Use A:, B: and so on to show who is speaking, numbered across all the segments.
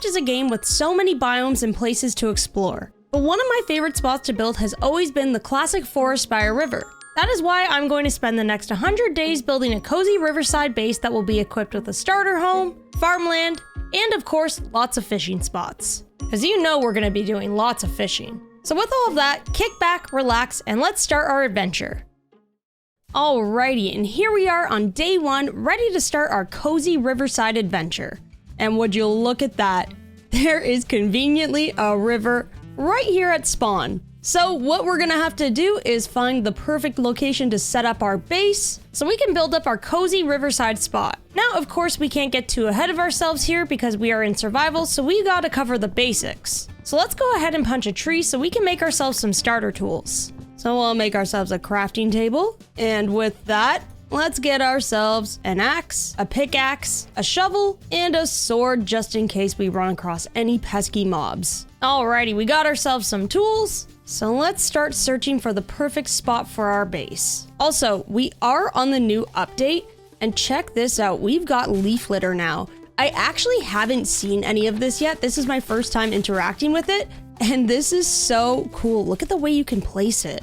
A: Minecraft is a game with so many biomes and places to explore. But one of my favorite spots to build has always been the classic forest by a river. That is why I'm going to spend the next 100 days building a cozy riverside base that will be equipped with a starter home, farmland, and of course, lots of fishing spots. As you know, we're going to be doing lots of fishing. So with all of that, kick back, relax, and let's start our adventure. Alrighty, and here we are on day 1, ready to start our cozy riverside adventure. And would you look at that? There is conveniently a river right here at spawn. So what we're gonna have to do is find the perfect location to set up our base so we can build up our cozy riverside spot. Now, of course, we can't get too ahead of ourselves here because we are in survival, so we gotta cover the basics. So let's go ahead and punch a tree so we can make ourselves some starter tools. So we'll make ourselves a crafting table, and with that, let's get ourselves an axe, a pickaxe, a shovel, and a sword just in case we run across any pesky mobs. Alrighty, we got ourselves some tools. So let's start searching for the perfect spot for our base. Also, we are on the new update, and check this out, we've got leaf litter now. I actually haven't seen any of this yet. This is my first time interacting with it, and this is so cool. Look at the way you can place it.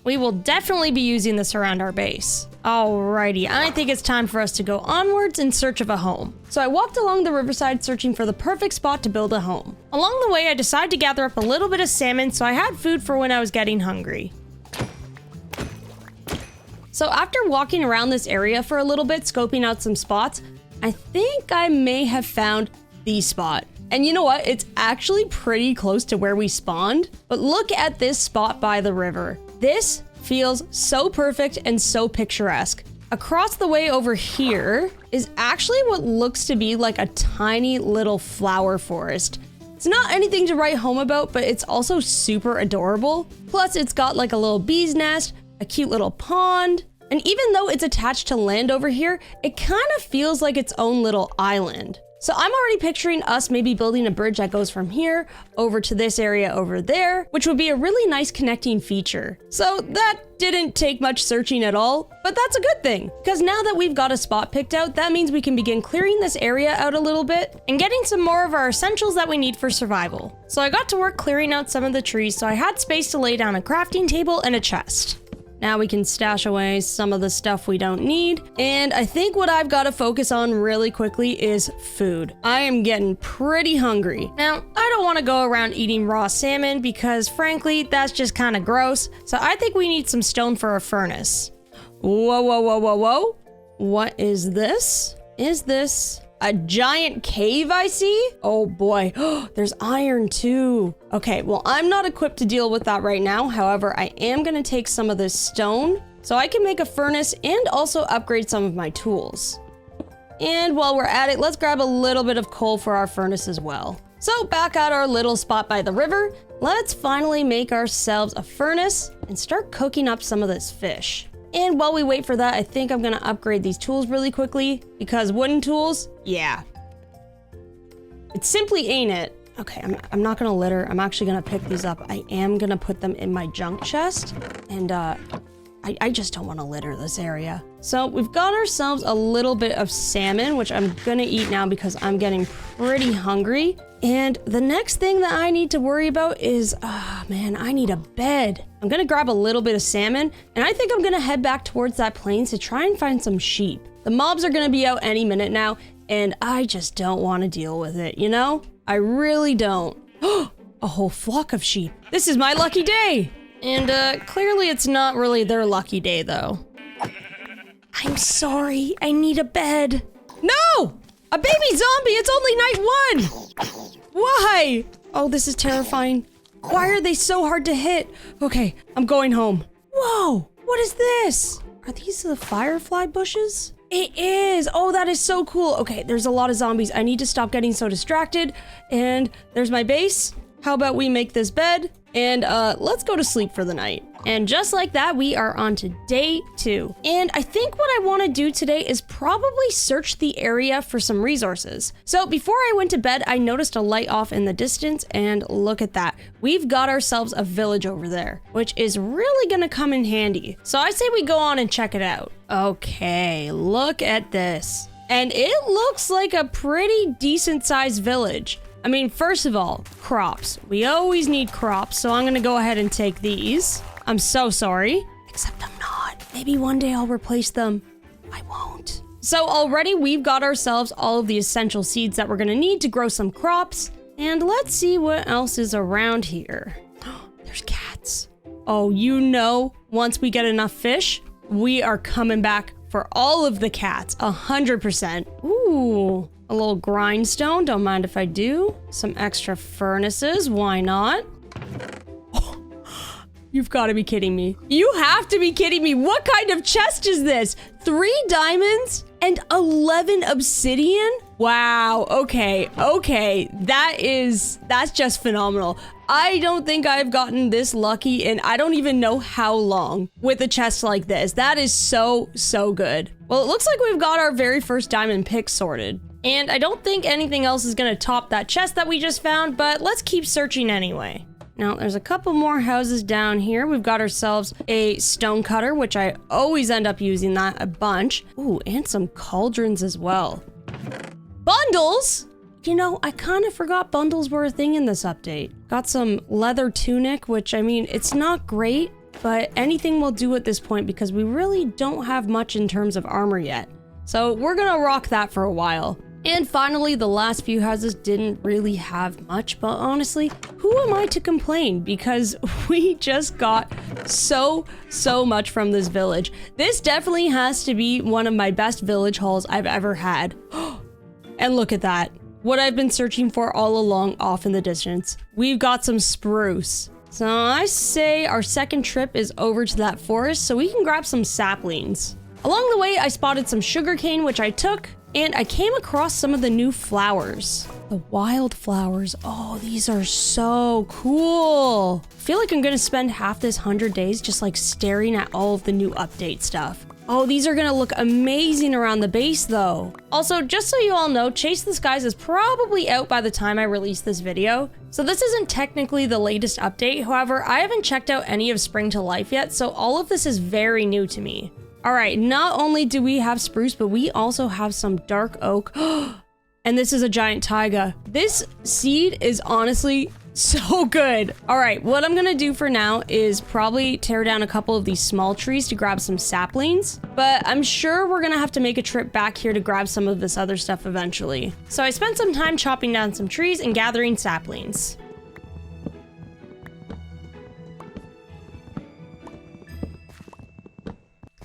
A: We will definitely be using this around our base. Alrighty, I think it's time for us to go onwards in search of a home. So I walked along the riverside searching for the perfect spot to build a home. Along the way, I decided to gather up a little bit of salmon so I had food for when I was getting hungry. So after walking around this area for a little bit, scoping out some spots, I think I may have found the spot. And you know what? It's actually pretty close to where we spawned. But look at this spot by the river. This feels so perfect and so picturesque. Across the way over here is actually what looks to be like a tiny little flower forest. It's not anything to write home about, but it's also super adorable. Plus, it's got like a little bee's nest, a cute little pond, and even though it's attached to land over here, it kind of feels like its own little island. So I'm already picturing us maybe building a bridge that goes from here over to this area over there, which would be a really nice connecting feature. So that didn't take much searching at all, but that's a good thing, because now that we've got a spot picked out, that means we can begin clearing this area out a little bit and getting some more of our essentials that we need for survival. So I got to work clearing out some of the trees, so I had space to lay down a crafting table and a chest. Now we can stash away some of the stuff we don't need. And I think what I've got to focus on really quickly is food. I am getting pretty hungry. Now, I don't want to go around eating raw salmon because frankly, that's just kind of gross. So I think we need some stone for a furnace. Whoa, whoa, whoa, whoa, whoa. What is this? Is this a giant cave I see? Oh boy, there's iron too. Okay, well, I'm not equipped to deal with that right now. However, I am gonna take some of this stone so I can make a furnace and also upgrade some of my tools. And while we're at it, let's grab a little bit of coal for our furnace as well. So back at our little spot by the river, let's finally make ourselves a furnace and start cooking up some of this fish. And while we wait for that, I think I'm gonna upgrade these tools really quickly because wooden tools, yeah. It simply ain't it. Okay, I'm not gonna litter. I'm actually gonna pick these up. I am gonna put them in my junk chest. And I just don't wanna litter this area. So we've got ourselves a little bit of salmon, which I'm gonna eat now because I'm getting pretty hungry. And the next thing that I need to worry about is, man, I need a bed. I'm gonna grab a little bit of salmon, and I think I'm gonna head back towards that plains to try and find some sheep. The mobs are gonna be out any minute now, and I just don't wanna deal with it, you know? I really don't. A whole flock of sheep. This is my lucky day. And clearly it's not really their lucky day though. I'm sorry, I need a bed. No! A baby zombie, it's only night 1! Why? Oh, this is terrifying. Why are they so hard to hit? Okay, I'm going home. Whoa, what is this? Are these the firefly bushes? It is. Oh, that is so cool. Okay, there's a lot of zombies. I need to stop getting so distracted. And there's my base. How about we make this bed? And let's go to sleep for the night. And just like that, we are on to day 2. And I think what I want to do today is probably search the area for some resources. So before I went to bed, I noticed a light off in the distance, and look at that. We've got ourselves a village over there, which is really gonna come in handy. So I say we go on and check it out. Okay, look at this. And it looks like a pretty decent sized village. I mean, first of all, crops. We always need crops, so I'm gonna go ahead and take these. I'm so sorry. Except I'm not. Maybe one day I'll replace them. I won't. So already we've got ourselves all of the essential seeds that we're gonna need to grow some crops. And let's see what else is around here. There's cats. Oh, you know, once we get enough fish, we are coming back for all of the cats, 100%. Ooh, a little grindstone, don't mind if I do. Some extra furnaces, why not? You've got to be kidding me. You have to be kidding me. What kind of chest is this? 3 diamonds and 11 obsidian? Wow, okay. That's just phenomenal. I don't think I've gotten this lucky in I don't even know how long with a chest like this. That is so good. Well, it looks like we've got our very first diamond pick sorted. And I don't think anything else is gonna top that chest that we just found, but let's keep searching anyway. Now, there's a couple more houses down here. We've got ourselves a stone cutter, which I always end up using that a bunch. Ooh, and some cauldrons as well. Bundles? You know, I kind of forgot bundles were a thing in this update. Got some leather tunic, which, I mean, it's not great, but anything will do at this point because we really don't have much in terms of armor yet. So we're gonna rock that for a while. And finally, the last few houses didn't really have much, but honestly, who am I to complain? Because we just got so much from this village. This definitely has to be one of my best village hauls I've ever had. And look at that. What I've been searching for all along off in the distance. We've got some spruce. So I say our second trip is over to that forest so we can grab some saplings. Along the way, I spotted some sugarcane, which I took, and I came across some of the new flowers. The wildflowers. Oh, these are so cool. I feel like I'm gonna spend half this 100 days just like staring at all of the new update stuff. Oh, these are gonna look amazing around the base though. Also, just so you all know, Chase the Skies is probably out by the time I release this video. So this isn't technically the latest update. However, I haven't checked out any of Spring to Life yet, so all of this is very new to me. All right, not only do we have spruce, but we also have some dark oak. And this is a giant taiga. This seed is honestly so good. All right, what I'm gonna do for now is probably tear down a couple of these small trees to grab some saplings, but I'm sure we're gonna have to make a trip back here to grab some of this other stuff eventually. So I spent some time chopping down some trees and gathering saplings.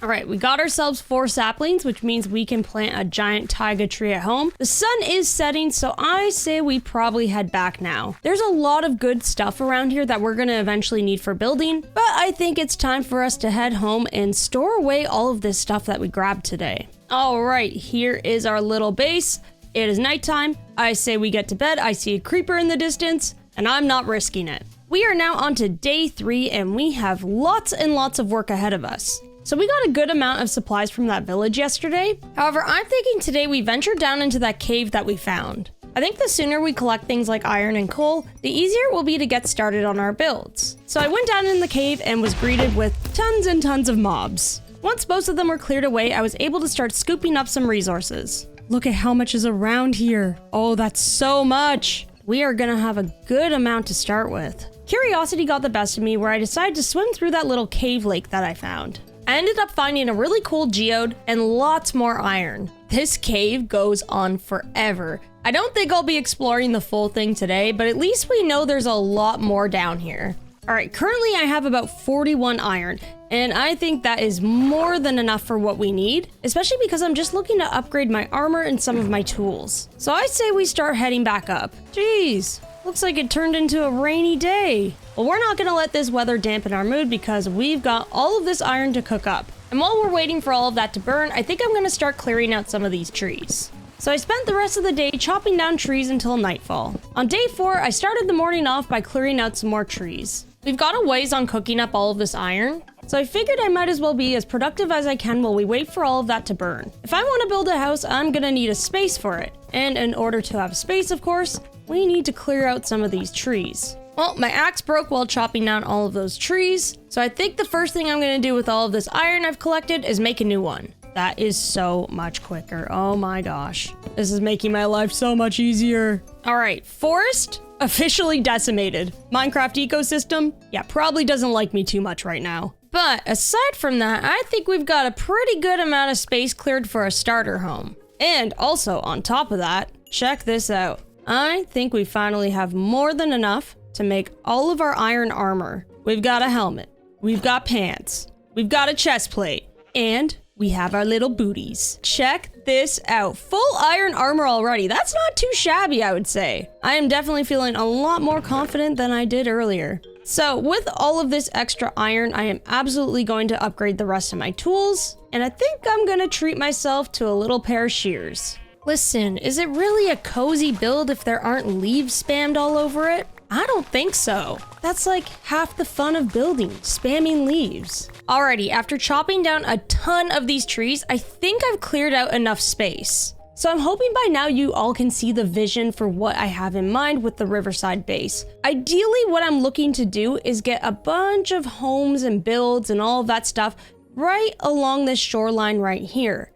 A: All right, we got ourselves 4 saplings, which means we can plant a giant taiga tree at home. The sun is setting, so I say we probably head back now. There's a lot of good stuff around here that we're gonna eventually need for building, but I think it's time for us to head home and store away all of this stuff that we grabbed today. All right, here is our little base. It is nighttime. I say we get to bed. I see a creeper in the distance, and I'm not risking it. We are now on to day 3, and we have lots and lots of work ahead of us. So we got a good amount of supplies from that village yesterday. However, I'm thinking today we venture down into that cave that we found. I think the sooner we collect things like iron and coal, the easier it will be to get started on our builds. So I went down in the cave and was greeted with tons and tons of mobs. Once most of them were cleared away, I was able to start scooping up some resources. Look at how much is around here. Oh, that's so much. We are gonna have a good amount to start with. Curiosity got the best of me where I decided to swim through that little cave lake that I found. I ended up finding a really cool geode and lots more iron. This cave goes on forever. I don't think I'll be exploring the full thing today, but at least we know there's a lot more down here. All right, currently I have about 41 iron, and I think that is more than enough for what we need, especially because I'm just looking to upgrade my armor and some of my tools. So I say we start heading back up. Jeez, looks like it turned into a rainy day. Well, we're not gonna let this weather dampen our mood because we've got all of this iron to cook up. And while we're waiting for all of that to burn, I think I'm gonna start clearing out some of these trees. So I spent the rest of the day chopping down trees until nightfall. On day 4, I started the morning off by clearing out some more trees. We've got a ways on cooking up all of this iron, so I figured I might as well be as productive as I can while we wait for all of that to burn. If I want to build a house, I'm gonna need a space for it. And in order to have space, of course, we need to clear out some of these trees. Well, my axe broke while chopping down all of those trees, so I think the first thing I'm gonna do with all of this iron I've collected is make a new one. That is so much quicker. Oh my gosh. This is making my life so much easier. All right, forest officially decimated. Minecraft ecosystem, yeah, probably doesn't like me too much right now. But aside from that, I think we've got a pretty good amount of space cleared for a starter home. And also on top of that, check this out. I think we finally have more than enough to make all of our iron armor. We've got a helmet, we've got pants, we've got a chest plate, and we have our little booties. Check this out. Full iron armor already. That's not too shabby, I would say. I am definitely feeling a lot more confident than I did earlier. So with all of this extra iron, I am absolutely going to upgrade the rest of my tools. And I think I'm gonna treat myself to a little pair of shears. Listen, is it really a cozy build if there aren't leaves spammed all over it? I don't think so. That's like half the fun of building, spamming leaves. Alrighty, after chopping down a ton of these trees, I think I've cleared out enough space. So I'm hoping by now you all can see the vision for what I have in mind with the Riverside base. Ideally, what I'm looking to do is get a bunch of homes and builds and all of that stuff right along this shoreline right here.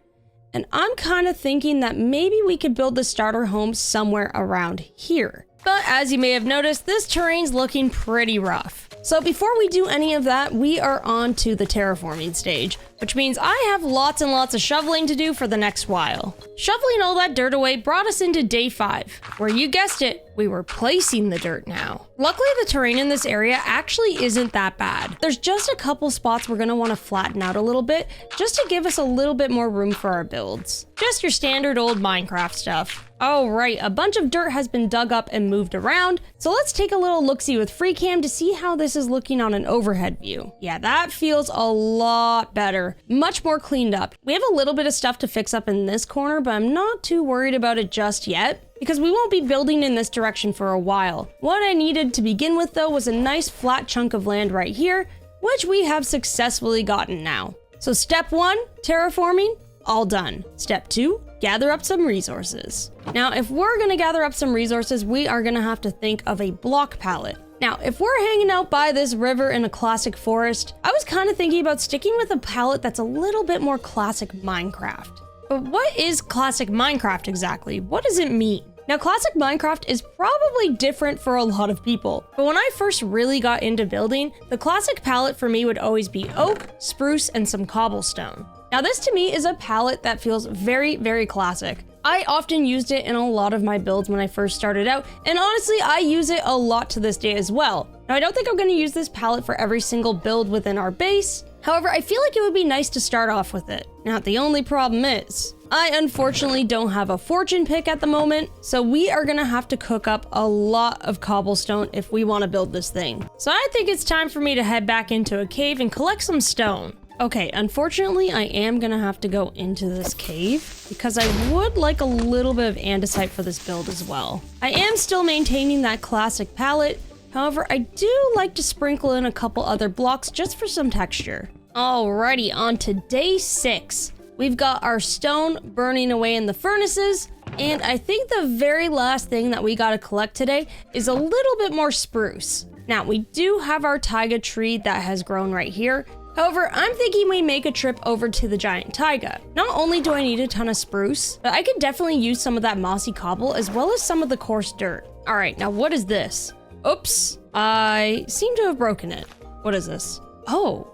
A: And I'm kind of thinking that maybe we could build the starter home somewhere around here. But as you may have noticed, this terrain's looking pretty rough. So before we do any of that, we are on to the terraforming stage, which means I have lots and lots of shoveling to do for the next while. Shoveling all that dirt away brought us into day 5, where you guessed it, we were placing the dirt now. Luckily, the terrain in this area actually isn't that bad. There's just a couple spots we're gonna wanna flatten out a little bit, just to give us a little bit more room for our builds. Just your standard old Minecraft stuff. Oh right, a bunch of dirt has been dug up and moved around, so let's take a little look-see with FreeCam to see how this is looking on an overhead view. Yeah, that feels a lot better, much more cleaned up. We have a little bit of stuff to fix up in this corner, but I'm not too worried about it just yet, because we won't be building in this direction for a while. What I needed to begin with though was a nice flat chunk of land right here, which we have successfully gotten now. So step 1, terraforming, all done. Step 2, gather up some resources. Now, if we're gonna gather up some resources, we are gonna have to think of a block palette. Now, if we're hanging out by this river in a classic forest, I was kind of thinking about sticking with a palette that's a little bit more classic Minecraft. But what is classic Minecraft exactly? What does it mean? Now, classic Minecraft is probably different for a lot of people, but when I first really got into building, the classic palette for me would always be oak, spruce, and some cobblestone. Now, this to me is a palette that feels very, very classic. I often used it in a lot of my builds when I first started out, and honestly, I use it a lot to this day as well. Now, I don't think I'm going to use this palette for every single build within our base. However, I feel like it would be nice to start off with it. Now, the only problem is, I unfortunately don't have a fortune pick at the moment, so we are gonna have to cook up a lot of cobblestone if we want to build this thing. So I think it's time for me to head back into a cave and collect some stone. Okay, unfortunately, I am gonna have to go into this cave because I would like a little bit of andesite for this build as well. I am still maintaining that classic palette. However, I do like to sprinkle in a couple other blocks just for some texture. Alrighty, on to day 6. We've got our stone burning away in the furnaces, and I think the very last thing that we gotta collect today is a little bit more spruce. Now, we do have our taiga tree that has grown right here. However, I'm thinking we make a trip over to the giant taiga. Not only do I need a ton of spruce, but I could definitely use some of that mossy cobble as well as some of the coarse dirt. Alright, now what is this? Oops, I seem to have broken it. What is this? Oh,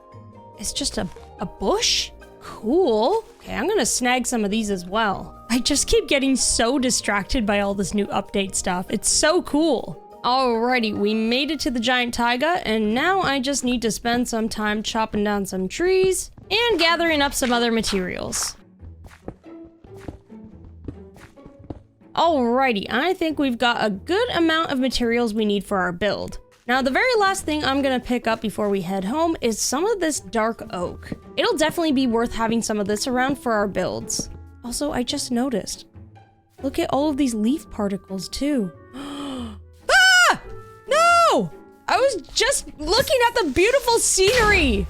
A: it's just a bush? Cool. Okay, I'm gonna snag some of these as well. I just keep getting so distracted by all this new update stuff. It's so cool. Alrighty, we made it to the giant taiga, and now I just need to spend some time chopping down some trees and gathering up some other materials. Alrighty, I think we've got a good amount of materials we need for our build. Now, the very last thing I'm gonna pick up before we head home is some of this dark oak. It'll definitely be worth having some of this around for our builds. Also, I just noticed. Look at all of these leaf particles too. Ah! No! I was just looking at the beautiful scenery.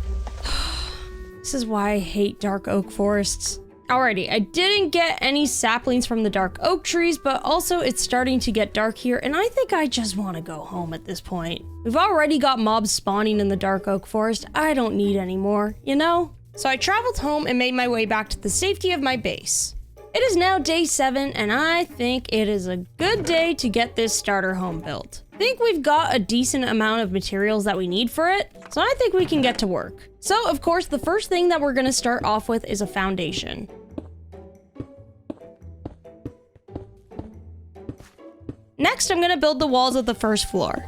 A: This is why I hate dark oak forests. Alrighty, I didn't get any saplings from the dark oak trees, but also it's starting to get dark here, and I think I just want to go home at this point. We've already got mobs spawning in the dark oak forest. I don't need any more, you know? So I traveled home and made my way back to the safety of my base. It is now day 7, and I think it is a good day to get this starter home built. I think we've got a decent amount of materials that we need for it, so I think we can get to work. So, of course, the first thing that we're going to start off with is a foundation. Next, I'm going to build the walls of the first floor.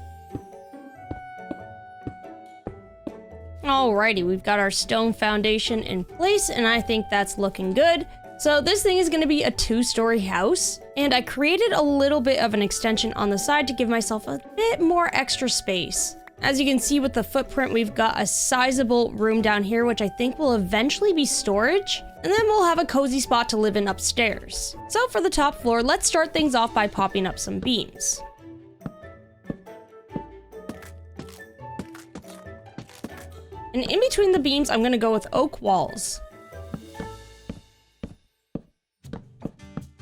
A: Alrighty, we've got our stone foundation in place, and I think that's looking good. So this thing is going to be a 2-story house, and I created a little bit of an extension on the side to give myself a bit more extra space. As you can see with the footprint, we've got a sizable room down here, which I think will eventually be storage, and then we'll have a cozy spot to live in upstairs. So for the top floor, let's start things off by popping up some beams. And in between the beams, I'm going to go with oak walls.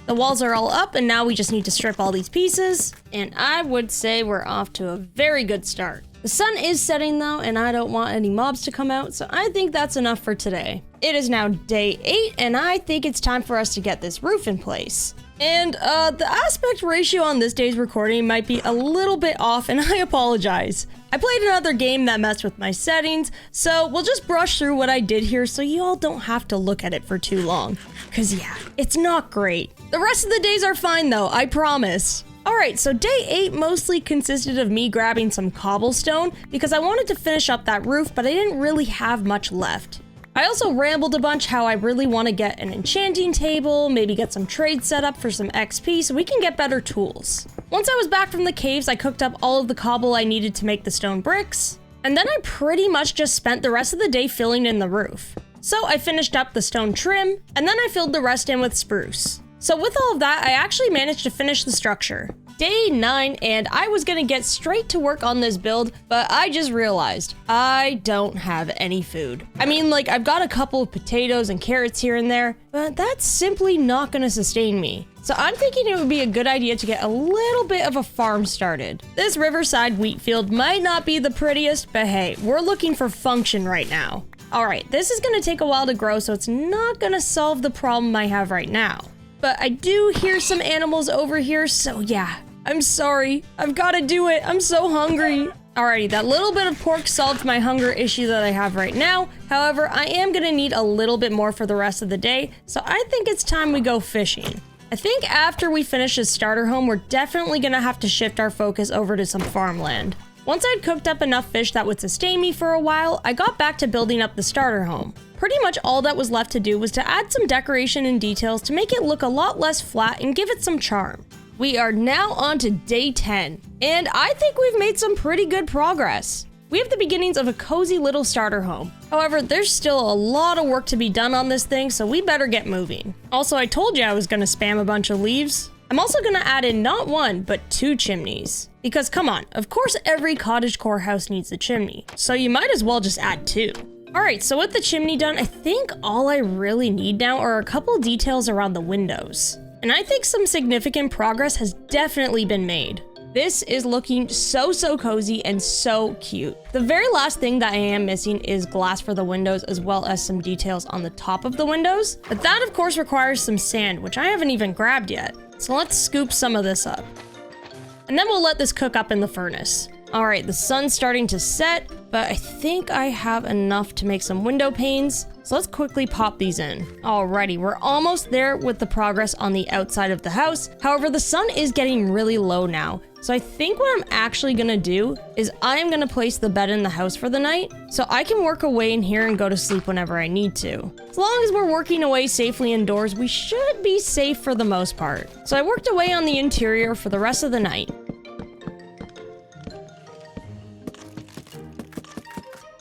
A: The walls are all up, and now we just need to strip all these pieces, and I would say we're off to a very good start. The sun is setting though, and I don't want any mobs to come out, so I think that's enough for today. It is now day 8, and I think it's time for us to get this roof in place. And the aspect ratio on this day's recording might be a little bit off, and I apologize. I played another game that messed with my settings, so we'll just brush through what I did here so you all don't have to look at it for too long. Cause yeah, it's not great. The rest of the days are fine though, I promise. Alright, so day 8 mostly consisted of me grabbing some cobblestone because I wanted to finish up that roof, but I didn't really have much left. I also rambled a bunch how I really want to get an enchanting table, maybe get some trade set up for some XP so we can get better tools. Once I was back from the caves, I cooked up all of the cobble I needed to make the stone bricks, and then I pretty much just spent the rest of the day filling in the roof. So I finished up the stone trim, and then I filled the rest in with spruce. So with all of that, I actually managed to finish the structure. Day 9, and I was gonna get straight to work on this build, but I just realized I don't have any food. I mean, like, I've got a couple of potatoes and carrots here and there, but that's simply not gonna sustain me. So I'm thinking it would be a good idea to get a little bit of a farm started. This Riverside wheat field might not be the prettiest, but hey, we're looking for function right now. Alright, this is gonna take a while to grow, so it's not gonna solve the problem I have right now. But I do hear some animals over here, so yeah, I'm sorry. I've gotta do it. I'm so hungry. Alrighty, that little bit of pork solved my hunger issue that I have right now. However, I am gonna need a little bit more for the rest of the day, so I think it's time we go fishing. I think after we finish this starter home, we're definitely gonna have to shift our focus over to some farmland. Once I'd cooked up enough fish that would sustain me for a while, I got back to building up the starter home. Pretty much all that was left to do was to add some decoration and details to make it look a lot less flat and give it some charm. We are now on to day 10, and I think we've made some pretty good progress. We have the beginnings of a cozy little starter home. However, there's still a lot of work to be done on this thing, so we better get moving. Also, I told you I was gonna spam a bunch of leaves. I'm also gonna add in not 1, but 2 chimneys. Because come on, of course every cottagecore house needs a chimney, so you might as well just add 2. Alright, so with the chimney done, I think all I really need now are a couple details around the windows. And I think some significant progress has definitely been made. This is looking so cozy and so cute. The very last thing that I am missing is glass for the windows as well as some details on the top of the windows. But that of course requires some sand, which I haven't even grabbed yet. So let's scoop some of this up. And then we'll let this cook up in the furnace. Alright, the sun's starting to set, but I think I have enough to make some window panes. So let's quickly pop these in. Alrighty, we're almost there with the progress on the outside of the house. However, the sun is getting really low now. So I think what I'm actually gonna do is I am gonna place the bed in the house for the night so I can work away in here and go to sleep whenever I need to. As long as we're working away safely indoors, we should be safe for the most part. So I worked away on the interior for the rest of the night.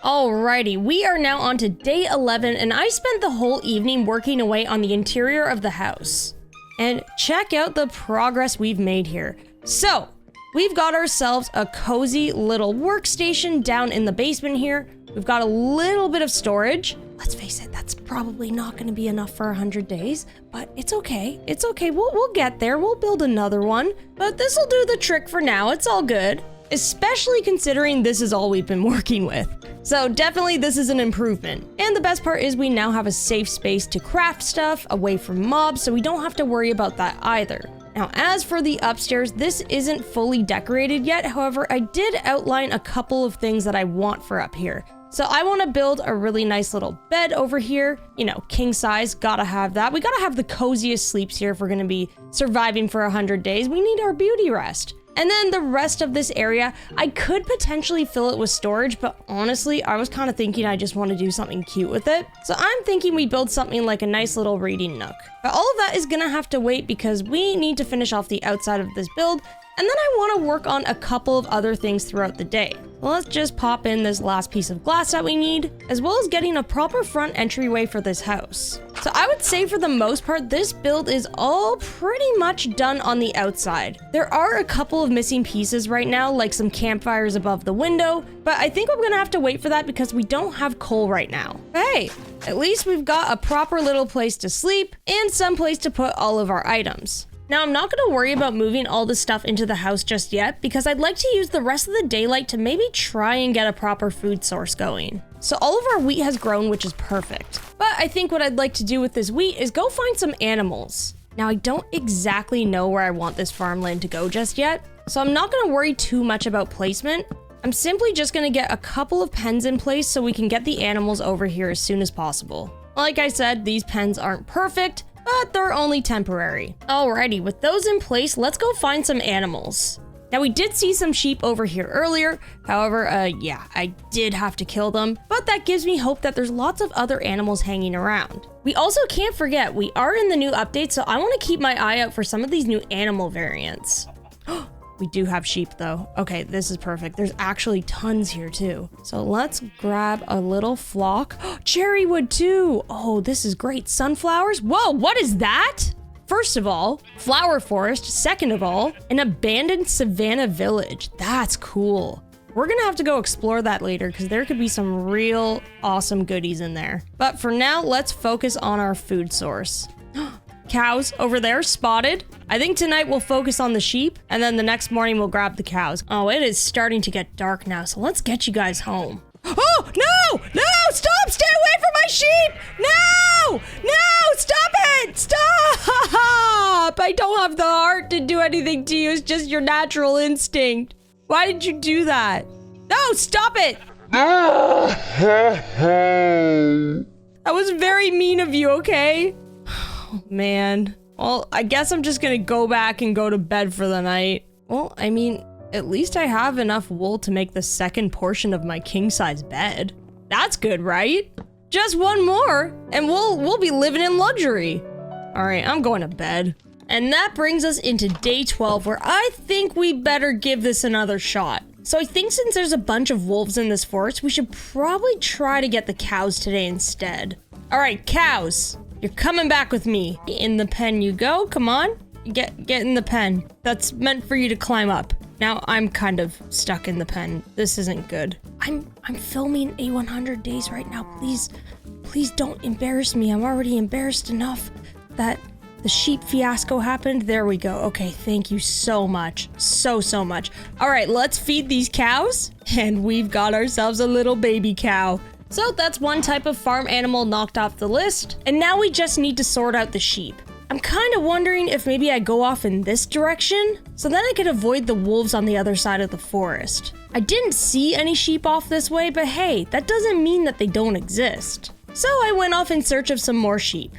A: Alrighty, we are now on to day 11, and I spent the whole evening working away on the interior of the house. And check out the progress we've made here. So, we've got ourselves a cozy little workstation down in the basement here. We've got a little bit of storage. Let's face it, that's probably not going to be enough for 100 days, but it's okay. It's okay, we'll get there. We'll build another one, but this will do the trick for now. It's all good. especially considering this is all we've been working with. So definitely this is an improvement. And the best part is we now have a safe space to craft stuff away from mobs, so we don't have to worry about that either. Now, as for the upstairs, this isn't fully decorated yet. However, I did outline a couple of things that I want for up here. So I want to build a really nice little bed over here. You know, king size, gotta have that. We gotta have the coziest sleeps here if we're gonna be surviving for 100 days. We need our beauty rest. And then the rest of this area, I could potentially fill it with storage, but honestly, I was kind of thinking I just want to do something cute with it. So I'm thinking we build something like a nice little reading nook. But all of that is gonna have to wait because we need to finish off the outside of this build, and then I want to work on a couple of other things throughout the day. Well, let's just pop in this last piece of glass that we need, as well as getting a proper front entryway for this house. So I would say for the most part, this build is all pretty much done on the outside. There are a couple of missing pieces right now, like some campfires above the window, but I think we're gonna have to wait for that because we don't have coal right now. Hey, at least we've got a proper little place to sleep and some place to put all of our items. Now, I'm not going to worry about moving all this stuff into the house just yet because I'd like to use the rest of the daylight to maybe try and get a proper food source going. So all of our wheat has grown, which is perfect. But I think what I'd like to do with this wheat is go find some animals. Now, I don't exactly know where I want this farmland to go just yet, so I'm not going to worry too much about placement. I'm simply just going to get a couple of pens in place so we can get the animals over here as soon as possible. Like I said, these pens aren't perfect, but they're only temporary. Alrighty, with those in place, let's go find some animals. Now, we did see some sheep over here earlier. However, yeah, I did have to kill them, but that gives me hope that there's lots of other animals hanging around. We also can't forget, we are in the new update, so I want to keep my eye out for some of these new animal variants. We do have sheep though. Okay, this is perfect. There's actually tons here too. So let's grab a little flock. Cherry wood too. Oh, this is great. Sunflowers. Whoa, what is that? First of all, flower forest. Second of all, an abandoned savanna village. That's cool. We're gonna have to go explore that later because there could be some real awesome goodies in there. But for now, let's focus on our food source. Cows over there, spotted. I think tonight we'll focus on the sheep, and then the next morning we'll grab the cows. Oh, it is starting to get dark now, so let's get you guys home. Oh, no! No! Stop! Stay away from my sheep! No! No! Stop it! Stop! I don't have the heart to do anything to you. It's just your natural instinct. Why did you do that? No! Stop it! That was very mean of you, okay? Oh, man. Well, I guess I'm just gonna go back and go to bed for the night. Well, I mean, at least I have enough wool to make the second portion of my king-size bed. That's good, right? Just one more, and we'll be living in luxury. All right, I'm going to bed. And that brings us into day 12, where I think we better give this another shot. So I think since there's a bunch of wolves in this forest, we should probably try to get the cows today instead. All right, cows. You're coming back with me. In the pen you go. Come on. Get in the pen. That's meant for you to climb up. Now I'm kind of stuck in the pen. This isn't good. I'm filming a 100 days right now. Please don't embarrass me. I'm already embarrassed enough that the sheep fiasco happened. There we go. Okay, thank you so much. So much. All right, let's feed these cows. And we've got ourselves a little baby cow. So that's one type of farm animal knocked off the list, and now we just need to sort out the sheep. I'm kind of wondering if maybe I go off in this direction, so then I could avoid the wolves on the other side of the forest. I didn't see any sheep off this way, but hey, that doesn't mean that they don't exist. So I went off in search of some more sheep.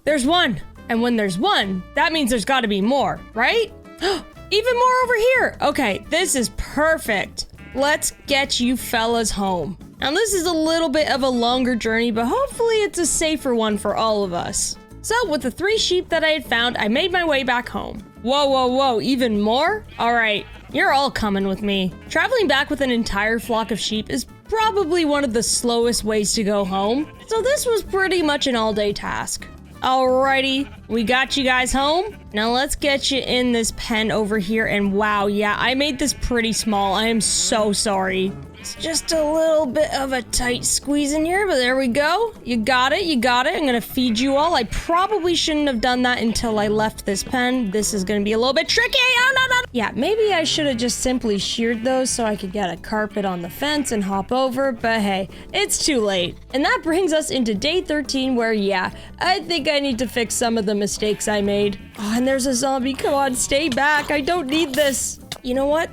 A: There's one, and when there's one, that means there's gotta be more, right? Even more over here. Okay, this is perfect. Let's get you fellas home. Now this is a little bit of a longer journey, but hopefully it's a safer one for all of us. So with the 3 sheep that I had found, I made my way back home. Whoa, even more? All right, you're all coming with me. Traveling back with an entire flock of sheep is probably one of the slowest ways to go home, so this was pretty much an all-day task. Alrighty, we got you guys home. Now let's get you in this pen over here. And wow, yeah, I made this pretty small. I am so sorry. It's just a little bit of a tight squeeze in here, but there we go. You got it, you got it. I'm gonna feed you all. I probably shouldn't have done that until I left this pen. This is gonna be a little bit tricky. Oh, no. Yeah, maybe I should have just simply sheared those so I could get a carpet on the fence and hop over, but hey, it's too late. And that brings us into day 13 where, yeah, I think I need to fix some of the mistakes I made. Oh, and there's a zombie. Come on, stay back. I don't need this. You know what?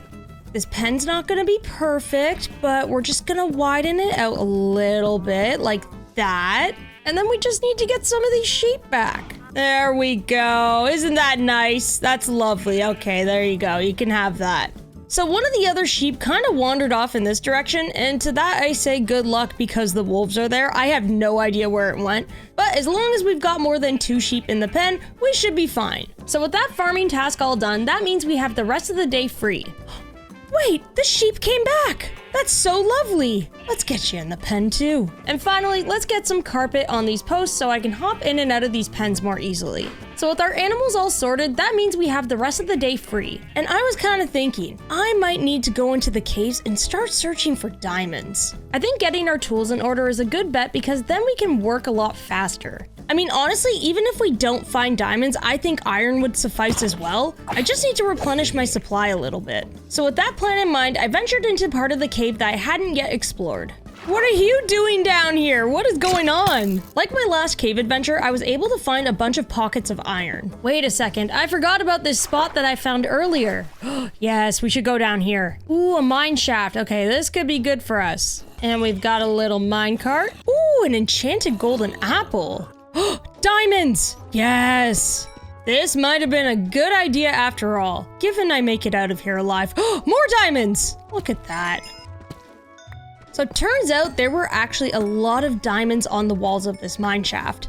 A: This pen's not gonna be perfect, but we're just gonna widen it out a little bit like that. And then we just need to get some of these sheep back. There we go. Isn't that nice? That's lovely. Okay, there you go. You can have that. So one of the other sheep kind of wandered off in this direction, and to that I say good luck because the wolves are there. I have no idea where it went, but as long as we've got more than 2 sheep in the pen, we should be fine. So with that farming task all done, that means we have the rest of the day free. Wait, the sheep came back! That's so lovely! Let's get you in the pen too. And finally, let's get some carpet on these posts so I can hop in and out of these pens more easily. So with our animals all sorted, that means we have the rest of the day free. And I was kind of thinking, I might need to go into the caves and start searching for diamonds. I think getting our tools in order is a good bet because then we can work a lot faster. I mean, honestly, even if we don't find diamonds, I think iron would suffice as well. I just need to replenish my supply a little bit. So with that plan in mind, I ventured into part of the cave that I hadn't yet explored. What are you doing down here? What is going on? Like my last cave adventure, I was able to find a bunch of pockets of iron. Wait a second, I forgot about this spot that I found earlier. Yes, we should go down here. Ooh, a mine shaft. Okay, this could be good for us. And we've got a little mine cart. Ooh, an enchanted golden apple. Diamonds! Yes! This might have been a good idea after all, given I make it out of here alive. More diamonds! Look at that. So it turns out there were actually a lot of diamonds on the walls of this mine shaft.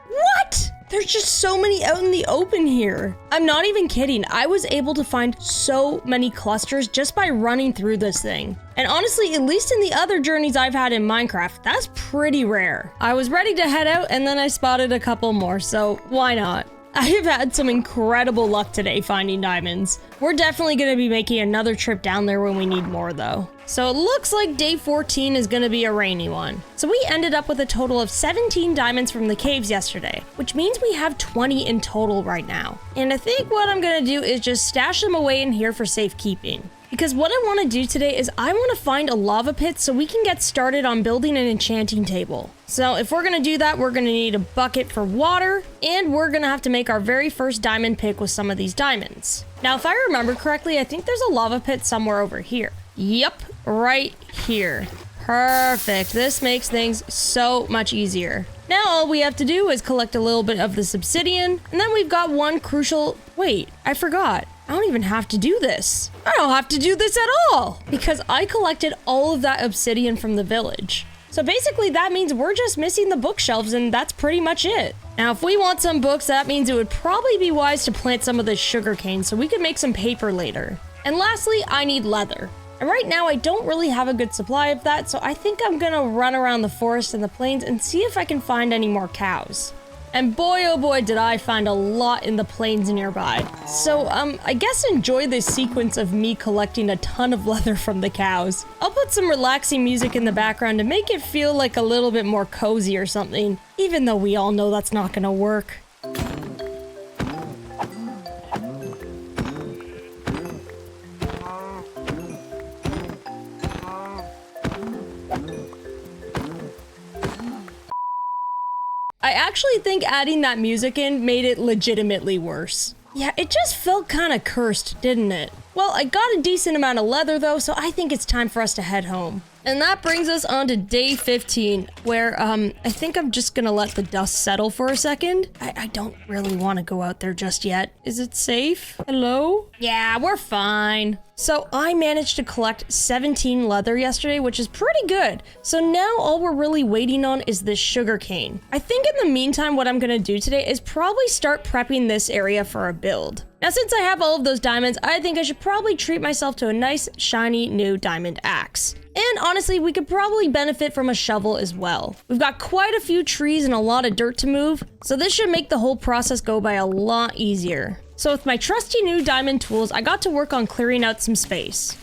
A: What? There's just so many out in the open here. I'm not even kidding. I was able to find so many clusters just by running through this thing. And honestly, at least in the other journeys I've had in Minecraft, that's pretty rare. I was ready to head out and then I spotted a couple more, so why not? I have had some incredible luck today finding diamonds. We're definitely going to be making another trip down there when we need more though. So it looks like day 14 is going to be a rainy one. So we ended up with a total of 17 diamonds from the caves yesterday, which means we have 20 in total right now. And I think what I'm going to do is just stash them away in here for safekeeping. Because what I want to do today is I want to find a lava pit so we can get started on building an enchanting table. So if we're going to do that, we're going to need a bucket for water, and we're going to have to make our very first diamond pick with some of these diamonds. Now, if I remember correctly, I think there's a lava pit somewhere over here. Yep, right here. Perfect. This makes things so much easier. Now all we have to do is collect a little bit of this obsidian, and then we've got one crucial... Wait, I forgot. I don't even have to do this. I don't have to do this at all because I collected all of that obsidian from the village. So basically that means we're just missing the bookshelves and that's pretty much it. Now if we want some books, that means it would probably be wise to plant some of this sugarcane so we can make some paper later. And lastly, I need leather. And right now I don't really have a good supply of that, so I think I'm gonna run around the forest and the plains and see if I can find any more cows. And boy, oh boy, did I find a lot in the plains nearby. So, I guess enjoy this sequence of me collecting a ton of leather from the cows. I'll put some relaxing music in the background to make it feel like a little bit more cozy or something, even though we all know that's not gonna work. I actually think adding that music in made it legitimately worse. Yeah, it just felt kind of cursed, didn't it? Well, I got a decent amount of leather though, so I think it's time for us to head home. And that brings us on to day 15, where I think I'm just gonna let the dust settle for a second. I don't really want to go out there just yet. Is it safe? Hello? Yeah, we're fine. So I managed to collect 17 leather yesterday, which is pretty good. So now all we're really waiting on is this sugar cane. I think in the meantime, what I'm gonna do today is probably start prepping this area for a build. Now, since I have all of those diamonds, I think I should probably treat myself to a nice, shiny, new diamond axe. And honestly, we could probably benefit from a shovel as well. We've got quite a few trees and a lot of dirt to move, so this should make the whole process go by a lot easier. So with my trusty new diamond tools, I got to work on clearing out some space.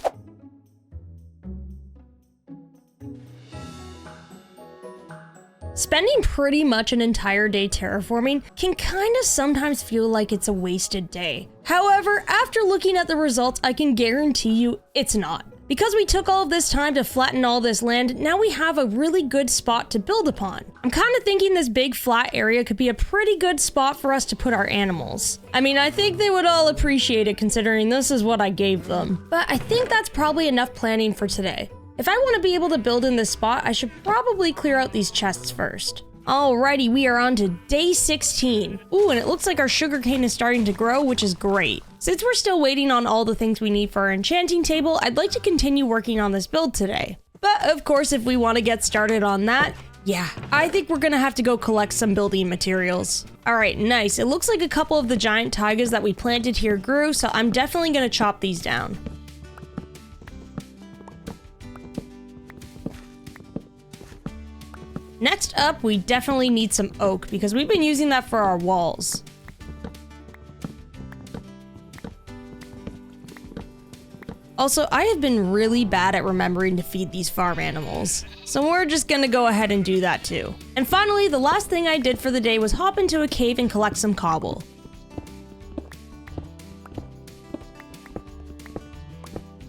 A: Spending pretty much an entire day terraforming can kind of sometimes feel like it's a wasted day. However, after looking at the results, I can guarantee you it's not. Because we took all of this time to flatten all this land, now we have a really good spot to build upon. I'm kind of thinking this big flat area could be a pretty good spot for us to put our animals. I mean, I think they would all appreciate it considering this is what I gave them. But I think that's probably enough planning for today. If I want to be able to build in this spot, I should probably clear out these chests first. Alrighty, we are on to day 16. Ooh, and it looks like our sugarcane is starting to grow, which is great. Since we're still waiting on all the things we need for our enchanting table, I'd like to continue working on this build today. But of course, if we want to get started on that, yeah, I think we're gonna have to go collect some building materials. Alright, nice. It looks like a couple of the giant taigas that we planted here grew, so I'm definitely gonna chop these down. Next up, we definitely need some oak because we've been using that for our walls. Also, I have been really bad at remembering to feed these farm animals, so we're just gonna go ahead and do that too. And finally, the last thing I did for the day was hop into a cave and collect some cobble.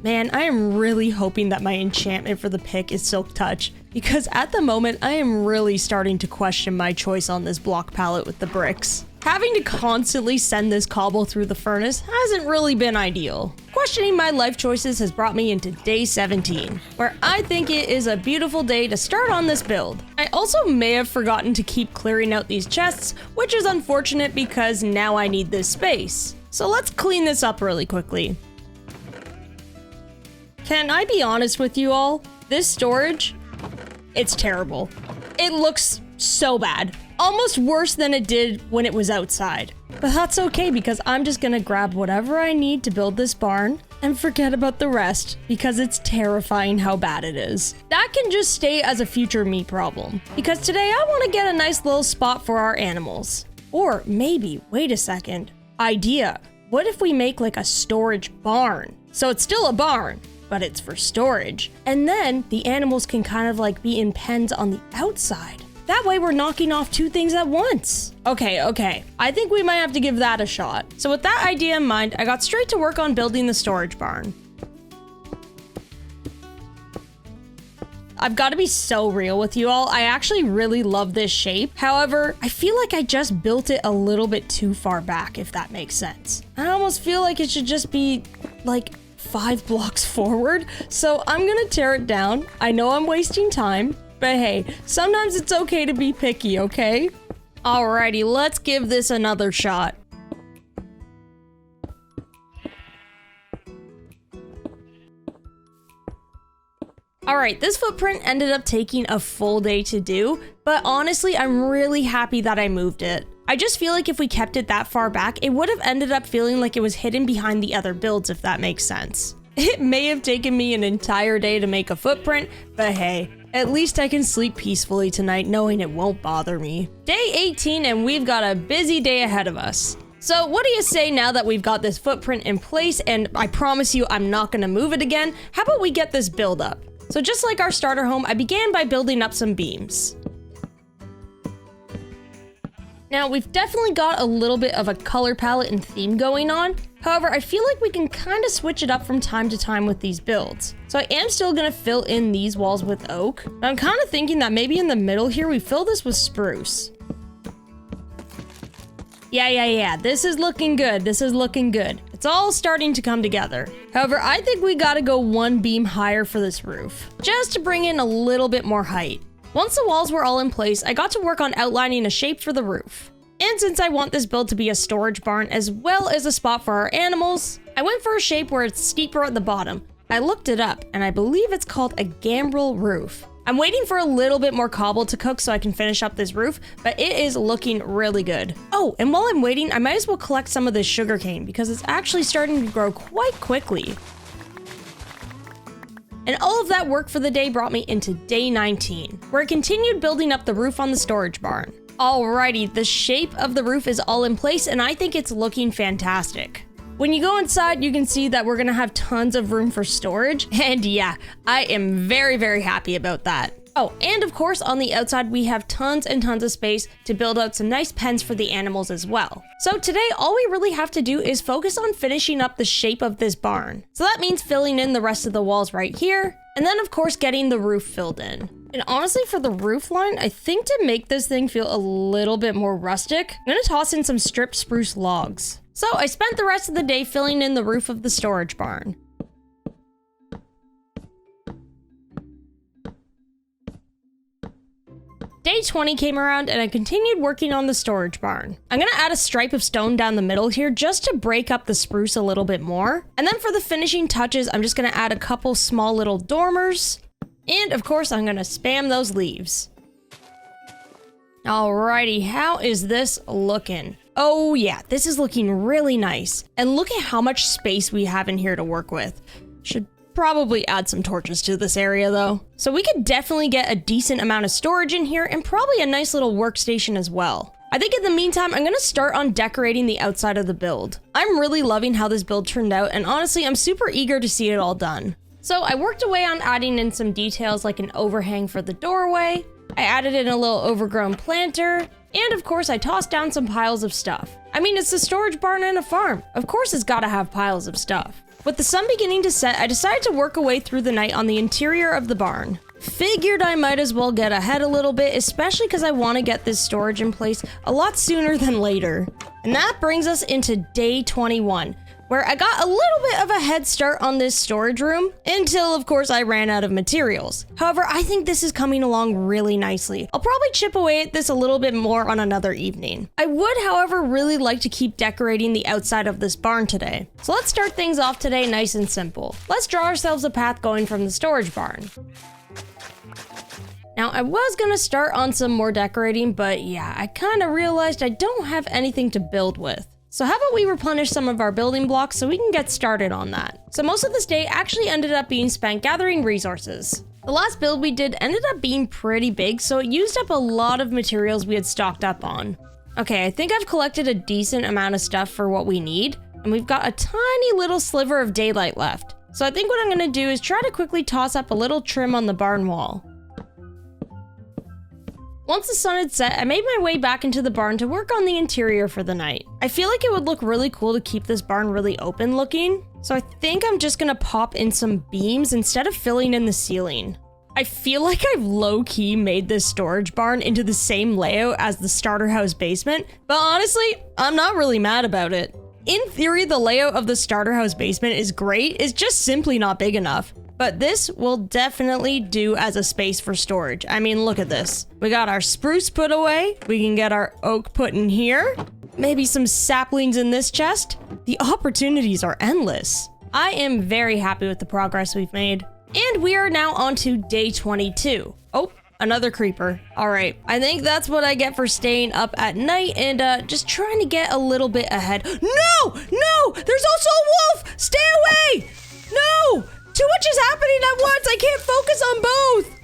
A: Man, I am really hoping that my enchantment for the pick is Silk Touch, because at the moment, I am really starting to question my choice on this block palette with the bricks. Having to constantly send this cobble through the furnace hasn't really been ideal. Questioning my life choices has brought me into day 17, where I think it is a beautiful day to start on this build. I also may have forgotten to keep clearing out these chests, which is unfortunate because now I need this space. So let's clean this up really quickly. Can I be honest with you all? This storage, it's terrible. It looks so bad. Almost worse than it did when it was outside. But that's okay because I'm just gonna grab whatever I need to build this barn and forget about the rest because it's terrifying how bad it is. That can just stay as a future me problem because today I want to get a nice little spot for our animals. Or maybe, wait a second, idea. What if we make like a storage barn? So it's still a barn, but it's for storage. And then the animals can kind of like be in pens on the outside. That way we're knocking off two things at once. Okay. I think we might have to give that a shot. So with that idea in mind, I got straight to work on building the storage barn. I've got to be so real with you all. I actually really love this shape. However, I feel like I just built it a little bit too far back, if that makes sense. I almost feel like it should just be like 5 blocks forward. So I'm gonna tear it down. I know I'm wasting time, but hey, sometimes it's okay to be picky, okay? Alrighty, let's give this another shot. Alright, this footprint ended up taking a full day to do, but honestly, I'm really happy that I moved it. I just feel like if we kept it that far back, it would have ended up feeling like it was hidden behind the other builds, if that makes sense. It may have taken me an entire day to make a footprint, but hey, at least I can sleep peacefully tonight knowing it won't bother me. Day 18 and we've got a busy day ahead of us. So what do you say now that we've got this footprint in place and I promise you I'm not gonna move it again? How about we get this build up? So just like our starter home, I began by building up some beams. Now, we've definitely got a little bit of a color palette and theme going on. However, I feel like we can kind of switch it up from time to time with these builds. So I am still gonna fill in these walls with oak. But I'm kind of thinking that maybe in the middle here, we fill this with spruce. Yeah. This is looking good. It's all starting to come together. However, I think we gotta go one beam higher for this roof, just to bring in a little bit more height. Once the walls were all in place, I got to work on outlining a shape for the roof. And since I want this build to be a storage barn as well as a spot for our animals, I went for a shape where it's steeper at the bottom. I looked it up, and I believe it's called a gambrel roof. I'm waiting for a little bit more cobble to cook so I can finish up this roof, but it is looking really good. Oh, and while I'm waiting, I might as well collect some of this sugarcane because it's actually starting to grow quite quickly. And all of that work for the day brought me into day 19, where I continued building up the roof on the storage barn. Alrighty, the shape of the roof is all in place and I think it's looking fantastic. When you go inside, you can see that we're gonna have tons of room for storage, and yeah, I am very, very happy about that. Oh, and of course, on the outside, we have tons and tons of space to build out some nice pens for the animals as well. So today, all we really have to do is focus on finishing up the shape of this barn. So that means filling in the rest of the walls right here, and then of course, getting the roof filled in. And honestly, for the roof line, I think to make this thing feel a little bit more rustic, I'm gonna toss in some stripped spruce logs. So I spent the rest of the day filling in the roof of the storage barn. Day 20 came around and I continued working on the storage barn. I'm gonna add a stripe of stone down the middle here just to break up the spruce a little bit more. And then for the finishing touches, I'm just gonna add a couple small little dormers. And of course, I'm gonna spam those leaves. Alrighty, how is this looking? Oh yeah, this is looking really nice. And look at how much space we have in here to work with. Should probably add some torches to this area though. So we could definitely get a decent amount of storage in here and probably a nice little workstation as well. I think in the meantime, I'm gonna start on decorating the outside of the build. I'm really loving how this build turned out, and honestly, I'm super eager to see it all done. So I worked away on adding in some details like an overhang for the doorway. I added in a little overgrown planter, and of course I tossed down some piles of stuff. I mean, it's a storage barn and a farm. Of course it's gotta have piles of stuff. With the sun beginning to set, I decided to work away through the night on the interior of the barn. Figured I might as well get ahead a little bit, especially because I want to get this storage in place a lot sooner than later. And that brings us into day 21. Where I got a little bit of a head start on this storage room until, of course, I ran out of materials. However, I think this is coming along really nicely. I'll probably chip away at this a little bit more on another evening. I would, however, really like to keep decorating the outside of this barn today. So let's start things off today nice and simple. Let's draw ourselves a path going from the storage barn. Now, I was gonna start on some more decorating, but yeah, I kind of realized I don't have anything to build with. So how about we replenish some of our building blocks so we can get started on that. So most of this day actually ended up being spent gathering resources. The last build we did ended up being pretty big, so it used up a lot of materials we had stocked up on. Okay, I think I've collected a decent amount of stuff for what we need, and we've got a tiny little sliver of daylight left. So I think what I'm gonna do is try to quickly toss up a little trim on the barn wall. Once the sun had set, I made my way back into the barn to work on the interior for the night. I feel like it would look really cool to keep this barn really open looking, so I think I'm just gonna pop in some beams instead of filling in the ceiling. I feel like I've low-key made this storage barn into the same layout as the starter house basement, but honestly, I'm not really mad about it. In theory, the layout of the starter house basement is great, it's just simply not big enough. But this will definitely do as a space for storage. I mean, look at this. We got our spruce put away. We can get our oak put in here. Maybe some saplings in this chest. The opportunities are endless. I am very happy with the progress we've made. And we are now on to day 22. Oh, another creeper. All right, I think that's what I get for staying up at night and just trying to get a little bit ahead. No, no, there's also a wolf. Stay away. No. Too much is happening at once! I can't focus on both!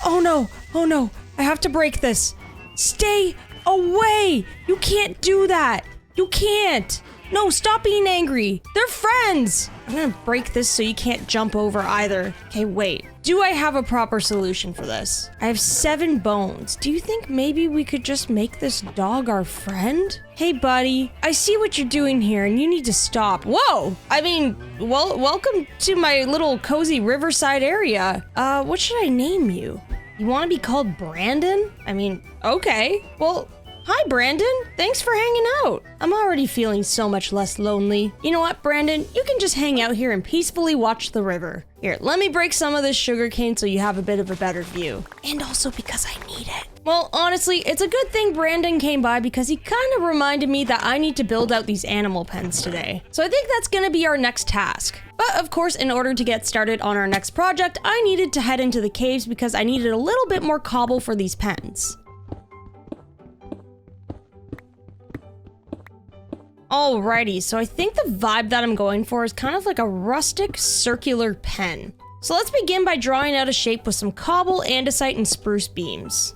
A: Oh no, I have to break this. Stay away! You can't do that! You can't! No, stop being angry! They're friends! I'm gonna break this so you can't jump over either. Okay, wait. Do I have a proper solution for this? I have 7 bones. Do you think maybe we could just make this dog our friend? Hey, buddy. I see what you're doing here, and you need to stop. Whoa! I mean, well, welcome to my little cozy Riverside area. What should I name you? You want to be called Brandon? I mean, okay. Well, Hi, Brandon. Thanks for hanging out. I'm already feeling so much less lonely. You know what, Brandon? You can just hang out here and peacefully watch the river. Here, let me break some of this sugarcane so you have a bit of a better view. And also because I need it. Well, honestly, it's a good thing Brandon came by because he kind of reminded me that I need to build out these animal pens today. So I think that's gonna be our next task. But of course, in order to get started on our next project, I needed to head into the caves because I needed a little bit more cobble for these pens. Alrighty, so I think the vibe that I'm going for is kind of like a rustic circular pen. So let's begin by drawing out a shape with some cobble, andesite, and spruce beams.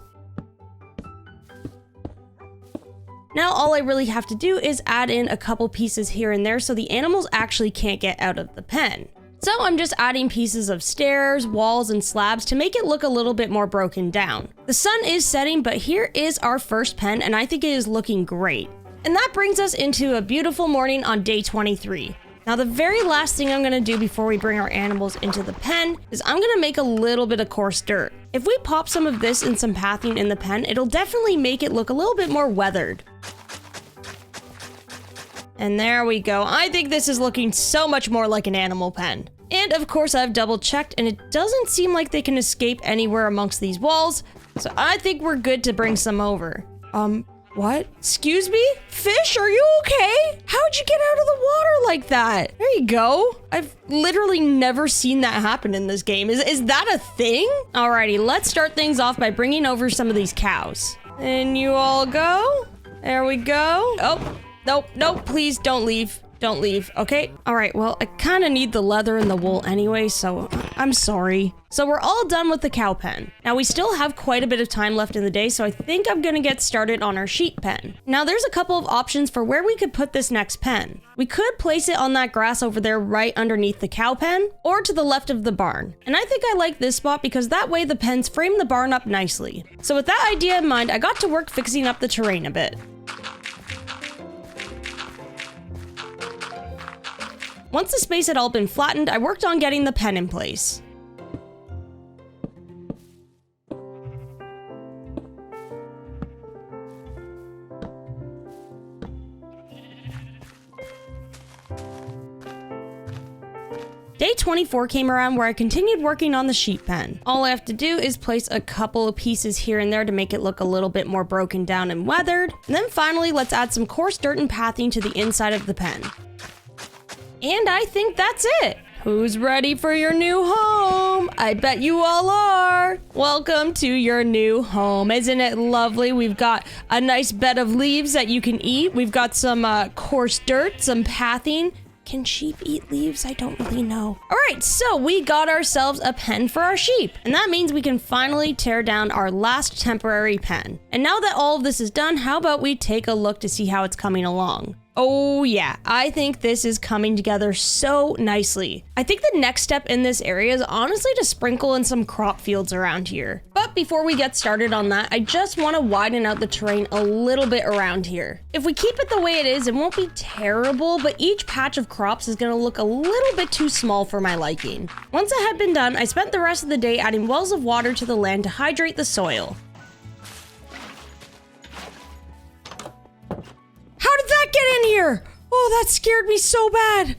A: Now all I really have to do is add in a couple pieces here and there so the animals actually can't get out of the pen. So I'm just adding pieces of stairs, walls, and slabs to make it look a little bit more broken down. The sun is setting, but here is our first pen, and I think it is looking great. And that brings us into a beautiful morning on day 23. Now the very last thing I'm gonna do before we bring our animals into the pen is I'm gonna make a little bit of coarse dirt. If we pop some of this and some pathing in the pen, it'll definitely make it look a little bit more weathered. And there we go. I think this is looking so much more like an animal pen. And of course I've double checked and it doesn't seem like they can escape anywhere amongst these walls. So I think we're good to bring some over. What? Excuse me? Fish, are you okay? How'd you get out of the water like that? There you go. I've literally never seen that happen in this game. Is that a thing? Alrighty, let's start things off by bringing over some of these cows. And you all go. There we go. Oh, nope, please don't leave. Don't leave, okay? All right, well, I kind of need the leather and the wool anyway, so I'm sorry. So we're all done with the cow pen. Now we still have quite a bit of time left in the day, so I think I'm gonna get started on our sheep pen. Now there's a couple of options for where we could put this next pen. We could place it on that grass over there right underneath the cow pen, or to the left of the barn. And I think I like this spot because that way the pens frame the barn up nicely. So with that idea in mind, I got to work fixing up the terrain a bit. Once the space had all been flattened, I worked on getting the pen in place. Day 24 came around where I continued working on the sheep pen. All I have to do is place a couple of pieces here and there to make it look a little bit more broken down and weathered. And then finally, let's add some coarse dirt and pathing to the inside of the pen. And I think that's it. Who's ready for your new home? I bet you all are. Welcome to your new home. Isn't it lovely? We've got a nice bed of leaves that you can eat. We've got some coarse dirt, some pathing. Can sheep eat leaves? I don't really know. All right, so we got ourselves a pen for our sheep. And that means we can finally tear down our last temporary pen. And now that all of this is done, how about we take a look to see how it's coming along? Oh yeah, I think this is coming together so nicely. I think the next step in this area is honestly to sprinkle in some crop fields around here. But before we get started on that, I just want to widen out the terrain a little bit around here. If we keep it the way it is, it won't be terrible, but each patch of crops is going to look a little bit too small for my liking. Once it had been done, I spent the rest of the day adding wells of water to the land to hydrate the soil. How did that get in here? Oh, that scared me so bad.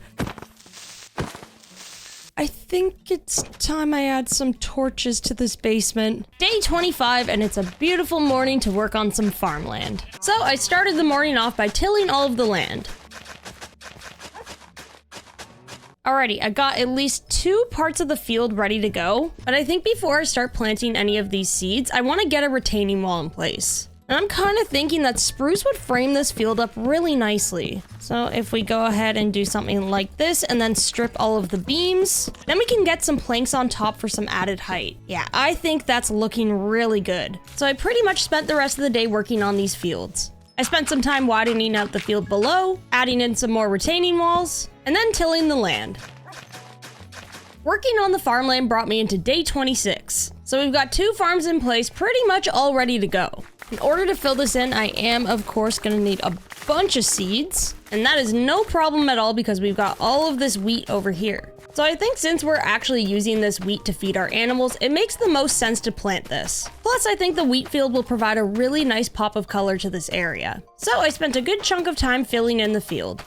A: I think it's time I add some torches to this basement. Day 25, and it's a beautiful morning to work on some farmland. So I started the morning off by tilling all of the land. Alrighty, I got at least 2 parts of the field ready to go, but I think before I start planting any of these seeds, I want to get a retaining wall in place. And I'm kind of thinking that spruce would frame this field up really nicely. So if we go ahead and do something like this and then strip all of the beams, then we can get some planks on top for some added height. Yeah, I think that's looking really good. So I pretty much spent the rest of the day working on these fields. I spent some time widening out the field below, adding in some more retaining walls, and then tilling the land. Working on the farmland brought me into day 26. So we've got 2 farms in place, pretty much all ready to go. In order to fill this in, I am, of course, going to need a bunch of seeds. And that is no problem at all because we've got all of this wheat over here. So I think since we're actually using this wheat to feed our animals, it makes the most sense to plant this. Plus, I think the wheat field will provide a really nice pop of color to this area. So I spent a good chunk of time filling in the field.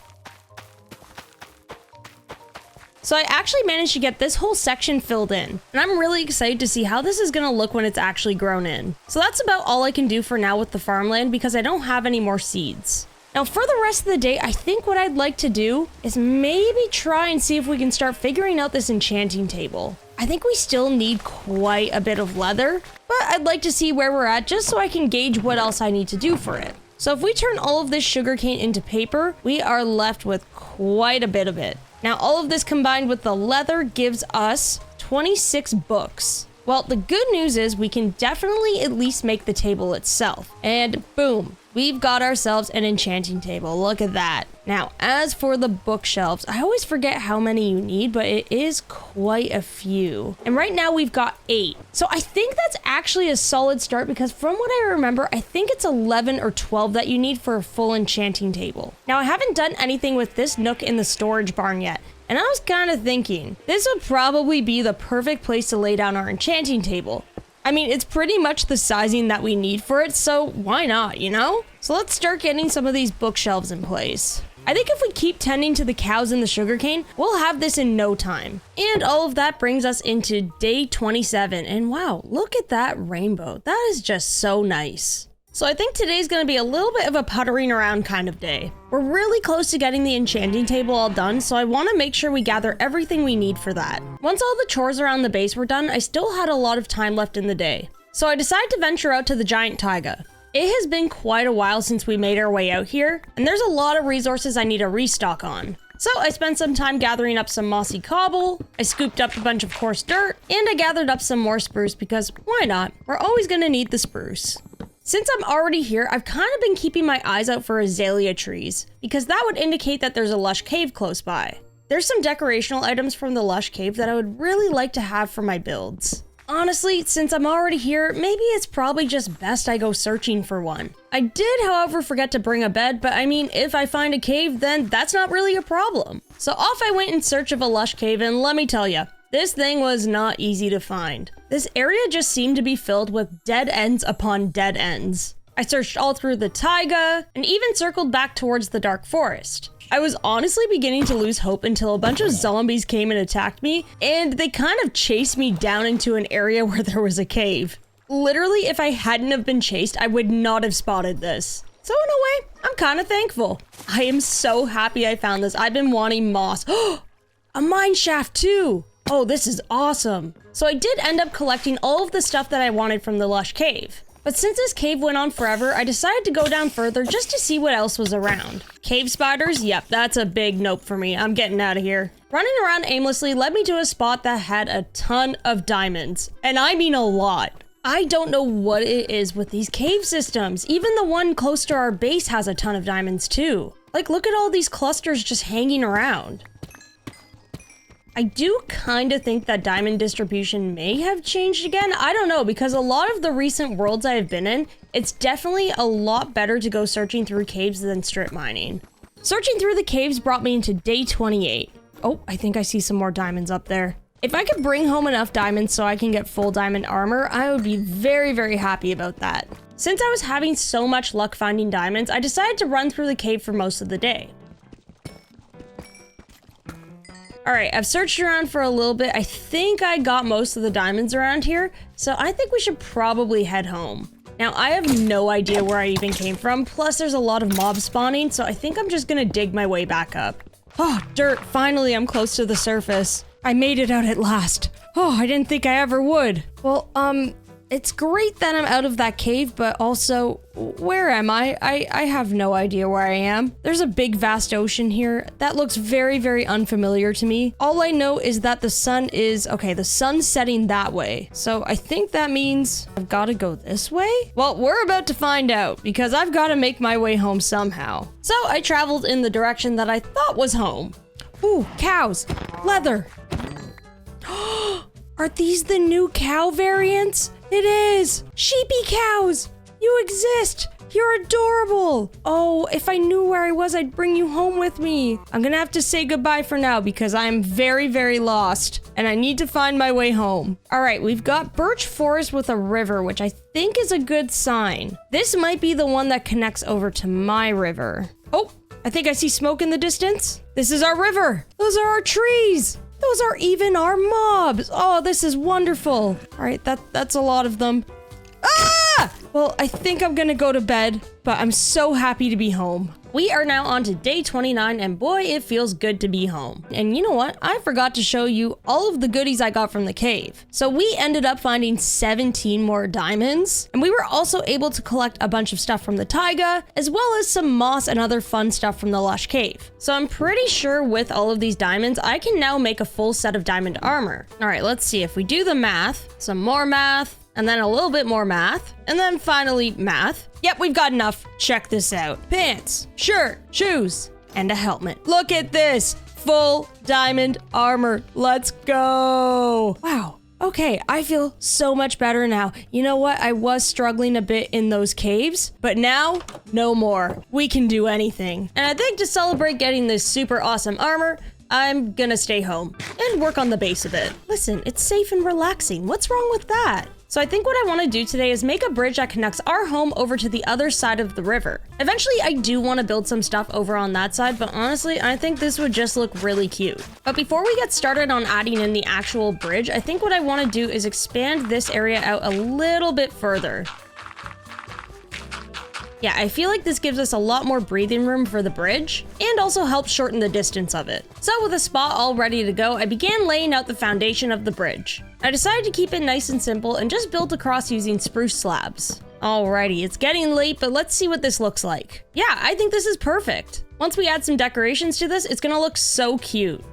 A: So I actually managed to get this whole section filled in, and I'm really excited to see how this is going to look when it's actually grown in. So that's about all I can do for now with the farmland because I don't have any more seeds. Now for the rest of the day, I think what I'd like to do is maybe try and see if we can start figuring out this enchanting table. I think we still need quite a bit of leather, but I'd like to see where we're at just so I can gauge what else I need to do for it. So if we turn all of this sugarcane into paper, we are left with quite a bit of it. Now, all of this combined with the leather gives us 26 books. Well, the good news is we can definitely at least make the table itself. And boom, we've got ourselves an enchanting table. Look at that. Now, as for the bookshelves, I always forget how many you need, but it is quite a few. And right now we've got 8. So I think that's actually a solid start because from what I remember, I think it's 11 or 12 that you need for a full enchanting table. Now, I haven't done anything with this nook in the storage barn yet. And I was kind of thinking, this would probably be the perfect place to lay down our enchanting table. I mean, it's pretty much the sizing that we need for it, so why not, you know? So let's start getting some of these bookshelves in place. I think if we keep tending to the cows and the sugarcane, we'll have this in no time. And all of that brings us into day 27, and wow, look at that rainbow. That is just so nice. So I think today's going to be a little bit of a puttering around kind of day. We're really close to getting the enchanting table all done, so I want to make sure we gather everything we need for that. Once all the chores around the base were done, I still had a lot of time left in the day. So I decided to venture out to the giant taiga. It has been quite a while since we made our way out here, and there's a lot of resources I need a restock on. So I spent some time gathering up some mossy cobble, I scooped up a bunch of coarse dirt, and I gathered up some more spruce because why not? We're always going to need the spruce. Since I'm already here, I've kind of been keeping my eyes out for azalea trees, because that would indicate that there's a lush cave close by. There's some decorational items from the lush cave that I would really like to have for my builds. Honestly, since I'm already here, maybe it's probably just best I go searching for one. I did, however, forget to bring a bed, but I mean, if I find a cave, then that's not really a problem. So off I went in search of a lush cave, and let me tell ya, this thing was not easy to find. This area just seemed to be filled with dead ends upon dead ends. I searched all through the taiga, and even circled back towards the dark forest. I was honestly beginning to lose hope until a bunch of zombies came and attacked me, and they kind of chased me down into an area where there was a cave. Literally, if I hadn't have been chased, I would not have spotted this. So in a way, I'm kind of thankful. I am so happy I found this. I've been wanting moss. A mine shaft too! Oh, this is awesome. So I did end up collecting all of the stuff that I wanted from the lush cave. But since this cave went on forever, I decided to go down further just to see what else was around. Cave spiders? Yep, that's a big nope for me. I'm getting out of here. Running around aimlessly led me to a spot that had a ton of diamonds. And I mean a lot. I don't know what it is with these cave systems. Even the one close to our base has a ton of diamonds too. Like, look at all these clusters just hanging around. I do kind of think that diamond distribution may have changed again. I don't know, because a lot of the recent worlds I have been in, it's definitely a lot better to go searching through caves than strip mining. Searching through the caves brought me into day 28. Oh, I think I see some more diamonds up there. If I could bring home enough diamonds so I can get full diamond armor, I would be very, very happy about that. Since I was having so much luck finding diamonds, I decided to run through the cave for most of the day. Alright, I've searched around for a little bit. I think I got most of the diamonds around here, so I think we should probably head home. Now, I have no idea where I even came from, plus there's a lot of mobs spawning, so I think I'm just gonna dig my way back up. Oh, dirt, finally I'm close to the surface. I made it out at last. Oh, I didn't think I ever would. Well, it's great that I'm out of that cave, but also, where am I? I have no idea where I am. There's a big vast ocean here. That looks very, very unfamiliar to me. All I know is that the sun is, okay, the sun's setting that way. So I think that means I've got to go this way? Well, we're about to find out because I've got to make my way home somehow. So I traveled in the direction that I thought was home. Ooh, cows, leather. Are these the new cow variants? It is! Sheepy cows! You exist! You're adorable. Oh, if I knew where I was, I'd bring you home with me. I'm gonna have to say goodbye for now because I'm very, very lost and I need to find my way home. All right, we've got birch forest with a river, which I think is a good sign. This might be the one that connects over to my river. Oh, I think I see smoke in the distance. This is our river. Those are our trees. Those are even our mobs. Oh, this is wonderful. All right, that's a lot of them. Ah! Well, I think I'm gonna go to bed, but I'm so happy to be home. We are now on to day 29, and boy, it feels good to be home. And you know what? I forgot to show you all of the goodies I got from the cave. So we ended up finding 17 more diamonds, and we were also able to collect a bunch of stuff from the taiga, as well as some moss and other fun stuff from the lush cave. So I'm pretty sure with all of these diamonds, I can now make a full set of diamond armor. All right, let's see. If we do the math, some more math, and then a little bit more math, and then finally math. Yep, we've got enough. Check this out. Pants, shirt, shoes, and a helmet. Look at this. Full diamond armor. Let's go. Wow. Okay, I feel so much better now. You know what? I was struggling a bit in those caves, but now, no more. We can do anything. And I think to celebrate getting this super awesome armor, I'm gonna stay home and work on the base of it. Listen, it's safe and relaxing. What's wrong with that? So I think what I want to do today is make a bridge that connects our home over to the other side of the river. Eventually, I do want to build some stuff over on that side, but honestly, I think this would just look really cute. But before we get started on adding in the actual bridge, I think what I want to do is expand this area out a little bit further. Yeah, I feel like this gives us a lot more breathing room for the bridge and also helps shorten the distance of it. So with a spot all ready to go, I began laying out the foundation of the bridge. I decided to keep it nice and simple and just built across using spruce slabs. Alrighty, it's getting late, but let's see what this looks like. Yeah, I think this is perfect. Once we add some decorations to this, it's gonna look so cute.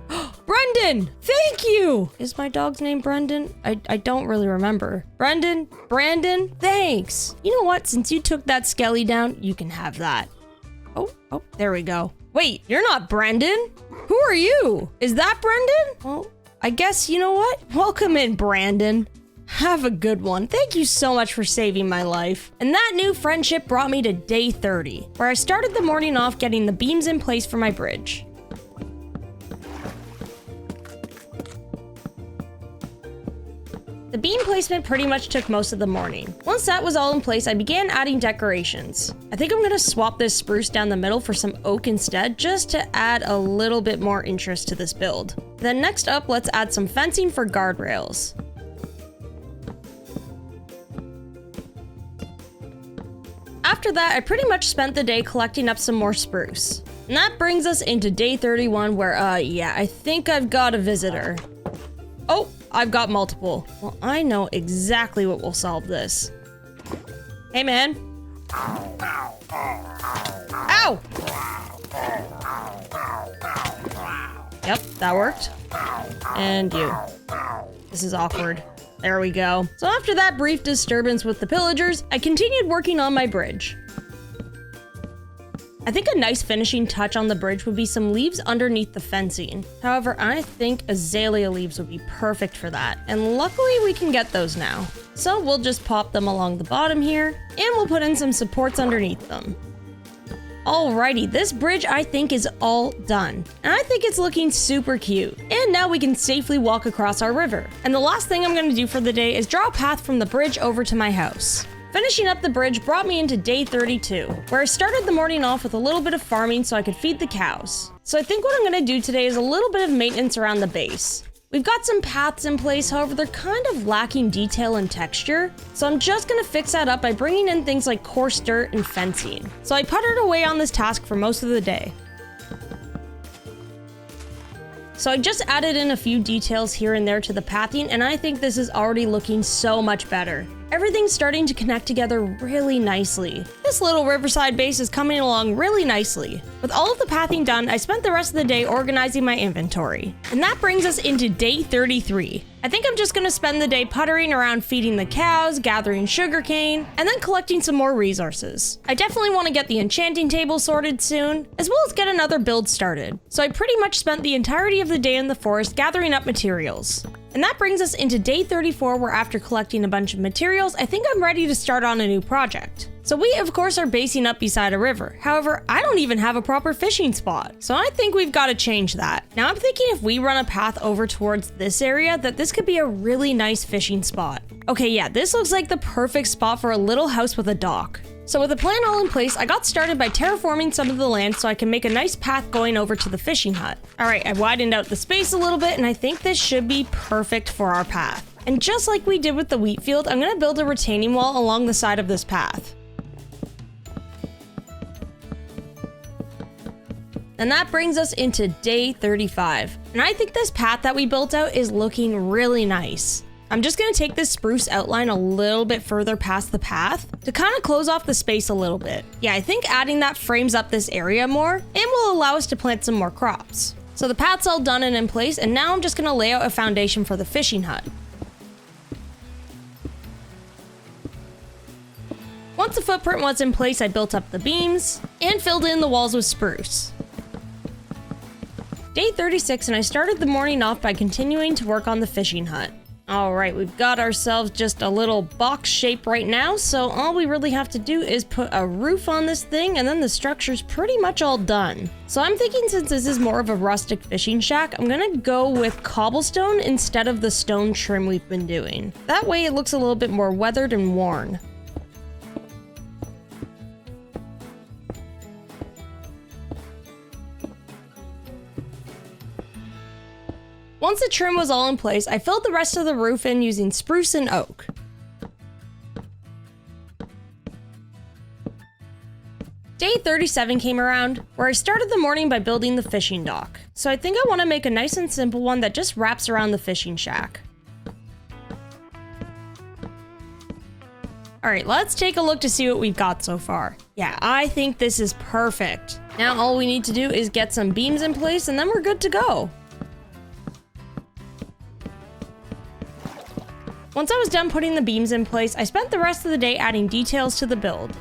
A: Brendan, thank you! Is my dog's name Brendan? I don't really remember. Brendan, Brandon, thanks. You know what? Since you took that skelly down, you can have that. Oh, there we go. Wait, you're not Brendan? Who are you? Is that Brendan? Well, I guess, you know what? Welcome in, Brandon. Have a good one. Thank you so much for saving my life. And that new friendship brought me to day 30, where I started the morning off getting the beams in place for my bridge. The beam placement pretty much took most of the morning. Once that was all in place, I began adding decorations. I think I'm gonna swap this spruce down the middle for some oak instead, just to add a little bit more interest to this build. Then next up, let's add some fencing for guardrails. After that, I pretty much spent the day collecting up some more spruce. And that brings us into day 31 where, yeah, I think I've got a visitor. Oh, I've got multiple. Well, I know exactly what will solve this. Hey, man. Ow! Yep, that worked. And you. This is awkward. There we go. So after that brief disturbance with the pillagers, I continued working on my bridge. I think a nice finishing touch on the bridge would be some leaves underneath the fencing. However, I think azalea leaves would be perfect for that. And luckily we can get those now. So we'll just pop them along the bottom here, and we'll put in some supports underneath them. Alrighty, this bridge I think is all done. And I think it's looking super cute. And now we can safely walk across our river. And the last thing I'm gonna do for the day is draw a path from the bridge over to my house. Finishing up the bridge brought me into day 32, where I started the morning off with a little bit of farming so I could feed the cows. So I think what I'm gonna do today is a little bit of maintenance around the base. We've got some paths in place, however, they're kind of lacking detail and texture. So I'm just gonna fix that up by bringing in things like coarse dirt and fencing. So I puttered away on this task for most of the day. So I just added in a few details here and there to the pathing, and I think this is already looking so much better. Everything's starting to connect together really nicely. This little Riverside base is coming along really nicely. With all of the pathing done, I spent the rest of the day organizing my inventory. And that brings us into day 33. I think I'm just gonna spend the day puttering around feeding the cows, gathering sugarcane, and then collecting some more resources. I definitely want to get the enchanting table sorted soon, as well as get another build started. So I pretty much spent the entirety of the day in the forest gathering up materials. And that brings us into day 34, where after collecting a bunch of materials, I think I'm ready to start on a new project. So we, of course, are basing up beside a river. However, I don't even have a proper fishing spot. So I think we've got to change that. Now I'm thinking if we run a path over towards this area, that this could be a really nice fishing spot. Okay, yeah, this looks like the perfect spot for a little house with a dock. So with the plan all in place, I got started by terraforming some of the land so I can make a nice path going over to the fishing hut. All right, I widened out the space a little bit, and I think this should be perfect for our path. And just like we did with the wheat field, I'm gonna build a retaining wall along the side of this path. And that brings us into day 35. And I think this path that we built out is looking really nice. I'm just gonna take this spruce outline a little bit further past the path to kind of close off the space a little bit. Yeah, I think adding that frames up this area more and will allow us to plant some more crops. So the path's all done and in place, and now I'm just gonna lay out a foundation for the fishing hut. Once the footprint was in place, I built up the beams and filled in the walls with spruce. Day 36, and I started the morning off by continuing to work on the fishing hut. All right, we've got ourselves just a little box shape right now, so all we really have to do is put a roof on this thing, and then the structure's pretty much all done. So I'm thinking since this is more of a rustic fishing shack, I'm gonna go with cobblestone instead of the stone trim we've been doing. That way it looks a little bit more weathered and worn. Once the trim was all in place, I filled the rest of the roof in using spruce and oak. Day 37 came around, where I started the morning by building the fishing dock. So I think I want to make a nice and simple one that just wraps around the fishing shack. All right, let's take a look to see what we've got so far. Yeah, I think this is perfect. Now all we need to do is get some beams in place, and then we're good to go. Once I was done putting the beams in place, I spent the rest of the day adding details to the build.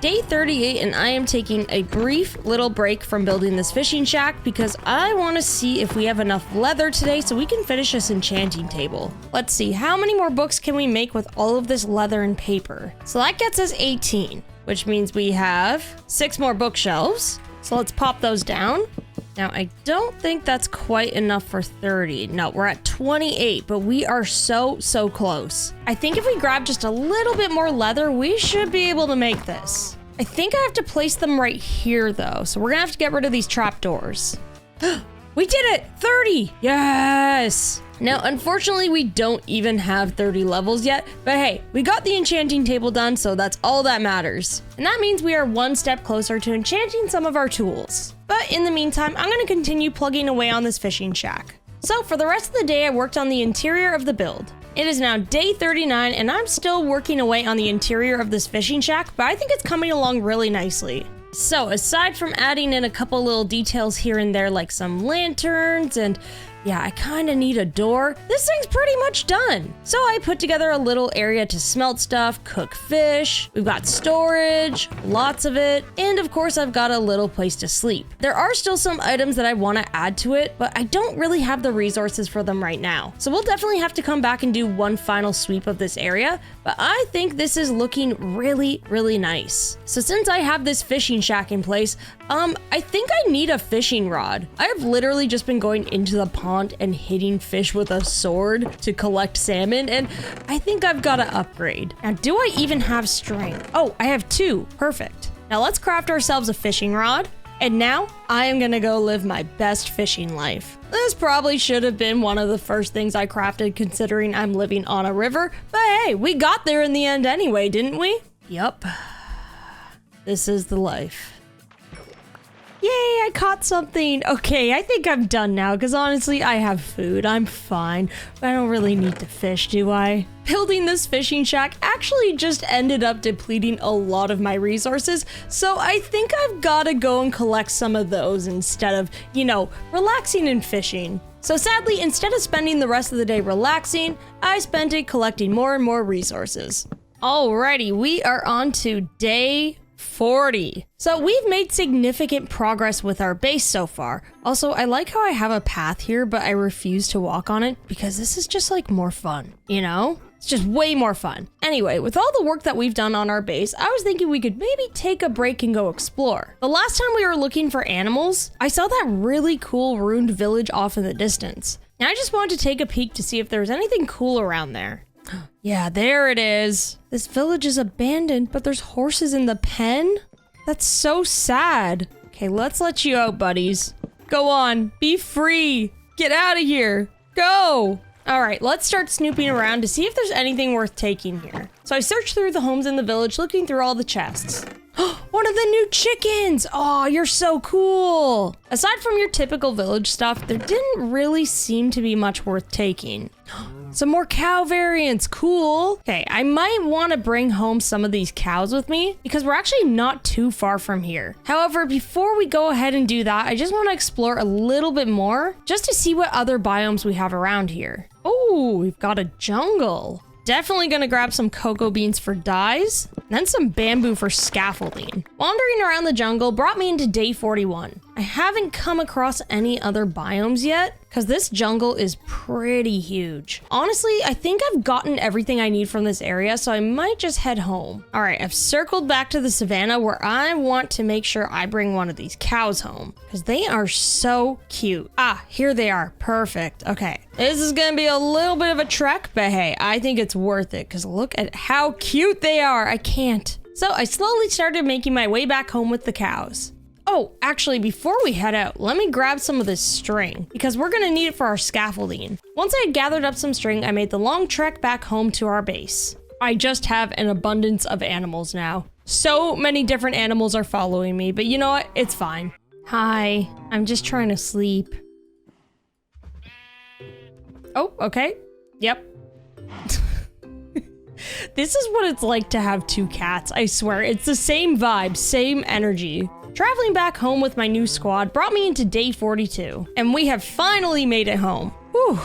A: Day 38, and I am taking a brief little break from building this fishing shack because I want to see if we have enough leather today so we can finish this enchanting table. Let's see, how many more books can we make with all of this leather and paper? So that gets us 18, which means we have 6 more bookshelves. So let's pop those down. Now, I don't think that's quite enough for 30. No, we're at 28, but we are so close. I think if we grab just a little bit more leather, we should be able to make this. I think I have to place them right here, though, so we're gonna have to get rid of these trapdoors. We did it! 30! Yes! Now, unfortunately, we don't even have 30 levels yet, but hey, we got the enchanting table done, so that's all that matters. And that means we are one step closer to enchanting some of our tools. But in the meantime, I'm gonna continue plugging away on this fishing shack. So for the rest of the day, I worked on the interior of the build. It is now day 39, and I'm still working away on the interior of this fishing shack, but I think it's coming along really nicely. So aside from adding in a couple little details here and there, like some lanterns and yeah, I kind of need a door. This thing's pretty much done. So I put together a little area to smelt stuff, cook fish. We've got storage, lots of it. And of course, I've got a little place to sleep. There are still some items that I want to add to it, but I don't really have the resources for them right now. So we'll definitely have to come back and do one final sweep of this area. But I think this is looking really nice. So since I have this fishing shack in place, I think I need a fishing rod. I've literally just been going into the pond and hitting fish with a sword to collect salmon, and I think I've got to upgrade. Now, do I even have string? Oh, I have 2. Perfect. Now let's craft ourselves a fishing rod. And now I am gonna go live my best fishing life. This probably should have been one of the first things I crafted considering I'm living on a river, but hey, we got there in the end anyway, didn't we? Yup. This is the life. Yay, I caught something. Okay, I think I'm done now because honestly, I have food. I'm fine. But I don't really need to fish, do I? Building this fishing shack actually just ended up depleting a lot of my resources, so I think I've got to go and collect some of those instead of, relaxing and fishing. So sadly, instead of spending the rest of the day relaxing, I spent it collecting more and more resources. Alrighty, we are on to day 40. So we've made significant progress with our base so far. Also, I like how I have a path here, but I refuse to walk on it because this is just like more fun, you know? It's just way more fun. Anyway, with all the work that we've done on our base, I was thinking we could maybe take a break and go explore. The last time we were looking for animals, I saw that really cool ruined village off in the distance. And I just wanted to take a peek to see if there was anything cool around there. Yeah, there it is. This village is abandoned, but there's horses in the pen? That's so sad. Okay, let's let you out, buddies. Go on, be free. Get out of here. Go. All right, let's start snooping around to see if there's anything worth taking here. So I searched through the homes in the village, looking through all the chests. One of the new chickens! Oh, you're so cool! Aside from your typical village stuff, there didn't really seem to be much worth taking. Some more cow variants, cool. Okay, I might want to bring home some of these cows with me because we're actually not too far from here. However, before we go ahead and do that, I just want to explore a little bit more just to see what other biomes we have around here. Oh, we've got a jungle. Definitely gonna grab some cocoa beans for dyes, and then some bamboo for scaffolding. Wandering around the jungle brought me into day 41. I haven't come across any other biomes yet, because this jungle is pretty huge. Honestly, I think I've gotten everything I need from this area, so I might just head home. All right, I've circled back to the savannah where I want to make sure I bring one of these cows home, because they are so cute. Ah, here they are, perfect. Okay, this is gonna be a little bit of a trek, but hey, I think it's worth it, because look at how cute they are. I can't. So I slowly started making my way back home with the cows. Oh, actually, before we head out, let me grab some of this string because we're gonna need it for our scaffolding. Once I had gathered up some string, I made the long trek back home to our base. I just have an abundance of animals now. So many different animals are following me, but you know what? It's fine. Hi, I'm just trying to sleep. Oh, okay. Yep. This is what it's like to have two cats, I swear. It's the same vibe, same energy. Traveling back home with my new squad brought me into day 42, and we have finally made it home. Whew,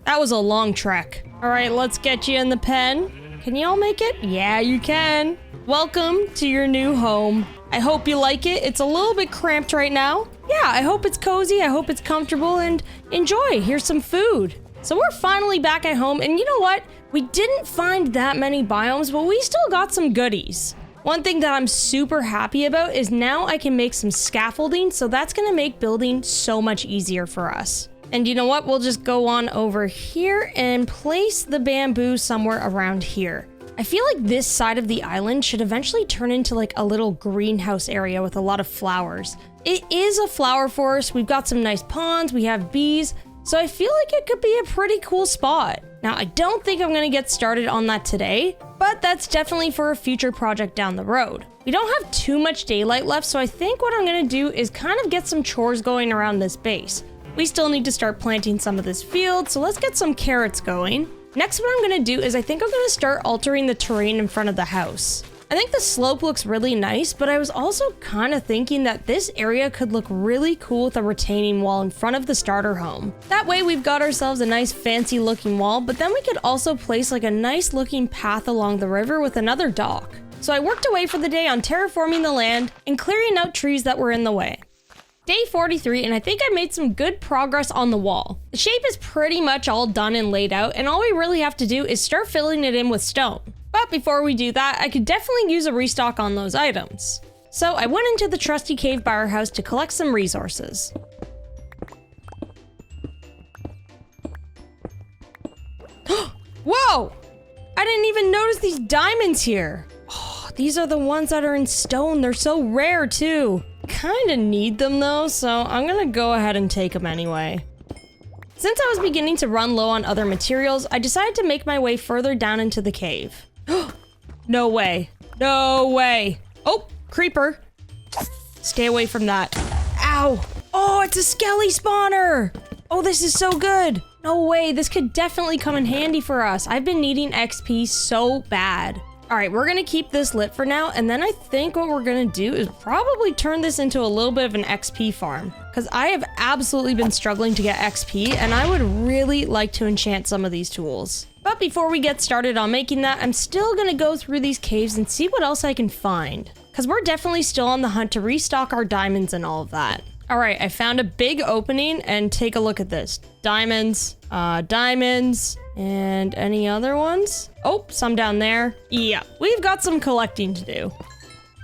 A: that was a long trek. All right, let's get you in the pen. Can you all make it? Yeah, you can. Welcome to your new home. I hope you like it. It's a little bit cramped right now. Yeah, I hope it's cozy, I hope it's comfortable, and enjoy. Here's some food. So we're finally back at home, and you know what? We didn't find that many biomes, but we still got some goodies. One thing that I'm super happy about is now I can make some scaffolding, so that's gonna make building so much easier for us. And you know what? We'll just go on over here and place the bamboo somewhere around here. I feel like this side of the island should eventually turn into like a little greenhouse area with a lot of flowers. It is a flower forest. We've got some nice ponds, we have bees, so I feel like it could be a pretty cool spot. Now, I don't think I'm gonna get started on that today, but that's definitely for a future project down the road. We don't have too much daylight left, so I think what I'm gonna do is kind of get some chores going around this base. We still need to start planting some of this field, so let's get some carrots going. Next, what I'm gonna do is I think I'm gonna start altering the terrain in front of the house. I think the slope looks really nice, but I was also kind of thinking that this area could look really cool with a retaining wall in front of the starter home. That way we've got ourselves a nice fancy looking wall, but then we could also place like a nice looking path along the river with another dock. So I worked away for the day on terraforming the land and clearing out trees that were in the way. Day 43, and I think I made some good progress on the wall. The shape is pretty much all done and laid out, and all we really have to do is start filling it in with stone. But before we do that, I could definitely use a restock on those items. So I went into the trusty cave by our house to collect some resources. Whoa! I didn't even notice these diamonds here. Oh, these are the ones that are in stone. They're so rare too. Kinda need them though, so I'm gonna go ahead and take them anyway. Since I was beginning to run low on other materials, I decided to make my way further down into the cave. No way. No way. Oh, creeper. Stay away from that. Ow. Oh, it's a skelly spawner. Oh, this is so good. No way. This could definitely come in handy for us. I've been needing XP so bad. All right, we're gonna keep this lit for now, and then I think what we're gonna do is probably turn this into a little bit of an XP farm, because I have absolutely been struggling to get XP, and I would really like to enchant some of these tools. But before we get started on making that, I'm still gonna go through these caves and see what else I can find. because we're definitely still on the hunt to restock our diamonds and all of that. All right, I found a big opening and take a look at this. Diamonds, diamonds, and any other ones? Oh, some down there. Yeah, we've got some collecting to do.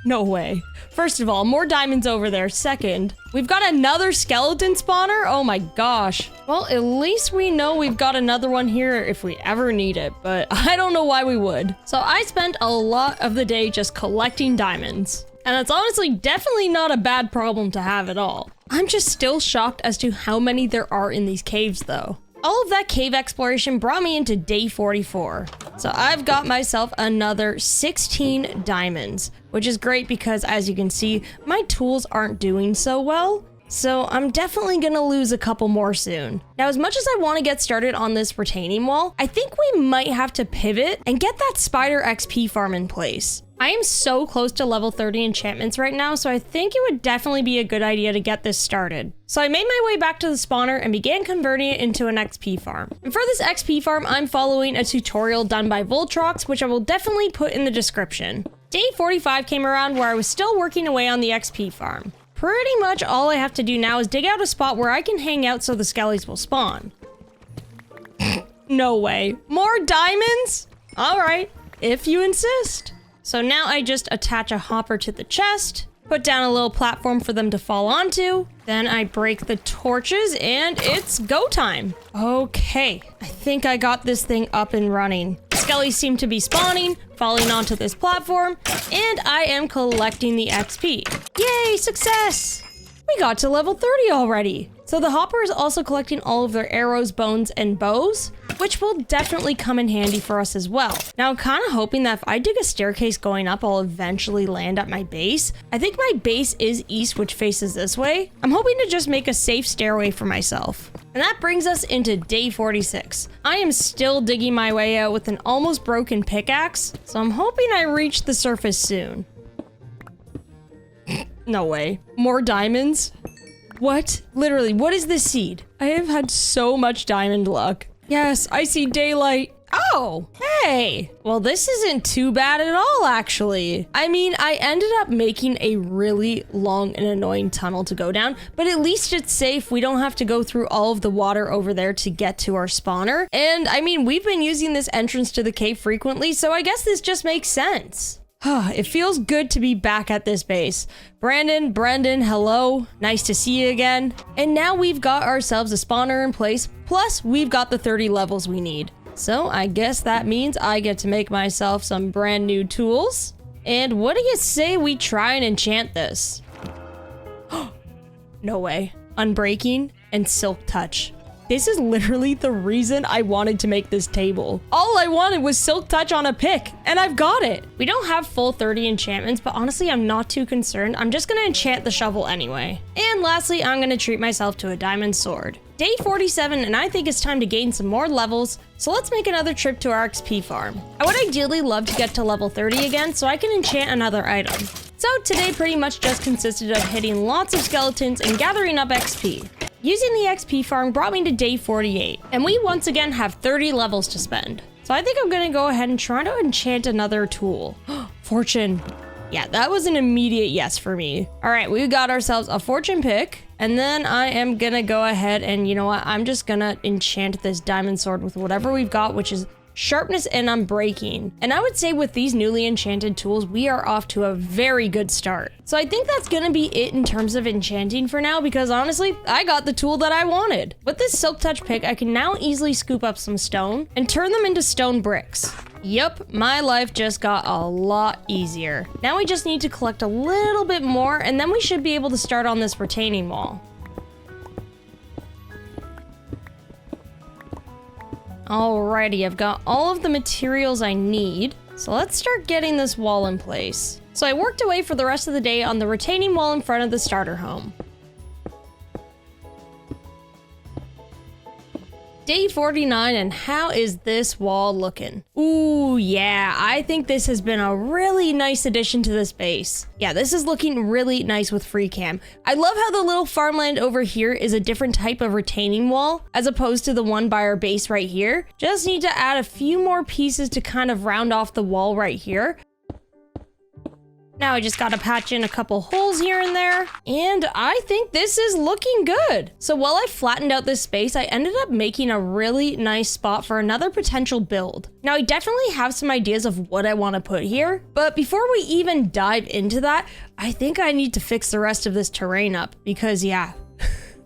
A: No way. First of all, more diamonds over there. Second, we've got another skeleton spawner? Oh my gosh. Well, at least we know we've got another one here if we ever need it, but I don't know why we would. So I spent a lot of the day just collecting diamonds. And that's honestly definitely not a bad problem to have at all. I'm just still shocked as to how many there are in these caves though. All of that cave exploration brought me into day 44. So I've got myself another 16 diamonds, which is great because as you can see, my tools aren't doing so well. So I'm definitely gonna lose a couple more soon. Now, as much as I want to get started on this retaining wall, I think we might have to pivot and get that spider XP farm in place. I am so close to level 30 enchantments right now, so I think it would definitely be a good idea to get this started. So I made my way back to the spawner and began converting it into an XP farm. And for this XP farm, I'm following a tutorial done by Voltrox, which I will definitely put in the description. Day 45 came around where I was still working away on the XP farm. Pretty much all I have to do now is dig out a spot where I can hang out so the skellies will spawn. No way. More diamonds? All right, if you insist. So now I just attach a hopper to the chest, put down a little platform for them to fall onto, then I break the torches and it's go time. Okay, I think I got this thing up and running. Skellies seem to be spawning, falling onto this platform, and I am collecting the XP. Yay, success! We got to level 30 already. So the hopper is also collecting all of their arrows, bones, and bows, which will definitely come in handy for us as well. Now I'm kind of hoping that if I dig a staircase going up, I'll eventually land at my base. I think my base is east, which faces this way. I'm hoping to just make a safe stairway for myself. And that brings us into day 46. I am still digging my way out with an almost broken pickaxe, so I'm hoping I reach the surface soon. No way. More diamonds? What? Literally, what is this seed? I have had so much diamond luck. Yes, I see daylight. Oh, hey. Well, this isn't too bad at all, actually. I mean, I ended up making a really long and annoying tunnel to go down, but at least it's safe. We don't have to go through all of the water over there to get to our spawner. And I mean, we've been using this entrance to the cave frequently, so I guess this just makes sense. It feels good to be back at this base. Brandon, Brendan, hello. Nice to see you again. And now we've got ourselves a spawner in place, plus we've got the 30 levels we need. So I guess that means I get to make myself some brand new tools. And what do you say we try and enchant this? No way. Unbreaking and Silk Touch. This is literally the reason I wanted to make this table. All I wanted was Silk Touch on a pick, and I've got it. We don't have full 30 enchantments, but honestly, I'm not too concerned. I'm just gonna enchant the shovel anyway. And lastly, I'm gonna treat myself to a diamond sword. Day 47, and I think it's time to gain some more levels, so let's make another trip to our XP farm. I would ideally love to get to level 30 again so I can enchant another item. So today pretty much just consisted of hitting lots of skeletons and gathering up XP. Using the XP farm brought me to day 48, and we once again have 30 levels to spend. So I think I'm gonna go ahead and try to enchant another tool. Fortune. Yeah, that was an immediate yes for me. All right, we got ourselves a fortune pick, and then I am gonna go ahead and you know what? I'm just gonna enchant this diamond sword with whatever we've got, which is sharpness and unbreaking. And I would say with these newly enchanted tools, we are off to a very good start. So I think that's gonna be it in terms of enchanting for now, because honestly, I got the tool that I wanted. With this Silk Touch pick, I can now easily scoop up some stone and turn them into stone bricks. Yup, my life just got a lot easier. Now we just need to collect a little bit more, and then we should be able to start on this retaining wall. Alrighty, I've got all of the materials I need, so let's start getting this wall in place. So I worked away for the rest of the day on the retaining wall in front of the starter home. Day 49, and how is this wall looking? Ooh, yeah, I think this has been a really nice addition to this base. Yeah, this is looking really nice with free cam. I love how the little farmland over here is a different type of retaining wall as opposed to the one by our base right here. Just need to add a few more pieces to kind of round off the wall right here. Now I just gotta patch in a couple holes here and there, and I think this is looking good. So while I flattened out this space, I ended up making a really nice spot for another potential build. Now I definitely have some ideas of what I want to put here, but before we even dive into that, I think I need to fix the rest of this terrain up because yeah,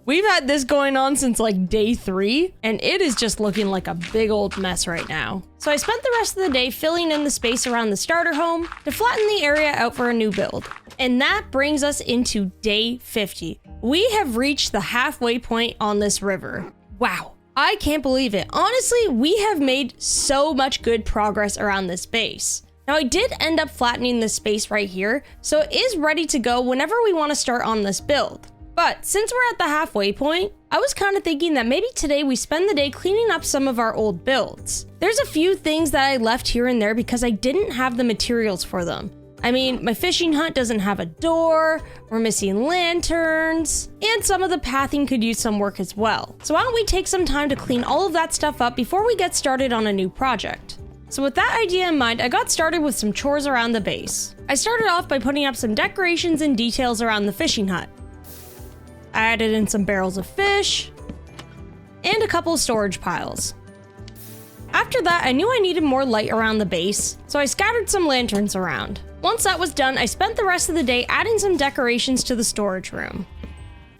A: we've had this going on since like day 3, and it is just looking like a big old mess right now. So I spent the rest of the day filling in the space around the starter home to flatten the area out for a new build. And that brings us into day 50. We have reached the halfway point on this river. Wow, I can't believe it. Honestly, we have made so much good progress around this base. Now I did end up flattening this space right here, so it is ready to go whenever we want to start on this build. But since we're at the halfway point, I was kind of thinking that maybe today we spend the day cleaning up some of our old builds. There's a few things that I left here and there because I didn't have the materials for them. I mean, my fishing hut doesn't have a door, we're missing lanterns, and some of the pathing could use some work as well. So why don't we take some time to clean all of that stuff up before we get started on a new project. So with that idea in mind, I got started with some chores around the base. I started off by putting up some decorations and details around the fishing hut. I added in some barrels of fish and a couple storage piles. After that, I knew I needed more light around the base, so I scattered some lanterns around. Once that was done, I spent the rest of the day adding some decorations to the storage room.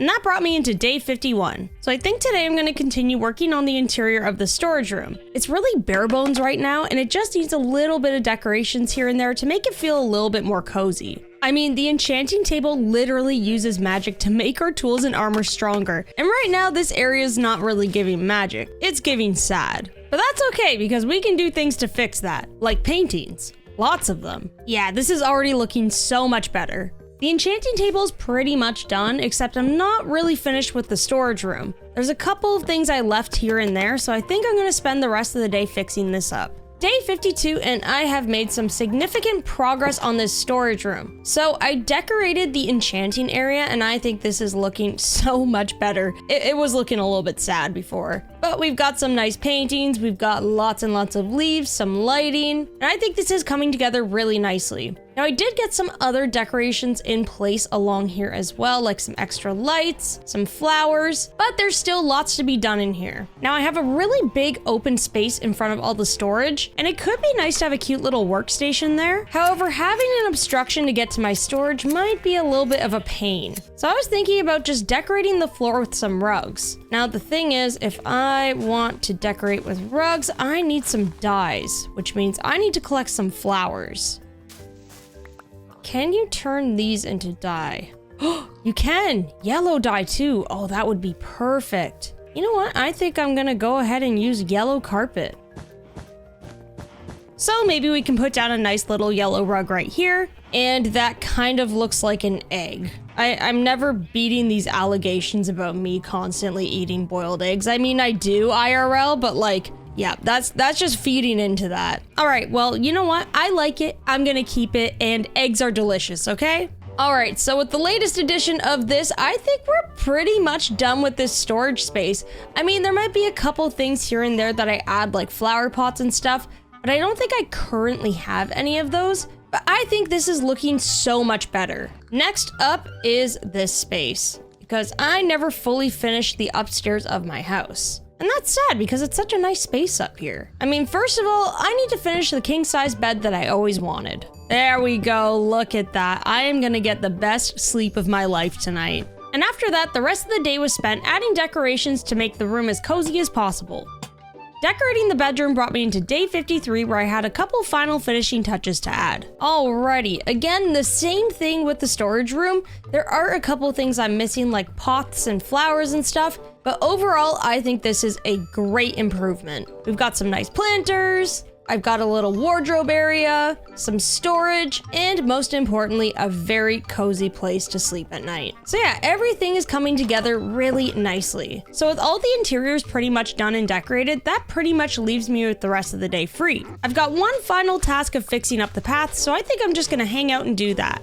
A: And that brought me into day 51. So I think today I'm going to continue working on the interior of the storage room. It's really bare bones right now, and it just needs a little bit of decorations here and there to make it feel a little bit more cozy. I mean, the enchanting table literally uses magic to make our tools and armor stronger. And right now, this area is not really giving magic. It's giving sad. But that's okay, because we can do things to fix that, like paintings. Lots of them. Yeah, this is already looking so much better. The enchanting table is pretty much done, except I'm not really finished with the storage room. There's a couple of things I left here and there, so I think I'm going to spend the rest of the day fixing this up. Day 52, and I have made some significant progress on this storage room. So I decorated the enchanting area, and I think this is looking so much better. It was looking a little bit sad before. But we've got some nice paintings, we've got lots and lots of leaves, some lighting, and I think this is coming together really nicely. Now I did get some other decorations in place along here as well, like some extra lights, some flowers, but there's still lots to be done in here. Now I have a really big open space in front of all the storage, and it could be nice to have a cute little workstation there. However, having an obstruction to get to my storage might be a little bit of a pain. So I was thinking about just decorating the floor with some rugs. Now the thing is, if I want to decorate with rugs, I need some dyes, which means I need to collect some flowers. Can you turn these into dye? Oh, you can! Yellow dye too. Oh, that would be perfect. You know what? I think I'm gonna go ahead and use yellow carpet. So maybe we can put down a nice little yellow rug right here, and that kind of looks like an egg. I'm never beating these allegations about me constantly eating boiled eggs. I mean, I do IRL, but like, yeah, that's just feeding into that. All right, well, you know what? I like it. I'm gonna keep it, and eggs are delicious, okay? All right, so with the latest edition of this, I think we're pretty much done with this storage space. I mean, there might be a couple things here and there that I add, like flower pots and stuff, but I don't think I currently have any of those. But I think this is looking so much better. Next up is this space, because I never fully finished the upstairs of my house. And that's sad because it's such a nice space up here. I mean, first of all, I need to finish the king-size bed that I always wanted. There we go, look at that. I am gonna get the best sleep of my life tonight. And after that, the rest of the day was spent adding decorations to make the room as cozy as possible. Decorating the bedroom brought me into day 53, where I had a couple final finishing touches to add. Alrighty, again, the same thing with the storage room. There are a couple things I'm missing, like pots and flowers and stuff, but overall, I think this is a great improvement. We've got some nice planters, I've got a little wardrobe area, some storage, and most importantly, a very cozy place to sleep at night. So yeah, everything is coming together really nicely. So with all the interiors pretty much done and decorated, that pretty much leaves me with the rest of the day free. I've got one final task of fixing up the path, so I think I'm just gonna hang out and do that.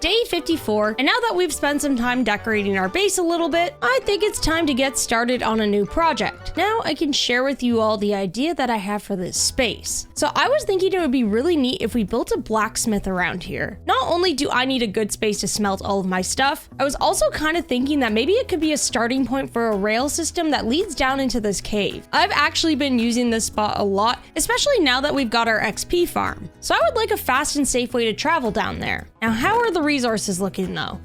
A: Day 54, and now that we've spent some time decorating our base a little bit, I think it's time to get started on a new project. Now I can share with you all the idea that I have for this space. So I was thinking it would be really neat if we built a blacksmith around here. Not only do I need a good space to smelt all of my stuff, I was also kind of thinking that maybe it could be a starting point for a rail system that leads down into this cave. I've actually been using this spot a lot, especially now that we've got our XP farm. So I would like a fast and safe way to travel down there. Now, how are the resources looking though?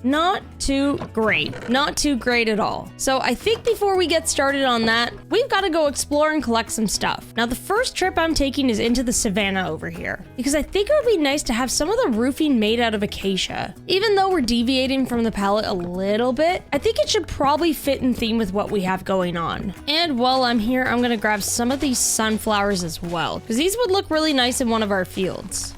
A: Not too great. Not too great at all. So I think before we get started on that, we've got to go explore and collect some stuff. Now the first trip I'm taking is into the savannah over here, because I think it would be nice to have some of the roofing made out of acacia. Even though we're deviating from the palette a little bit, I think it should probably fit in theme with what we have going on. And while I'm here, I'm gonna grab some of these sunflowers as well, because these would look really nice in one of our fields.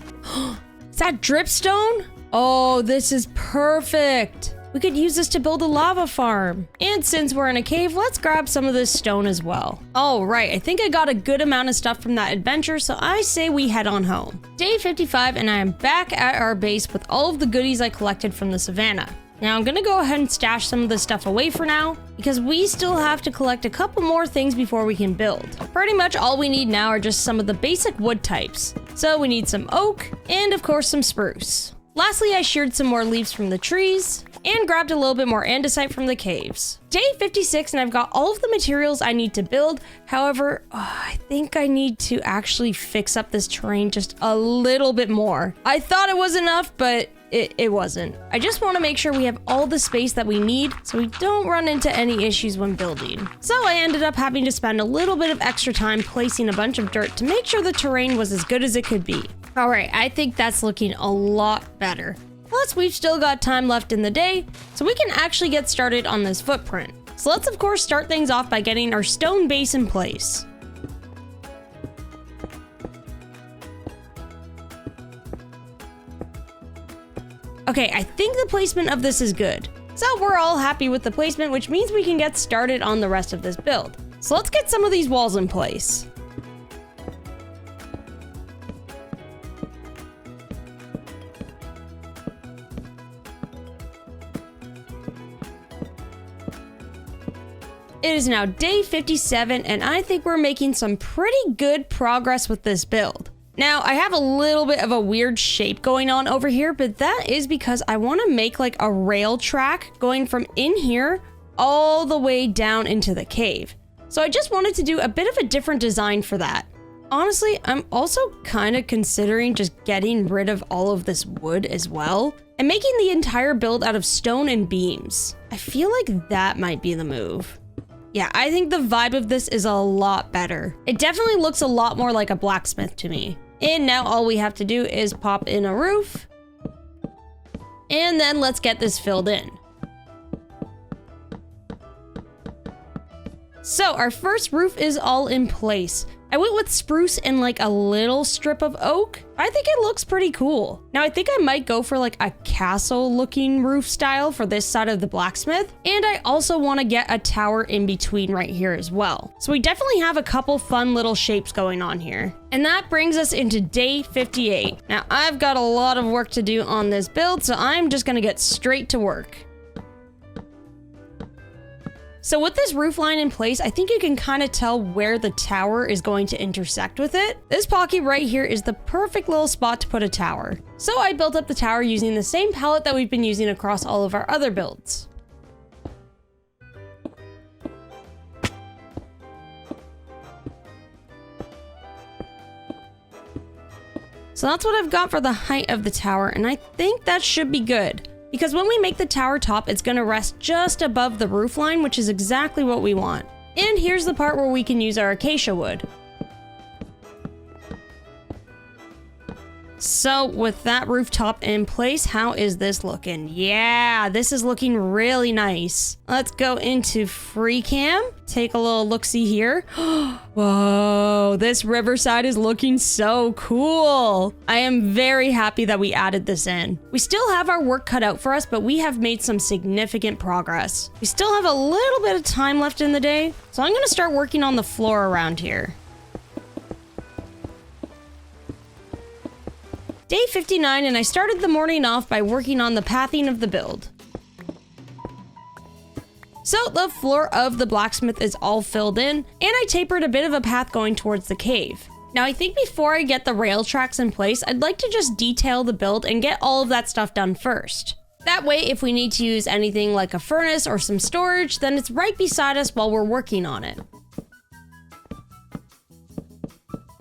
A: Is that dripstone? Oh, this is perfect. We could use this to build a lava farm. And since we're in a cave, let's grab some of this stone as well. All right, I think I got a good amount of stuff from that adventure, so I say we head on home. Day 55, and I am back at our base with all of the goodies I collected from the savannah. Now I'm gonna go ahead and stash some of this stuff away for now, because we still have to collect a couple more things before we can build. Pretty much all we need now are just some of the basic wood types. So we need some oak, and of course some spruce. Lastly, I sheared some more leaves from the trees, and grabbed a little bit more andesite from the caves. Day 56, and I've got all of the materials I need to build. However, I think I need to actually fix up this terrain just a little bit more. I thought it was enough, but it wasn't. I just want to make sure we have all the space that we need so we don't run into any issues when building. So I ended up having to spend a little bit of extra time placing a bunch of dirt to make sure the terrain was as good as it could be. All right, I think that's looking a lot better. Plus, we've still got time left in the day, so we can actually get started on this footprint. So let's of course start things off by getting our stone base in place. Okay, I think the placement of this is good. So we're all happy with the placement, which means we can get started on the rest of this build. So let's get some of these walls in place. It is now day 57, and I think we're making some pretty good progress with this build. Now, I have a little bit of a weird shape going on over here, but that is because I want to make like a rail track going from in here all the way down into the cave. So I just wanted to do a bit of a different design for that. Honestly, I'm also kind of considering just getting rid of all of this wood as well and making the entire build out of stone and beams. I feel like that might be the move. Yeah, I think the vibe of this is a lot better. It definitely looks a lot more like a blacksmith to me. And now all we have to do is pop in a roof. And then let's get this filled in. So our first roof is all in place. I went with spruce and like a little strip of oak. I think it looks pretty cool. Now I think I might go for like a castle looking roof style for this side of the blacksmith. And I also want to get a tower in between right here as well. So we definitely have a couple fun little shapes going on here. And that brings us into day 58. Now I've got a lot of work to do on this build, so I'm just gonna get straight to work. So with this roof line in place, I think you can kind of tell where the tower is going to intersect with it. This pocket right here is the perfect little spot to put a tower. So I built up the tower using the same palette that we've been using across all of our other builds. So that's what I've got for the height of the tower, and I think that should be good. Because when we make the tower top, it's going to rest just above the roof line, which is exactly what we want. And here's the part where we can use our acacia wood. So with that rooftop in place, how is this looking? Yeah, this is looking really nice. Let's go into free cam, take a little look-see here. Whoa, this Riverside is looking so cool. I am very happy that we added this in. We still have our work cut out for us, but we have made some significant progress. We still have a little bit of time left in the day, so I'm gonna start working on the floor around here. Day 59, and I started the morning off by working on the pathing of the build. So the floor of the blacksmith is all filled in, and I tapered a bit of a path going towards the cave. Now I think before I get the rail tracks in place, I'd like to just detail the build and get all of that stuff done first. That way, if we need to use anything like a furnace or some storage, then it's right beside us while we're working on it.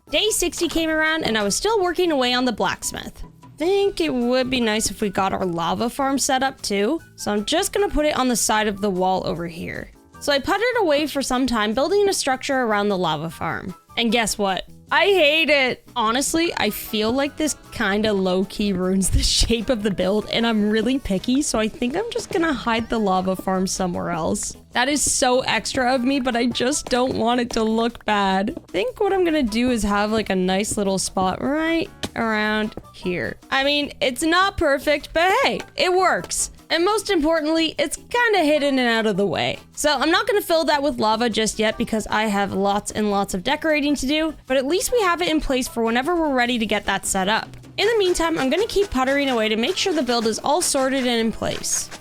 A: Day 60 came around and I was still working away on the blacksmith. Think it would be nice if we got our lava farm set up too, so I'm just gonna put it on the side of the wall over here. So I puttered away for some time building a structure around the lava farm. And guess what? I hate it! Honestly, I feel like this kinda low-key ruins the shape of the build, and I'm really picky, so I think I'm just gonna hide the lava farm somewhere else. That is so extra of me, but I just don't want it to look bad. I think what I'm gonna do is have like a nice little spot right around here. I mean, it's not perfect, but hey, it works. And most importantly, it's kind of hidden and out of the way. So I'm not going to fill that with lava just yet because I have lots and lots of decorating to do, but at least we have it in place for whenever we're ready to get that set up. In the meantime, I'm going to keep puttering away to make sure the build is all sorted and in place.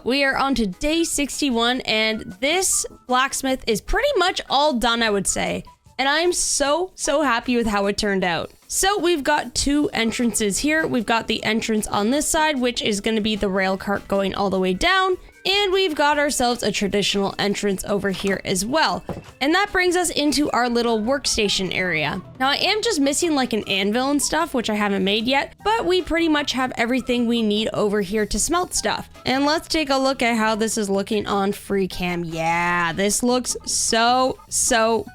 A: We are on to day 61, and this blacksmith is pretty much all done, I would say. And I'm so happy with how it turned out. So we've got two entrances here. We've got the entrance on this side, which is going to be the rail cart going all the way down. And we've got ourselves a traditional entrance over here as well. And that brings us into our little workstation area. Now I am just missing like an anvil and stuff, which I haven't made yet, but we pretty much have everything we need over here to smelt stuff. And let's take a look at how this is looking on free cam. Yeah, this looks so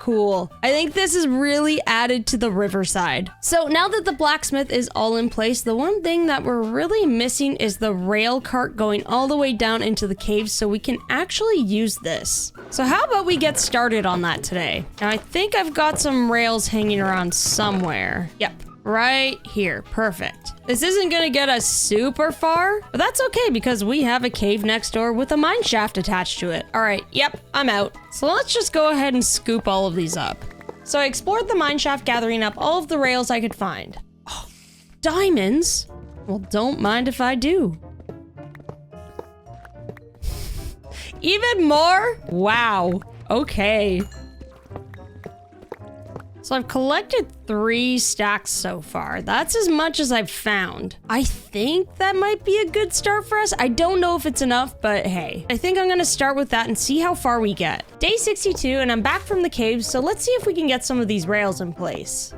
A: cool. I think this is really added to the Riverside. So now that the blacksmith is all in place, the one thing that we're really missing is the rail cart going all the way down into the cave so we can actually use this. So how about we get started on that today? Now I think I've got some rails hanging around somewhere. Yep, right here. Perfect. This isn't gonna get us super far, but that's okay because we have a cave next door with a mine shaft attached to it. All right, yep, I'm out. So let's just go ahead and scoop all of these up. So I explored the mine shaft, gathering up all of the rails I could find. Oh, diamonds? Well, don't mind if I do. Even more? Wow. Okay. So I've collected 3 stacks so far. That's as much as I've found. I think that might be a good start for us. I don't know if it's enough, but hey. I think I'm gonna start with that and see how far we get. Day 62, and I'm back from the caves, so let's see if we can get some of these rails in place.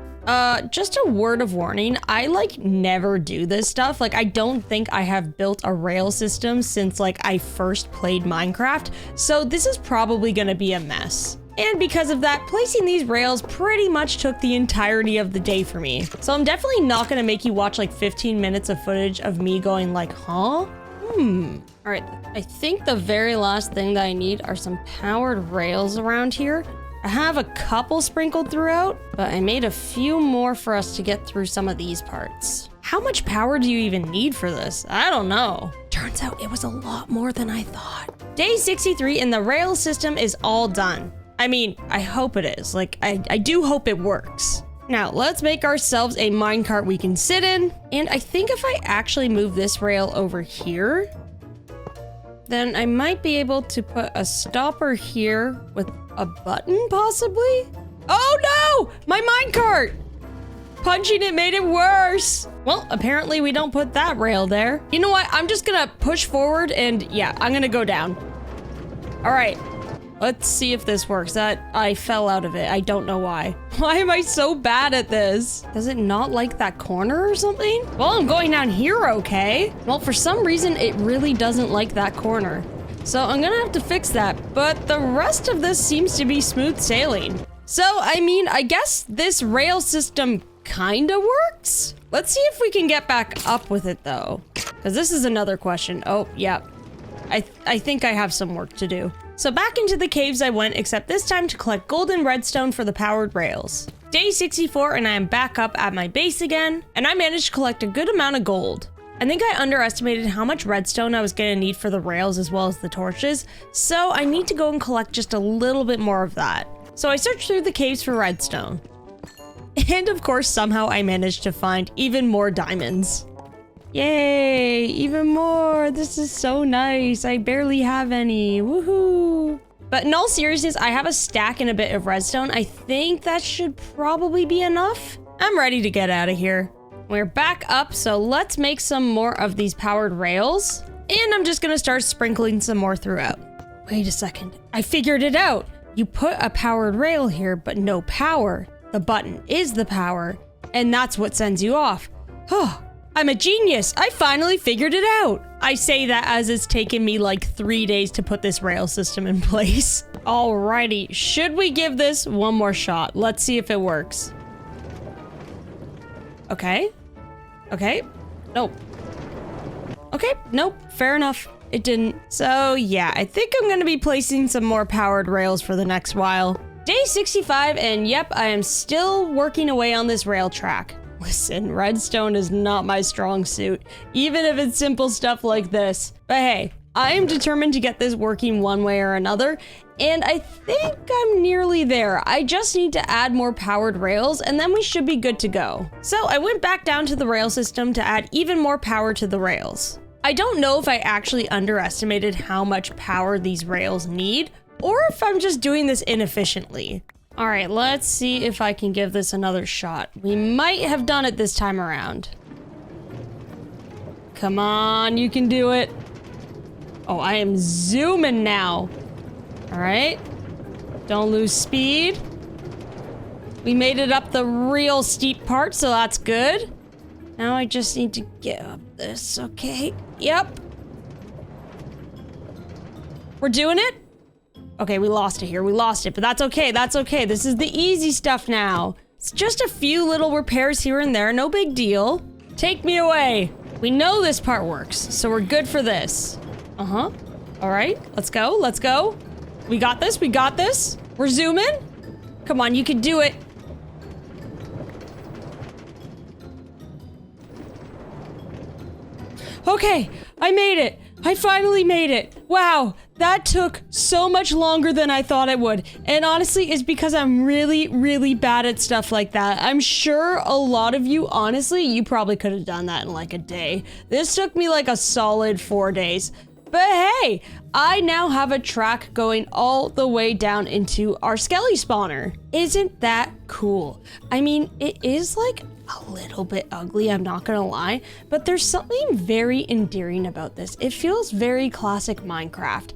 A: Just a word of warning, I like never do this stuff. Like I don't think I have built a rail system since like I first played Minecraft, so this is probably gonna be a mess. And because of that, placing these rails pretty much took the entirety of the day for me. So I'm definitely not gonna make you watch like 15 minutes of footage of me going like, huh? All right, I think the very last thing that I need are some powered rails around here. I have a couple sprinkled throughout, but I made a few more for us to get through some of these parts. How much power do you even need for this? I don't know. Turns out it was a lot more than I thought. Day 63 and the rail system is all done. I mean, I hope it is. Like, I do hope it works. Now, let's make ourselves a minecart we can sit in. And I think if I actually move this rail over here, then I might be able to put a stopper here with a button, possibly? Oh no! My minecart! Punching it made it worse. Well, apparently we don't put that rail there. You know what? I'm just gonna push forward and yeah, I'm gonna go down. All right, let's see if this works. I fell out of it. I don't know why. Why am I so bad at this? Does it not like that corner or something? Well, I'm going down here, okay. Well, for some reason, it really doesn't like that corner. So I'm gonna have to fix that, but the rest of this seems to be smooth sailing. So, I mean, I guess this rail system kinda works? Let's see if we can get back up with it though, because this is another question. Oh, yeah. I think I have some work to do. So back into the caves I went, except this time to collect golden redstone for the powered rails. Day 64 and I am back up at my base again, and I managed to collect a good amount of gold. I think I underestimated how much redstone I was gonna need for the rails as well as the torches, so I need to go and collect just a little bit more of that. So I searched through the caves for redstone. And of course, somehow I managed to find even more diamonds. Yay, even more. This is so nice. I barely have any. Woohoo. But in all seriousness, I have a stack and a bit of redstone. I think that should probably be enough. I'm ready to get out of here. We're back up, so let's make some more of these powered rails. And I'm just gonna start sprinkling some more throughout. Wait a second, I figured it out. You put a powered rail here, but no power. The button is the power, and that's what sends you off. Oh, I'm a genius. I finally figured it out. I say that as it's taken me like 3 days to put this rail system in place. Alrighty, should we give this one more shot? Let's see if it works. Okay. Okay. Nope. Okay, nope, fair enough. It didn't. So yeah, I think I'm gonna be placing some more powered rails for the next while. Day 65, and yep, I am still working away on this rail track. Listen, redstone is not my strong suit, even if it's simple stuff like this. But hey, I am determined to get this working one way or another, and I think I'm nearly there. I just need to add more powered rails, and then we should be good to go. So I went back down to the rail system to add even more power to the rails. I don't know if I actually underestimated how much power these rails need, or if I'm just doing this inefficiently. All right, let's see if I can give this another shot. We might have done it this time around. Come on, you can do it. Oh, I am zooming now. All right, don't lose speed. We made it up the real steep part, so that's good. Now I just need to get up this, okay? Yep. We're doing it? Okay, we lost it here. We lost it, but that's okay. That's okay. This is the easy stuff now. It's just a few little repairs here and there. No big deal. Take me away. We know this part works, so we're good for this. Uh-huh. All right, let's go. Let's go. We got this. We got this. We're zooming. Come on, you can do it. Okay, I made it. I finally made it. Wow, that took so much longer than I thought it would. And honestly, it's because I'm really, really bad at stuff like that. I'm sure a lot of you, honestly, you probably could have done that in like a day. This took me like a solid 4 days. But hey, I now have a track going all the way down into our skelly spawner. Isn't that cool? I mean, it is like a little bit ugly, I'm not gonna lie, but there's something very endearing about this. It feels very classic Minecraft.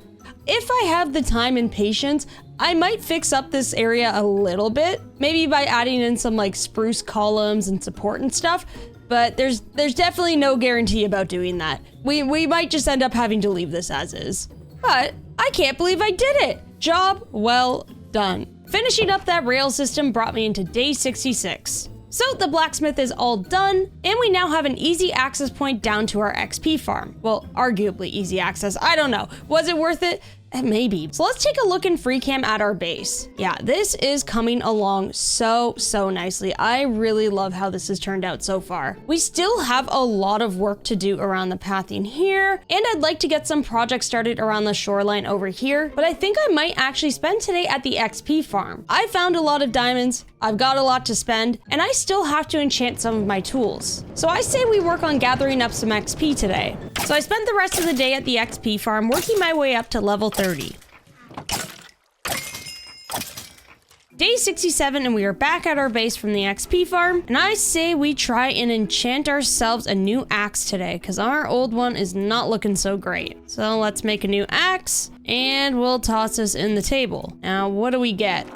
A: If I have the time and patience, I might fix up this area a little bit, maybe by adding in some like spruce columns and support and stuff, but there's definitely no guarantee about doing that. We might just end up having to leave this as is. But I can't believe I did it! Job well done. Finishing up that rail system brought me into day 66. So the blacksmith is all done, and we now have an easy access point down to our XP farm. Well, arguably easy access, I don't know. Was it worth it? Maybe. So let's take a look in free cam at our base. Yeah, this is coming along so nicely. I really love how this has turned out so far. We still have a lot of work to do around the pathing here, and I'd like to get some projects started around the shoreline over here, but I think I might actually spend today at the XP farm. I found a lot of diamonds, I've got a lot to spend, and I still have to enchant some of my tools. So I say we work on gathering up some XP today. So I spent the rest of the day at the XP farm working my way up to level 30. Day 67, and we are back at our base from the XP farm, and I say we try and enchant ourselves a new axe today, because our old one is not looking so great. So let's make a new axe, and we'll toss this in the table. Now, what do we get?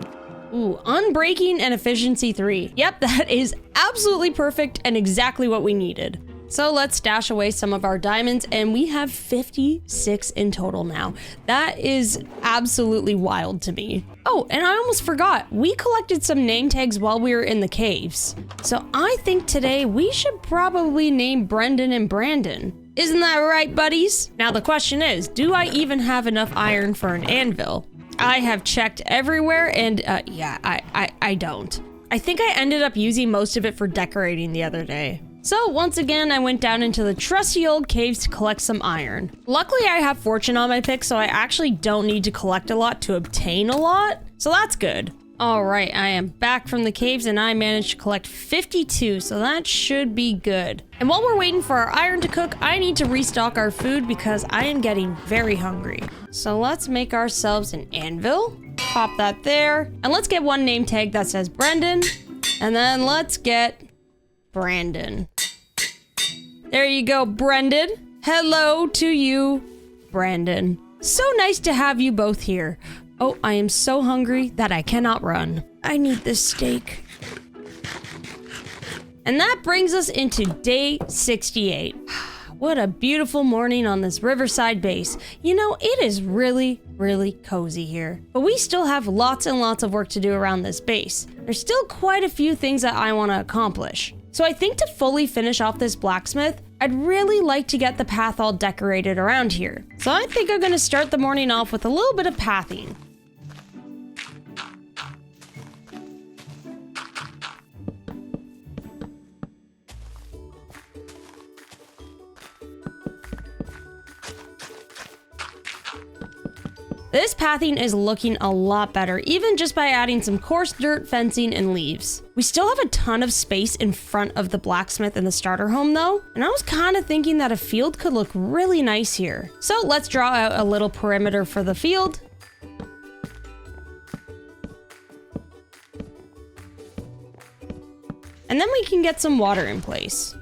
A: Ooh, unbreaking and efficiency 3. Yep, that is absolutely perfect and exactly what we needed. So let's stash away some of our diamonds, and we have 56 in total now. That is absolutely wild to me. Oh, and I almost forgot, we collected some name tags while we were in the caves. So I think today we should probably name Brendan and Brandon. Isn't that right, buddies? Now the question is, do I even have enough iron for an anvil? I have checked everywhere, and yeah, I don't. I think I ended up using most of it for decorating the other day. So once again, I went down into the trusty old caves to collect some iron. Luckily, I have fortune on my pick, so I actually don't need to collect a lot to obtain a lot. So that's good. All right, I am back from the caves and I managed to collect 52, so that should be good. And while we're waiting for our iron to cook, I need to restock our food because I am getting very hungry. So let's make ourselves an anvil, pop that there, and let's get one name tag that says Brendan, and then let's get Brandon. There you go, Brendan. Hello to you, Brandon. So nice to have you both here. Oh, I am so hungry that I cannot run. I need this steak. And that brings us into day 68. What a beautiful morning on this Riverside base. You know, it is really, really cozy here. But we still have lots and lots of work to do around this base. There's still quite a few things that I want to accomplish. So I think to fully finish off this blacksmith, I'd really like to get the path all decorated around here. So I think I'm going to start the morning off with a little bit of pathing. This pathing is looking a lot better, even just by adding some coarse dirt, fencing, and leaves. We still have a ton of space in front of the blacksmith and the starter home though, and I was kind of thinking that a field could look really nice here. So let's draw out a little perimeter for the field. And then we can get some water in place.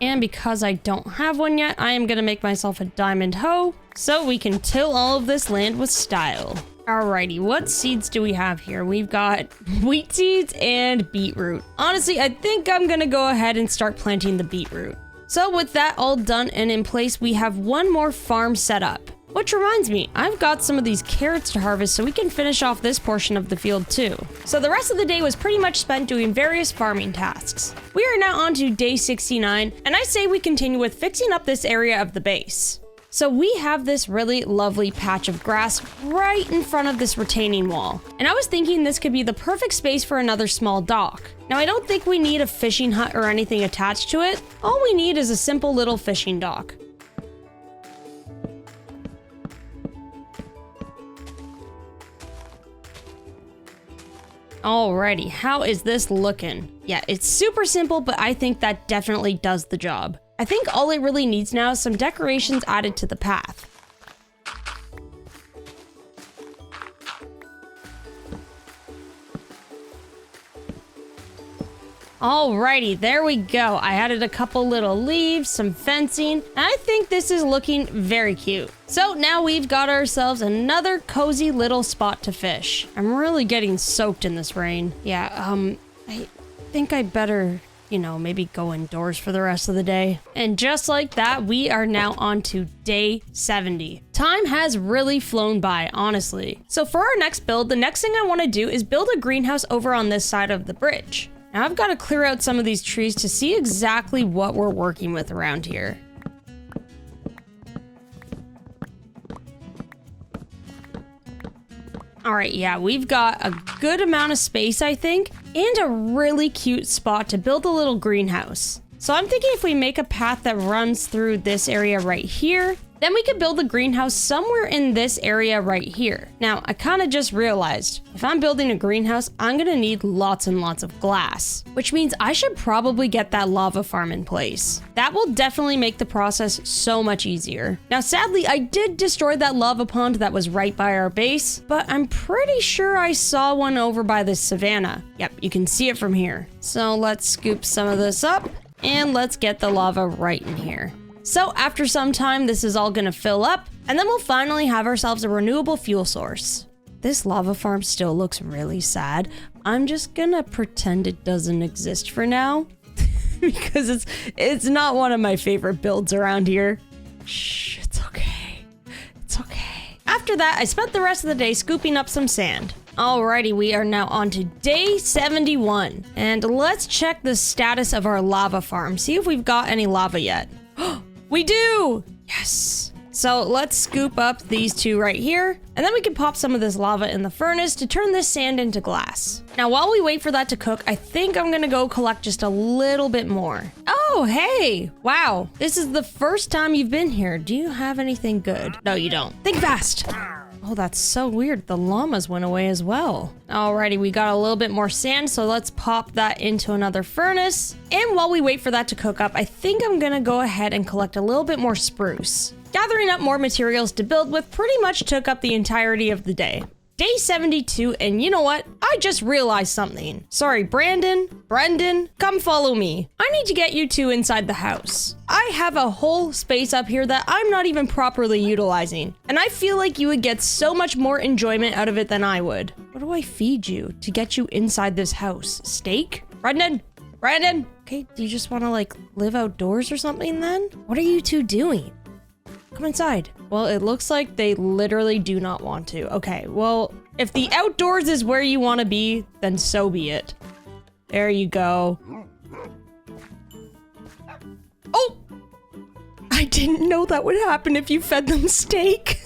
A: And because I don't have one yet, I am going to make myself a diamond hoe so we can till all of this land with style. Alrighty, what seeds do we have here? We've got wheat seeds and beetroot. Honestly, I think I'm going to go ahead and start planting the beetroot. So with that all done and in place, we have one more farm set up. Which reminds me, I've got some of these carrots to harvest so we can finish off this portion of the field too. So the rest of the day was pretty much spent doing various farming tasks. We are now on to day 69, and I say we continue with fixing up this area of the base. So we have this really lovely patch of grass right in front of this retaining wall. And I was thinking this could be the perfect space for another small dock. Now I don't think we need a fishing hut or anything attached to it. All we need is a simple little fishing dock. Alrighty, how is this looking? Yeah, it's super simple, but I think that definitely does the job. I think all it really needs now is some decorations added to the path. Alrighty, there we go. I added a couple little leaves, some fencing, and I think this is looking very cute. So now we've got ourselves another cozy little spot to fish. I'm really getting soaked in this rain. Yeah, I think I better, maybe go indoors for the rest of the day. And just like that, we are now on to day 70. Time has really flown by, honestly. So for our next build, the next thing I want to do is build a greenhouse over on this side of the bridge. Now I've got to clear out some of these trees to see exactly what we're working with around here. All right, yeah, we've got a good amount of space, I think, and a really cute spot to build a little greenhouse. So I'm thinking if we make a path that runs through this area right here, then we could build a greenhouse somewhere in this area right here. Now, I kind of just realized, if I'm building a greenhouse, I'm gonna need lots and lots of glass, which means I should probably get that lava farm in place. That will definitely make the process so much easier. Now, sadly, I did destroy that lava pond that was right by our base, but I'm pretty sure I saw one over by this savanna. Yep, you can see it from here. So let's scoop some of this up, and let's get the lava right in here. So after some time, this is all gonna fill up, and then we'll finally have ourselves a renewable fuel source. This lava farm still looks really sad. I'm just gonna pretend it doesn't exist for now, because it's not one of my favorite builds around here. Shh, it's okay. It's okay. After that, I spent the rest of the day scooping up some sand. Alrighty, we are now on to day 71, and let's check the status of our lava farm, see if we've got any lava yet. We do! Yes! So let's scoop up these two right here, and then we can pop some of this lava in the furnace to turn this sand into glass. Now, while we wait for that to cook, I think I'm gonna go collect just a little bit more. Oh, hey! Wow, this is the first time you've been here. Do you have anything good? No, you don't. Think fast! Oh, that's so weird. The llamas went away as well. Alrighty, we got a little bit more sand, so let's pop that into another furnace. And while we wait for that to cook up, I think I'm gonna go ahead and collect a little bit more spruce. Gathering up more materials to build with pretty much took up the entirety of the day. Day 72, and you know what? I just realized something. Sorry, Brendan, come follow me. I need to get you two inside the house. I have a whole space up here that I'm not even properly utilizing, and I feel like you would get so much more enjoyment out of it than I would. What do I feed you to get you inside this house? Steak? Brendan? Okay, do you just want to like live outdoors or something then? What are you two doing? Come inside. Well, it looks like they literally do not want to. Okay, well, if the outdoors is where you want to be, then so be it. There you go. Oh! I didn't know that would happen if you fed them steak.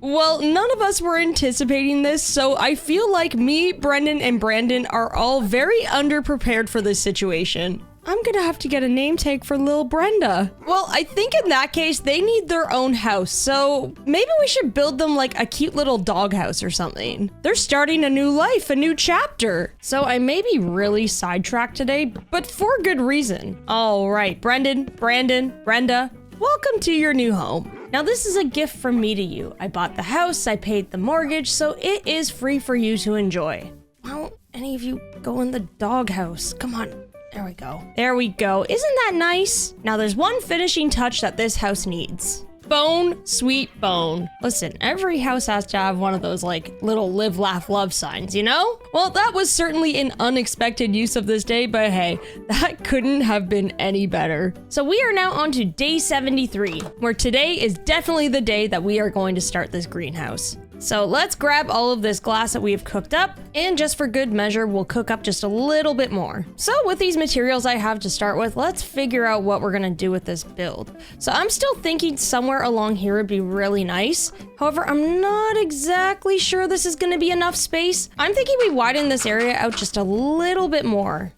A: Well, none of us were anticipating this, so I feel like me, Brendan, and Brandon are all very underprepared for this situation. I'm gonna have to get a name tag for little Brenda. Well, I think in that case, they need their own house, so maybe we should build them like a cute little doghouse or something. They're starting a new life, a new chapter. So I may be really sidetracked today, but for good reason. All right, Brendan, Brandon, Brenda, welcome to your new home. Now this is a gift from me to you. I bought the house, I paid the mortgage, so it is free for you to enjoy. Why don't any of you go in the doghouse? Come on. There we go. There we go. Isn't that nice? Now there's one finishing touch that this house needs. Bone, sweet bone. Listen, every house has to have one of those like little live, laugh, love signs, you know? Well, that was certainly an unexpected use of this day, but hey, that couldn't have been any better. So we are now on to day 73, where today is definitely the day that we are going to start this greenhouse. So let's grab all of this glass that we have cooked up, and just for good measure, we'll cook up just a little bit more. So with these materials I have to start with, let's figure out what we're gonna do with this build. So I'm still thinking somewhere along here would be really nice. However, I'm not exactly sure this is gonna be enough space. I'm thinking we widen this area out just a little bit more.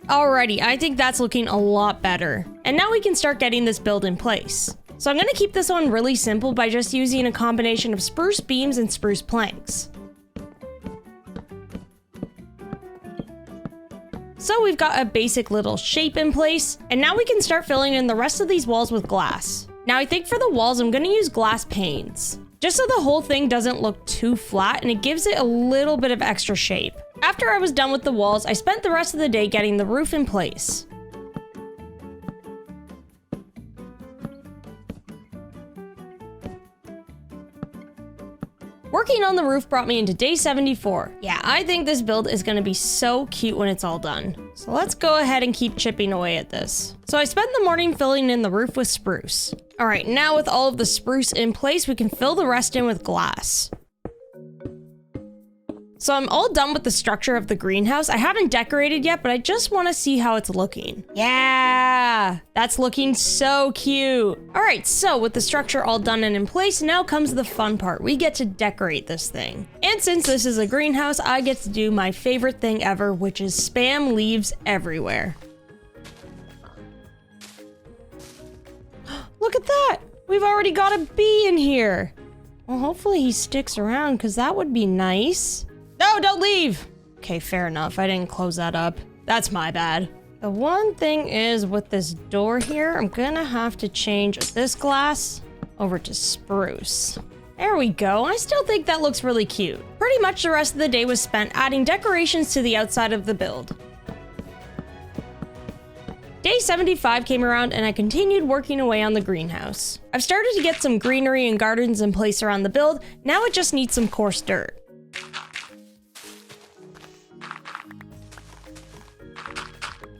A: Alrighty, I think that's looking a lot better. And now we can start getting this build in place. So I'm gonna keep this one really simple by just using a combination of spruce beams and spruce planks. So we've got a basic little shape in place, and now we can start filling in the rest of these walls with glass. Now I think for the walls, I'm gonna use glass panes, just so the whole thing doesn't look too flat and it gives it a little bit of extra shape. After I was done with the walls, I spent the rest of the day getting the roof in place. Working on the roof brought me into day 74. Yeah, I think this build is gonna be so cute when it's all done. So let's go ahead and keep chipping away at this. So I spent the morning filling in the roof with spruce. All right, now with all of the spruce in place, we can fill the rest in with glass. So I'm all done with the structure of the greenhouse. I haven't decorated yet, but I just want to see how it's looking. Yeah, that's looking so cute. All right, so with the structure all done and in place, now comes the fun part. We get to decorate this thing. And since this is a greenhouse, I get to do my favorite thing ever, which is spam leaves everywhere. Look at that. We've already got a bee in here. Well, hopefully he sticks around because that would be nice. No, don't leave! Okay, fair enough. I didn't close that up. That's my bad. The one thing is with this door here, I'm gonna have to change this glass over to spruce. There we go. I still think that looks really cute. Pretty much the rest of the day was spent adding decorations to the outside of the build. Day 75 came around and I continued working away on the greenhouse. I've started to get some greenery and gardens in place around the build. Now it just needs some coarse dirt.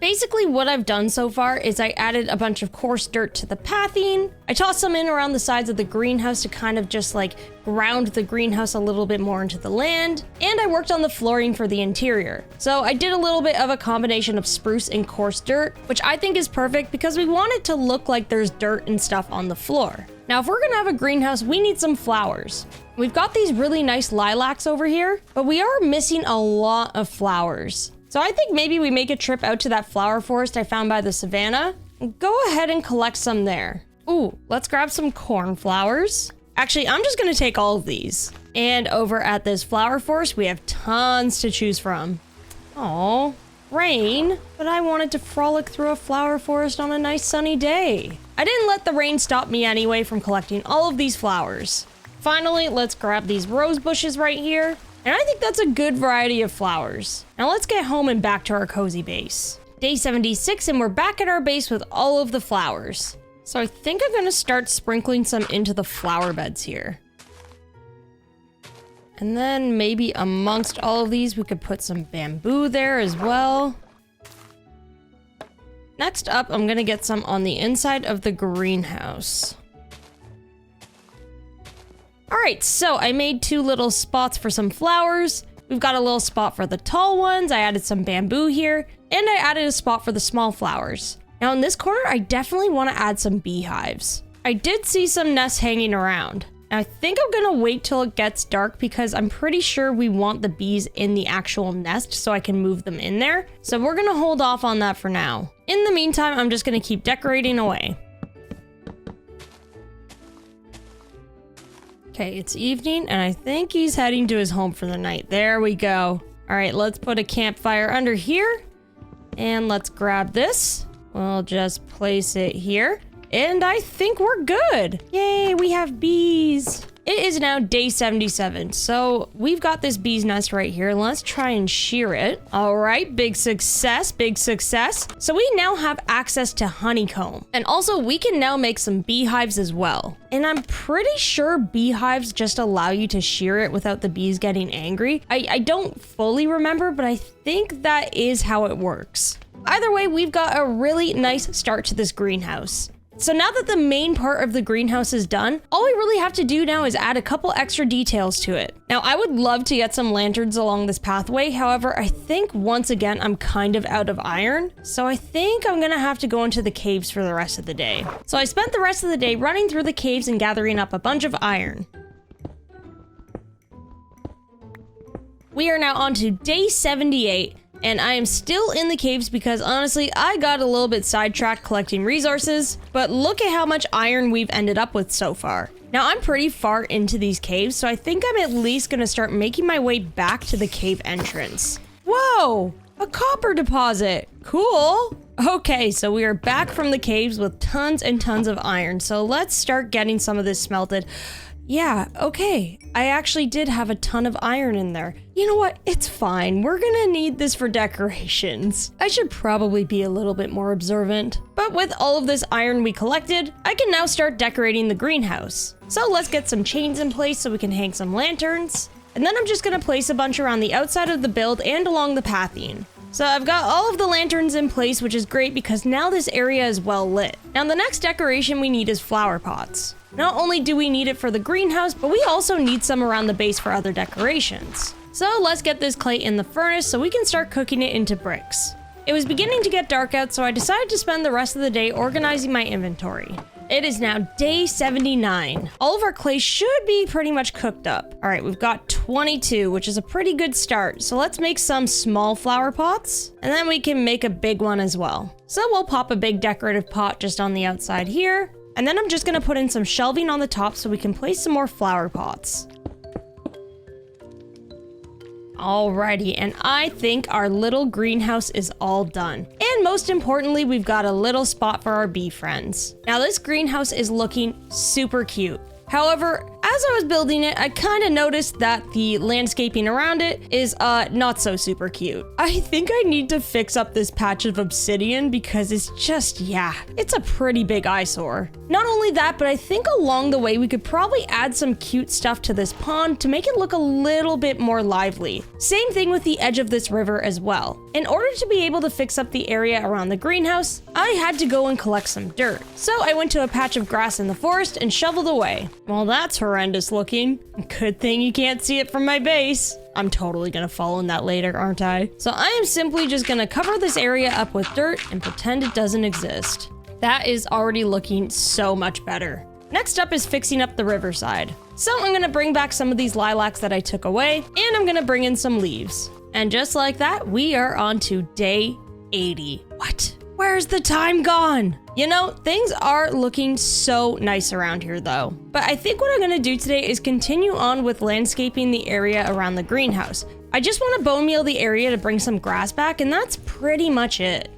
A: Basically what I've done so far is I added a bunch of coarse dirt to the pathing. I tossed some in around the sides of the greenhouse to kind of just like ground the greenhouse a little bit more into the land. And I worked on the flooring for the interior. So I did a little bit of a combination of spruce and coarse dirt, which I think is perfect because we want it to look like there's dirt and stuff on the floor. Now, if we're gonna have a greenhouse, we need some flowers. We've got these really nice lilacs over here, but we are missing a lot of flowers. So I think maybe we make a trip out to that flower forest I found by the savannah. Go ahead and collect some there. Ooh, let's grab some cornflowers. Actually, I'm just gonna take all of these. And over at this flower forest, we have tons to choose from. Oh, rain, but I wanted to frolic through a flower forest on a nice sunny day. I didn't let the rain stop me anyway from collecting all of these flowers. Finally, let's grab these rose bushes right here. And I think that's a good variety of flowers. Now let's get home and back to our cozy base. Day 76 and we're back at our base with all of the flowers. So I think I'm gonna start sprinkling some into the flower beds here. And then maybe amongst all of these, we could put some bamboo there as well. Next up, I'm gonna get some on the inside of the greenhouse. All right, so I made 2 little spots for some flowers. We've got a little spot for the tall ones. I added some bamboo here, and I added a spot for the small flowers. Now in this corner, I definitely want to add some beehives. I did see some nests hanging around. I think I'm gonna wait till it gets dark because I'm pretty sure we want the bees in the actual nest so I can move them in there. So we're gonna hold off on that for now. In the meantime, I'm just gonna keep decorating away. Okay, it's evening, and I think he's heading to his home for the night. There we go. All right, let's put a campfire under here, and let's grab this. We'll just place it here, and I think we're good. Yay, we have bees. It is now day 77, so we've got this bee's nest right here. Let's try and shear it. All right, big success, big success. So we now have access to honeycomb, and also we can now make some beehives as well. And I'm pretty sure beehives just allow you to shear it without the bees getting angry. I don't fully remember, but I think that is how it works. Either way, we've got a really nice start to this greenhouse. So now that the main part of the greenhouse is done, all we really have to do now is add a couple extra details to it. Now, I would love to get some lanterns along this pathway. However, I think once again, I'm kind of out of iron. So I think I'm gonna have to go into the caves for the rest of the day. So I spent the rest of the day running through the caves and gathering up a bunch of iron. We are now on to day 78. And I am still in the caves because honestly, I got a little bit sidetracked collecting resources, but look at how much iron we've ended up with so far. Now I'm pretty far into these caves, so I think I'm at least gonna start making my way back to the cave entrance. Whoa, a copper deposit, cool. Okay, so we are back from the caves with tons and tons of iron, so let's start getting some of this smelted. Yeah, okay, I actually did have a ton of iron in there. You know what, it's fine, we're gonna need this for decorations. I should probably be a little bit more observant. But with all of this iron we collected, I can now start decorating the greenhouse. So let's get some chains in place so we can hang some lanterns. And then I'm just gonna place a bunch around the outside of the build and along the pathing. So I've got all of the lanterns in place, which is great because now this area is well lit. Now the next decoration we need is flower pots. Not only do we need it for the greenhouse, but we also need some around the base for other decorations. So let's get this clay in the furnace so we can start cooking it into bricks. It was beginning to get dark out, so I decided to spend the rest of the day organizing my inventory. It is now day 79. All of our clay should be pretty much cooked up. All right, we've got 22, which is a pretty good start. So let's make some small flower pots, and then we can make a big one as well. So we'll pop a big decorative pot just on the outside here. And then I'm just gonna put in some shelving on the top so we can place some more flower pots. Alrighty, and I think our little greenhouse is all done. And most importantly, we've got a little spot for our bee friends. Now this greenhouse is looking super cute. However, as I was building it, I kind of noticed that the landscaping around it is not so super cute. I think I need to fix up this patch of obsidian because it's just, yeah, it's a pretty big eyesore. Not only that, but I think along the way we could probably add some cute stuff to this pond to make it look a little bit more lively. Same thing with the edge of this river as well. In order to be able to fix up the area around the greenhouse, I had to go and collect some dirt. So I went to a patch of grass in the forest and shoveled away. Well, that's horrendous looking. Good thing you can't see it from my base. I'm totally gonna fall in that later, aren't I? So I am simply just gonna cover this area up with dirt and pretend it doesn't exist. That is already looking so much better. Next up is fixing up the riverside. So I'm gonna bring back some of these lilacs that I took away, and I'm gonna bring in some leaves. And just like that, we are on to day 80. What? Where's the time gone? You know, things are looking so nice around here though. But I think what I'm gonna do today is continue on with landscaping the area around the greenhouse. I just wanna bone meal the area to bring some grass back, and that's pretty much it.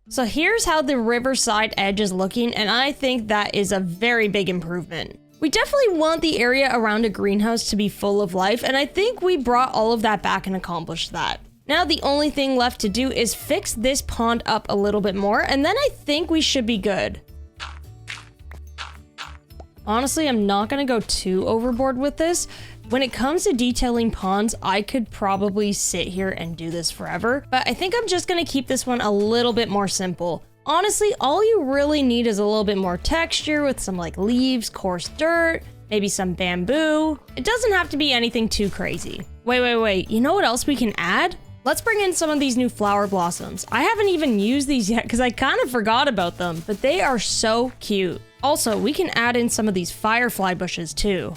A: So here's how the riverside edge is looking, and I think that is a very big improvement. We definitely want the area around a greenhouse to be full of life, and I think we brought all of that back and accomplished that. Now the only thing left to do is fix this pond up a little bit more, and then I think we should be good. Honestly, I'm not gonna go too overboard with this. When it comes to detailing ponds, I could probably sit here and do this forever, but I think I'm just gonna keep this one a little bit more simple. Honestly, all you really need is a little bit more texture with some like leaves, coarse dirt, maybe some bamboo. It doesn't have to be anything too crazy. Wait, you know what else we can add? Let's bring in some of these new flower blossoms. I haven't even used these yet because I kind of forgot about them, but they are so cute. Also, we can add in some of these firefly bushes too.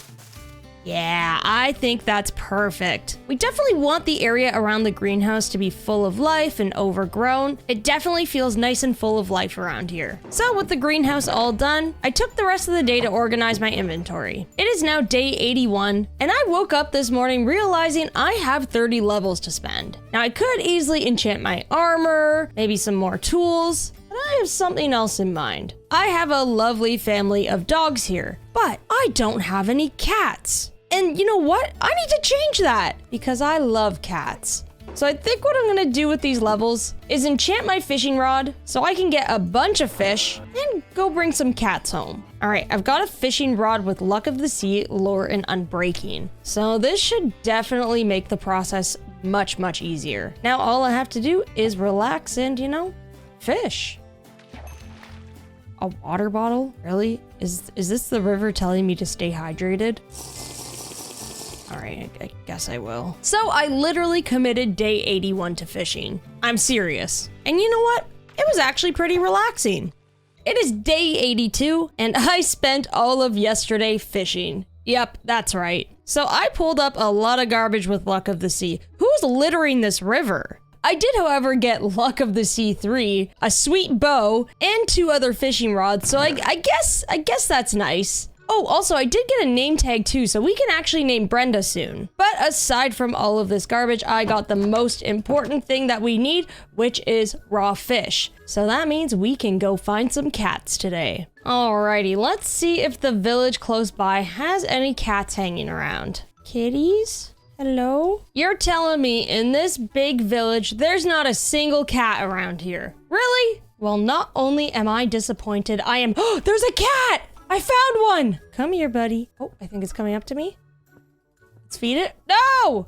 A: Yeah, I think that's perfect. We definitely want the area around the greenhouse to be full of life and overgrown. It definitely feels nice and full of life around here. So with the greenhouse all done, I took the rest of the day to organize my inventory. It is now day 81, and I woke up this morning realizing I have 30 levels to spend. Now I could easily enchant my armor, maybe some more tools, but I have something else in mind. I have a lovely family of dogs here, but I don't have any cats. And you know what? I need to change that because I love cats. So I think what I'm gonna do with these levels is enchant my fishing rod so I can get a bunch of fish and go bring some cats home. All right, I've got a fishing rod with Luck of the Sea, Lure, and Unbreaking. So this should definitely make the process much, much easier. Now all I have to do is relax and, you know, fish. A water bottle? Really? Is this the river telling me to stay hydrated? All right, I guess I will. So I literally committed day 81 to fishing. I'm serious. And you know what? It was actually pretty relaxing. It is day 82, and I spent all of yesterday fishing. Yep, that's right. So I pulled up a lot of garbage with Luck of the Sea. Who's littering this river? I did, however, get Luck of the Sea 3, a sweet bow, and 2 other fishing rods, so I guess that's nice. Oh, also, I did get a name tag too, so we can actually name Brenda soon. But aside from all of this garbage, I got the most important thing that we need, which is raw fish. So that means we can go find some cats today. Alrighty, let's see if the village close by has any cats hanging around. Kitties? Hello? You're telling me in this big village, there's not a single cat around here? Really? Well, not only am I disappointed, I am- Oh, there's a cat! I found one! Come here, buddy. Oh, I think it's coming up to me. Let's feed it. No!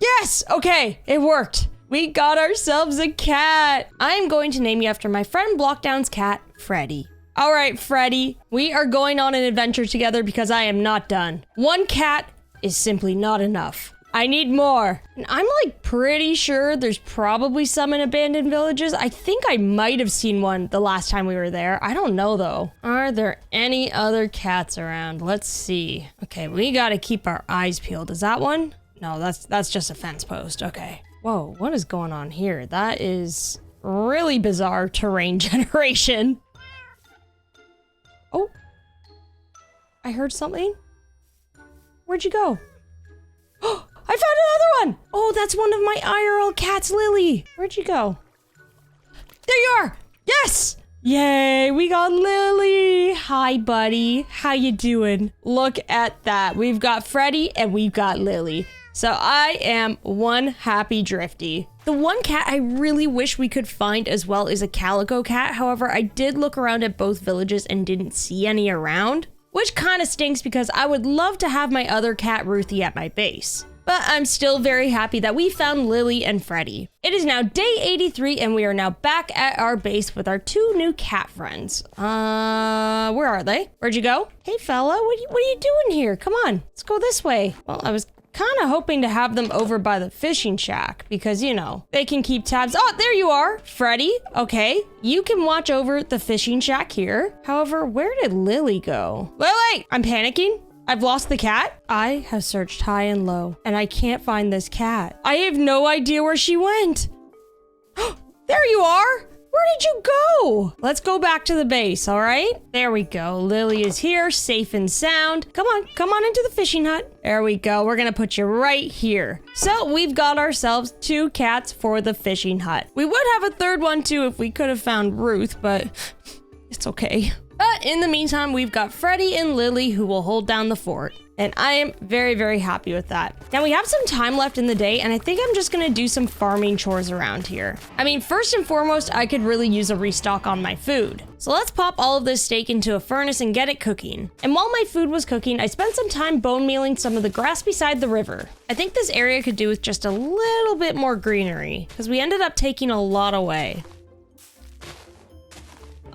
A: Yes! Okay, it worked. We got ourselves a cat. I am going to name you after my friend Blockdown's cat, Freddy. All right, Freddy. We are going on an adventure together because I am not done. One cat is simply not enough. I need more. And I'm like pretty sure there's probably some in abandoned villages. I think I might have seen one the last time we were there. I don't know though. Are there any other cats around? Let's see. Okay, we gotta keep our eyes peeled. Is that one? No, that's just a fence post. Okay. Whoa, what is going on here? That is really bizarre terrain generation. Oh, I heard something. Where'd you go? Oh, I found another one! Oh, that's one of my IRL cats, Lily. Where'd you go? There you are! Yes! Yay, we got Lily! Hi, buddy. How you doing? Look at that. We've got Freddy and we've got Lily. So I am one happy Drifty. The one cat I really wish we could find as well is a calico cat. However, I did look around at both villages and didn't see any around, which kind of stinks because I would love to have my other cat Ruthie at my base. But I'm still very happy that we found Lily and Freddy. It is now day 83 and we are now back at our base with our 2 new cat friends. Where are they? Where'd you go? Hey fella, what are you doing here? Come on, let's go this way. Well, I was kind of hoping to have them over by the fishing shack because, you know, they can keep tabs. Oh, there you are, Freddy. Okay, you can watch over the fishing shack here. However, where did Lily go? Lily, I'm panicking. I've lost the cat. I have searched high and low, and I can't find this cat. I have no idea where she went. There you are. Where did you go? Let's go back to the base, all right? There we go. Lily is here, safe and sound. Come on into the fishing hut. There we go. We're gonna put you right here. So we've got ourselves 2 cats for the fishing hut. We would have a 3rd one too if we could have found Ruth, but it's okay. But in the meantime, we've got Freddy and Lily who will hold down the fort. And I am very, very happy with that. Now we have some time left in the day and I think I'm just gonna do some farming chores around here. I mean, first and foremost, I could really use a restock on my food. So let's pop all of this steak into a furnace and get it cooking. And while my food was cooking, I spent some time bone mealing some of the grass beside the river. I think this area could do with just a little bit more greenery because we ended up taking a lot away.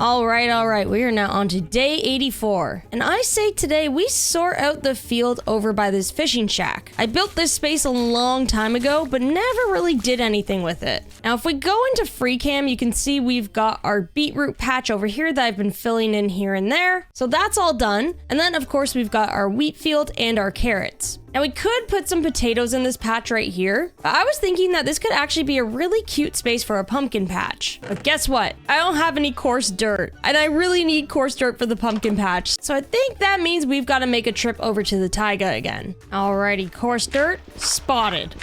A: All right, we are now on to day 84. And I say today we sort out the field over by this fishing shack. I built this space a long time ago, but never really did anything with it. Now, if we go into free cam, you can see we've got our beetroot patch over here that I've been filling in here and there. So that's all done. And then of course, we've got our wheat field and our carrots. Now we could put some potatoes in this patch right here, but I was thinking that this could actually be a really cute space for a pumpkin patch. But guess what? I don't have any coarse dirt, and I really need coarse dirt for the pumpkin patch. So I think that means we've got to make a trip over to the taiga again. Alrighty, coarse dirt spotted.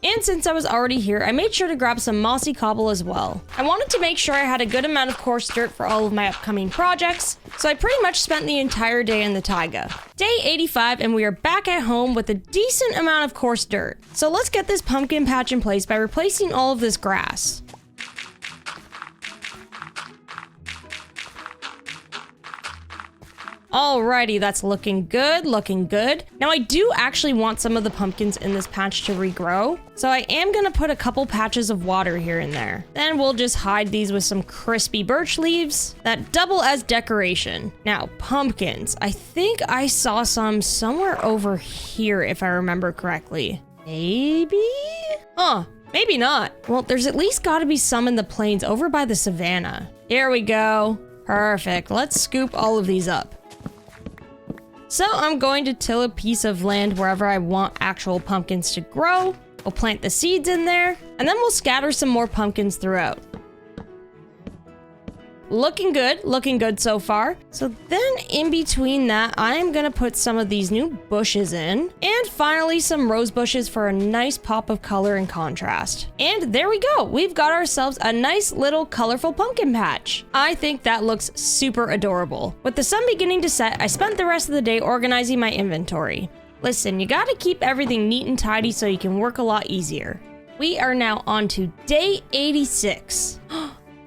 A: And since I was already here, I made sure to grab some mossy cobble as well. I wanted to make sure I had a good amount of coarse dirt for all of my upcoming projects, so I pretty much spent the entire day in the taiga. Day 85 and we are back at home with a decent amount of coarse dirt. So let's get this pumpkin patch in place by replacing all of this grass. Alrighty, that's looking good, looking good. Now I do actually want some of the pumpkins in this patch to regrow, so I am gonna put a couple patches of water here and there. Then we'll just hide these with some crispy birch leaves that double as decoration. Now, pumpkins. I think I saw some somewhere over here if I remember correctly. Maybe? Maybe not. Well, there's at least gotta be some in the plains over by the savannah. Here we go. Perfect. Let's scoop all of these up. So I'm going to till a piece of land wherever I want actual pumpkins to grow. We'll plant the seeds in there, and then we'll scatter some more pumpkins throughout. Looking good so far. So then in between that, I am gonna put some of these new bushes in, and finally some rose bushes for a nice pop of color and contrast. And there we go, we've got ourselves a nice little colorful pumpkin patch. I think that looks super adorable. With the sun beginning to set, I spent the rest of the day organizing my inventory. Listen, you gotta keep everything neat and tidy so you can work a lot easier. We are now on to day 86.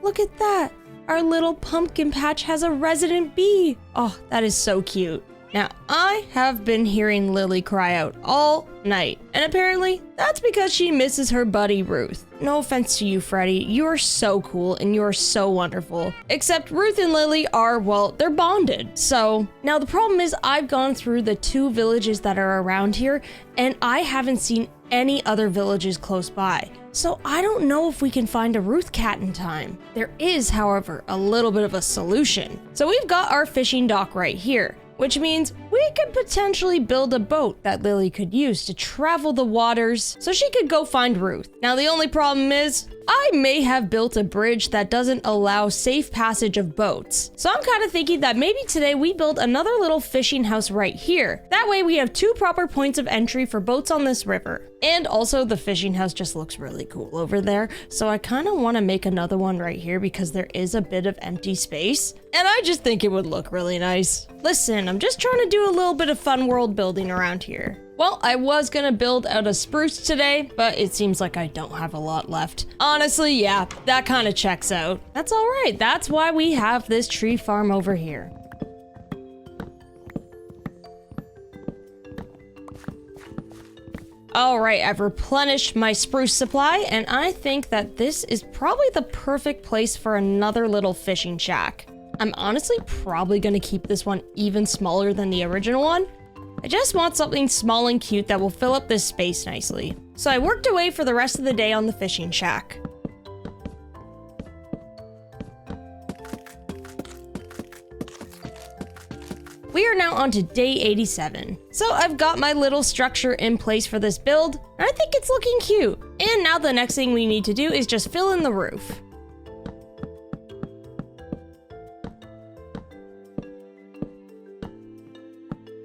A: Look at that. Our little pumpkin patch has a resident bee. Oh, that is so cute. Now, I have been hearing Lily cry out all night, and apparently that's because she misses her buddy Ruth. No offense to you, Freddy, you are so cool and you are so wonderful. Except Ruth and Lily are, well, they're bonded. So now the problem is I've gone through the 2 villages that are around here, and I haven't seen any other villages close by. So I don't know if we can find a Ruth cat in time. There is, however, a little bit of a solution. So we've got our fishing dock right here, which means we could potentially build a boat that Lily could use to travel the waters so she could go find Ruth. Now the only problem is I may have built a bridge that doesn't allow safe passage of boats. So I'm kind of thinking that maybe today we build another little fishing house right here. That way we have 2 proper points of entry for boats on this river. And also the fishing house just looks really cool over there. So I kind of want to make another one right here because there is a bit of empty space. And I just think it would look really nice. Listen, I'm just trying to do a little bit of fun world building around here. Well, I was gonna build out a spruce today, but it seems like I don't have a lot left. Honestly, yeah, that kind of checks out. That's all right. That's why we have this tree farm over here. All right, I've replenished my spruce supply, and I think that this is probably the perfect place for another little fishing shack. I'm honestly probably gonna keep this one even smaller than the original one. I just want something small and cute that will fill up this space nicely. So I worked away for the rest of the day on the fishing shack. We are now on to day 87. So I've got my little structure in place for this build, and I think it's looking cute. And now the next thing we need to do is just fill in the roof.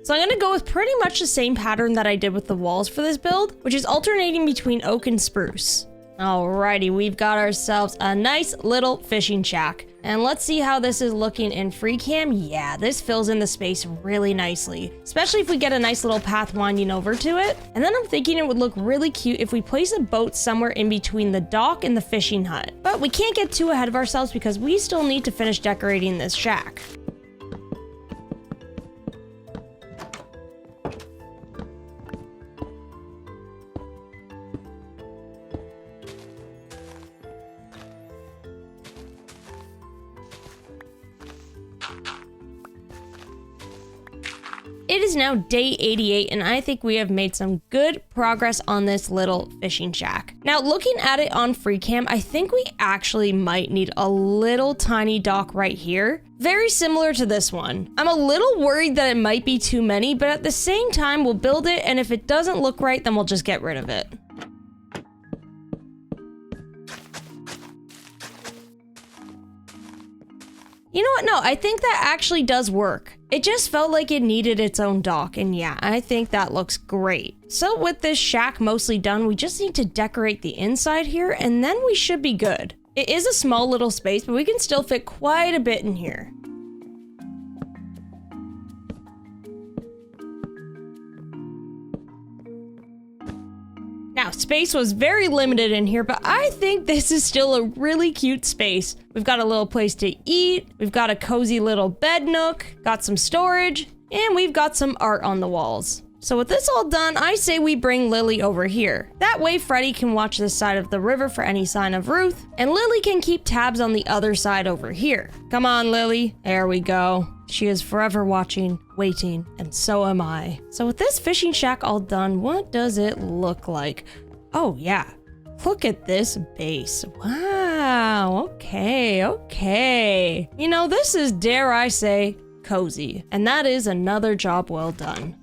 A: So I'm gonna go with pretty much the same pattern that I did with the walls for this build, which is alternating between oak and spruce. Alrighty, we've got ourselves a nice little fishing shack. And let's see how this is looking in free cam. Yeah, this fills in the space really nicely, especially if we get a nice little path winding over to it. And then I'm thinking it would look really cute if we place a boat somewhere in between the dock and the fishing hut. But we can't get too ahead of ourselves because we still need to finish decorating this shack. It is now day 88, and I think we have made some good progress on this little fishing shack. Now, looking at it on free cam, I think we actually might need a little tiny dock right here. Very similar to this one. I'm a little worried that it might be too many, but at the same time, we'll build it, and if it doesn't look right, then we'll just get rid of it. You know what? No, I think that actually does work. It just felt like it needed its own dock, and yeah, I think that looks great. So with this shack mostly done, we just need to decorate the inside here, and then we should be good. It is a small little space, but we can still fit quite a bit in here. Now, space was very limited in here, but I think this is still a really cute space. We've got a little place to eat, we've got a cozy little bed nook, got some storage, and we've got some art on the walls. So with this all done, I say we bring Lily over here. That way Freddy can watch this side of the river for any sign of Ruth, and Lily can keep tabs on the other side over here. Come on, Lily. There we go. She is forever watching, waiting, and so am I. So with this fishing shack all done, what does it look like? Oh yeah, look at this base. Wow, okay. You know, this is, dare I say, cozy. And that is another job well done.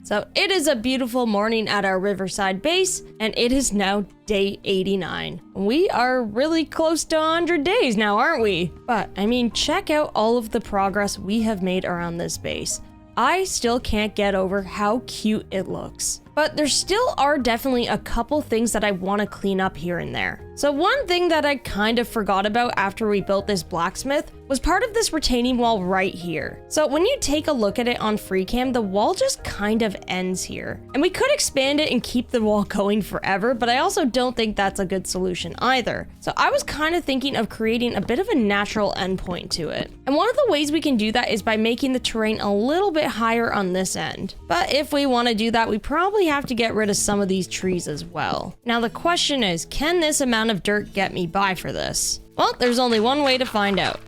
A: So it is a beautiful morning at our Riverside base, and it is now day 89. We are really close to 100 days now, aren't we? But, I mean, check out all of the progress we have made around this base. I still can't get over how cute it looks. But there still are definitely a couple things that I want to clean up here and there. So one thing that I kind of forgot about after we built this blacksmith was part of this retaining wall right here. So when you take a look at it on free cam, the wall just kind of ends here. And we could expand it and keep the wall going forever, but I also don't think that's a good solution either. So I was kind of thinking of creating a bit of a natural endpoint to it. And one of the ways we can do that is by making the terrain a little bit higher on this end. But if we want to do that, we probably have to get rid of some of these trees as well. Now the question is, can this amount of dirt get me by for this? Well, there's only one way to find out.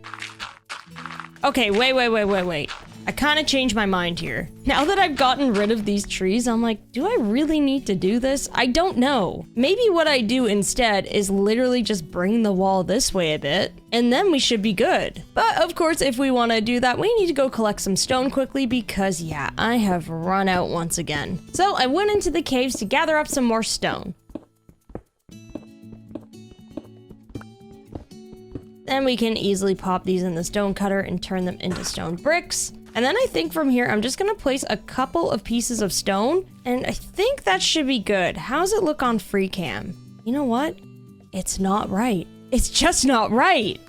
A: Okay, wait. I kind of changed my mind here. Now that I've gotten rid of these trees, I'm like, do I really need to do this? I don't know. Maybe what I do instead is literally just bring the wall this way a bit, and then we should be good. But of course, if we want to do that, we need to go collect some stone quickly because yeah, I have run out once again. So I went into the caves to gather up some more stone. Then we can easily pop these in the stone cutter and turn them into stone bricks. And then I think from here, I'm just gonna place a couple of pieces of stone, and I think that should be good. How's it look on free cam? You know what? It's not right. It's just not right.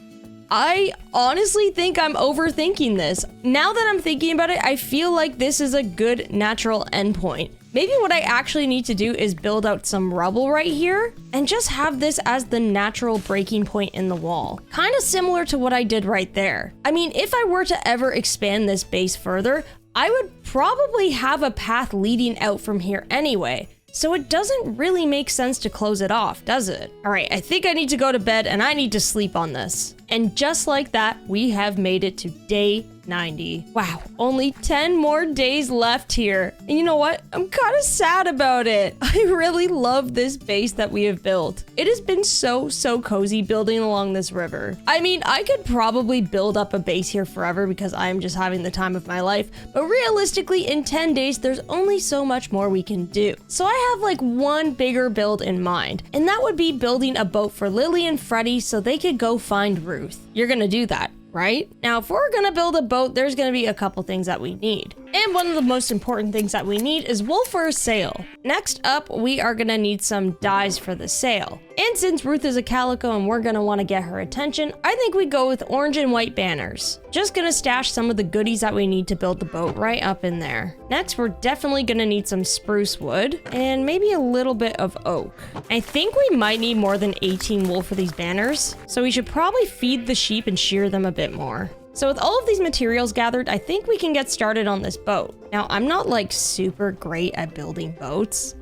A: I honestly think I'm overthinking this. Now that I'm thinking about it, I feel like this is a good natural endpoint. Maybe what I actually need to do is build out some rubble right here and just have this as the natural breaking point in the wall. Kind of similar to what I did right there. I mean, if I were to ever expand this base further, I would probably have a path leading out from here anyway. So it doesn't really make sense to close it off, does it? All right, I think I need to go to bed and I need to sleep on this. And just like that, we have made it to day 90. Wow, only 10 more days left here. And you know what? I'm kind of sad about it. I really love this base that we have built. It has been so cozy building along this river. I mean, I could probably build up a base here forever because I'm just having the time of my life. But realistically, in 10 days, there's only so much more we can do. So I have like one bigger build in mind, and that would be building a boat for Lily and Freddie so they could go find Ruth. You're gonna do that, right? Now, if we're gonna build a boat, there's gonna be a couple things that we need. And one of the most important things that we need is wool for a sail. Next up, we are gonna need some dyes for the sail. And since Ruth is a calico and we're gonna wanna get her attention, I think we go with orange and white banners. Just gonna stash some of the goodies that we need to build the boat right up in there. Next, we're definitely gonna need some spruce wood and maybe a little bit of oak. I think we might need more than 18 wool for these banners, so we should probably feed the sheep and shear them a bit more. So with all of these materials gathered, I think we can get started on this boat. Now, I'm not like super great at building boats.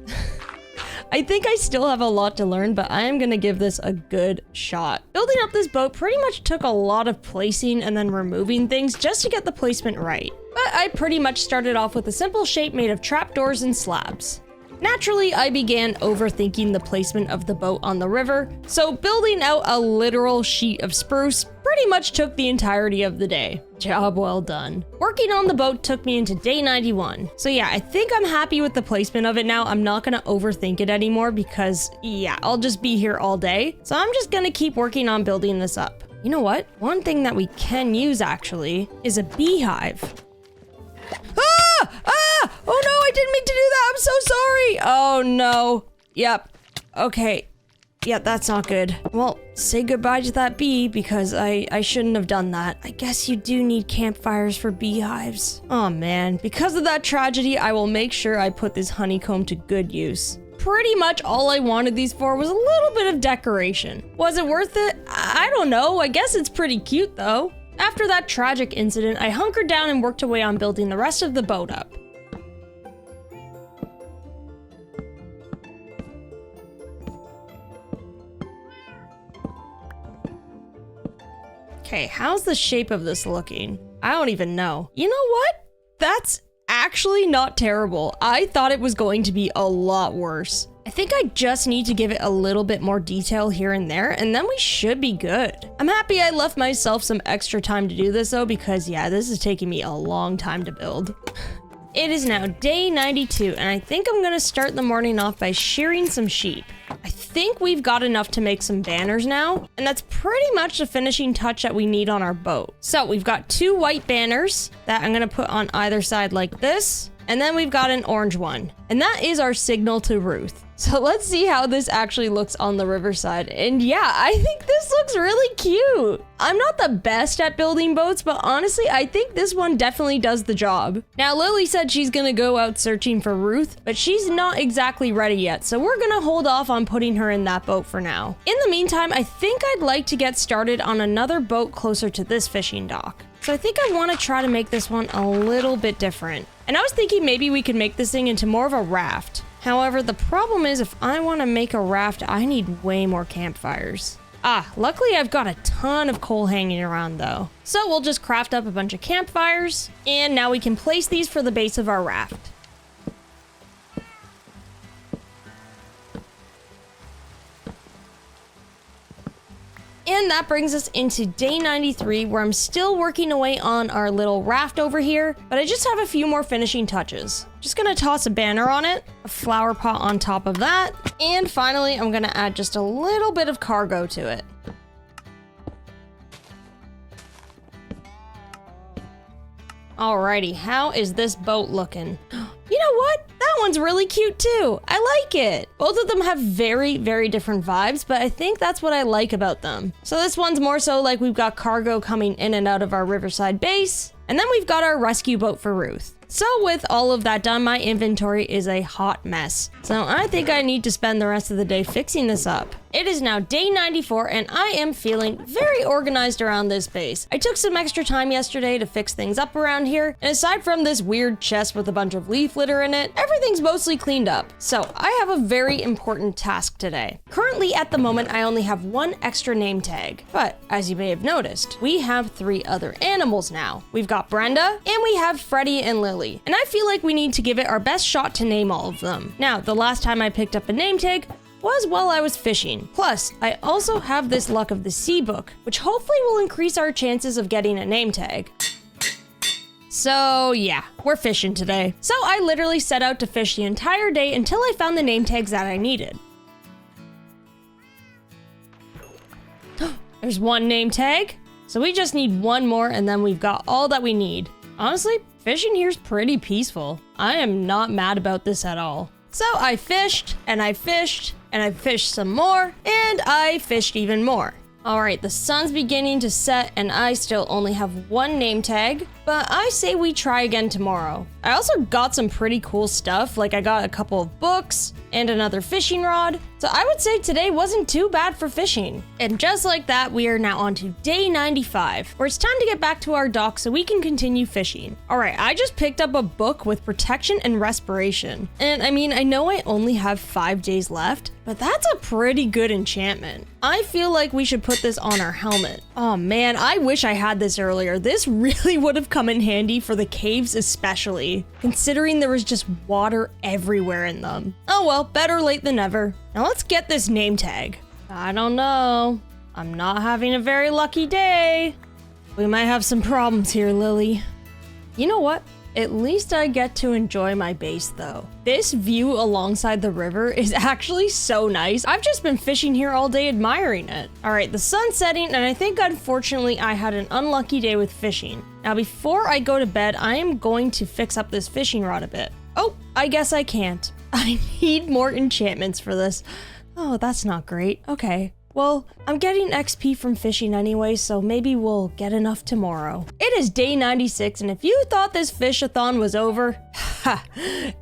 A: I think I still have a lot to learn, but I am gonna give this a good shot. Building up this boat pretty much took a lot of placing and then removing things just to get the placement right. But I pretty much started off with a simple shape made of trapdoors and slabs. Naturally, I began overthinking the placement of the boat on the river, so building out a literal sheet of spruce pretty much took the entirety of the day. Job well done. Working on the boat took me into day 91. So yeah, I think I'm happy with the placement of it now. I'm not gonna overthink it anymore because yeah, I'll just be here all day. So I'm just gonna keep working on building this up. You know what? One thing that we can use actually is a beehive. Oh no, I didn't mean to do that. I'm so sorry. Oh no. Yep. Okay. Yeah, that's not good. Well, say goodbye to that bee because I shouldn't have done that. I guess you do need campfires for beehives. Oh man, because of that tragedy, I will make sure I put this honeycomb to good use. Pretty much all I wanted these for was a little bit of decoration. Was it worth it? I don't know. I guess it's pretty cute though. After that tragic incident, I hunkered down and worked away on building the rest of the boat up. Okay, how's the shape of this looking? I don't even know. You know what? That's actually not terrible. I thought it was going to be a lot worse. I think I just need to give it a little bit more detail here and there, and then we should be good. I'm happy I left myself some extra time to do this though, because yeah, this is taking me a long time to build. It is now day 92, and I think I'm gonna start the morning off by shearing some sheep. I think we've got enough to make some banners now, and that's pretty much the finishing touch that we need on our boat. So we've got 2 white banners that I'm gonna put on either side like this, and then we've got an orange one, and that is our signal to Ruth. So let's see how this actually looks on the riverside. And yeah, I think this looks really cute. I'm not the best at building boats, but honestly, I think this one definitely does the job. Now, Lily said she's gonna go out searching for Ruth, but she's not exactly ready yet, so we're gonna hold off on putting her in that boat for now. In the meantime, I think I'd like to get started on another boat closer to this fishing dock. So I think I want to try to make this one a little bit different. And I was thinking maybe we could make this thing into more of a raft. However, the problem is if I want to make a raft, I need way more campfires. Luckily I've got a ton of coal hanging around though. So we'll just craft up a bunch of campfires, and now we can place these for the base of our raft. And that brings us into day 93, where I'm still working away on our little raft over here, but I just have a few more finishing touches. Just gonna toss a banner on it, a flower pot on top of that, and finally I'm gonna add just a little bit of cargo to it. Alrighty, how is this boat looking? You know what? That one's really cute too. I like it. Both of them have very, very different vibes, but I think that's what I like about them. So this one's more so like we've got cargo coming in and out of our Riverside base, and then we've got our rescue boat for Ruth. So with all of that done, my inventory is a hot mess. So I think I need to spend the rest of the day fixing this up. It is now day 94 and I am feeling very organized around this base. I took some extra time yesterday to fix things up around here, and aside from this weird chest with a bunch of leaf litter in it, everything's mostly cleaned up. So I have a very important task today. Currently at the moment, I only have one extra name tag, but as you may have noticed, we have 3 other animals now. We've got Brenda, and we have Freddie and Lily, and I feel like we need to give it our best shot to name all of them. Now, the last time I picked up a name tag was while I was fishing. Plus, I also have this Luck of the Sea book, which hopefully will increase our chances of getting a name tag. So yeah, we're fishing today. So I literally set out to fish the entire day until I found the name tags that I needed. There's one name tag. So we just need one more and then we've got all that we need. Honestly, fishing here's pretty peaceful. I am not mad about this at all. So I fished, and I fished, and I fished some more, and I fished even more. Alright, the sun's beginning to set, and I still only have one name tag, but I say we try again tomorrow. I also got some pretty cool stuff, like I got a couple of books, and another fishing rod, so I would say today wasn't too bad for fishing. And just like that, we are now on to day 95, where it's time to get back to our dock so we can continue fishing. Alright, I just picked up a book with protection and respiration. And I mean, I know I only have 5 days left, but that's a pretty good enchantment. I feel like we should put this on our helmet. Oh man, I wish I had this earlier. This really would have come in handy for the caves especially, considering there was just water everywhere in them. Oh well, better late than never. Now let's get this name tag. I don't know. I'm not having a very lucky day. We might have some problems here, Lily. You know what? At least I get to enjoy my base though. This view alongside the river is actually so nice. I've just been fishing here all day admiring it. Alright, the sun's setting and I think unfortunately I had an unlucky day with fishing. Now before I go to bed, I am going to fix up this fishing rod a bit. Oh, I guess I can't. I need more enchantments for this. Oh, that's not great. Okay. Well, I'm getting XP from fishing anyway, so maybe we'll get enough tomorrow. It is day 96, and if you thought this fish-a-thon was over, ha,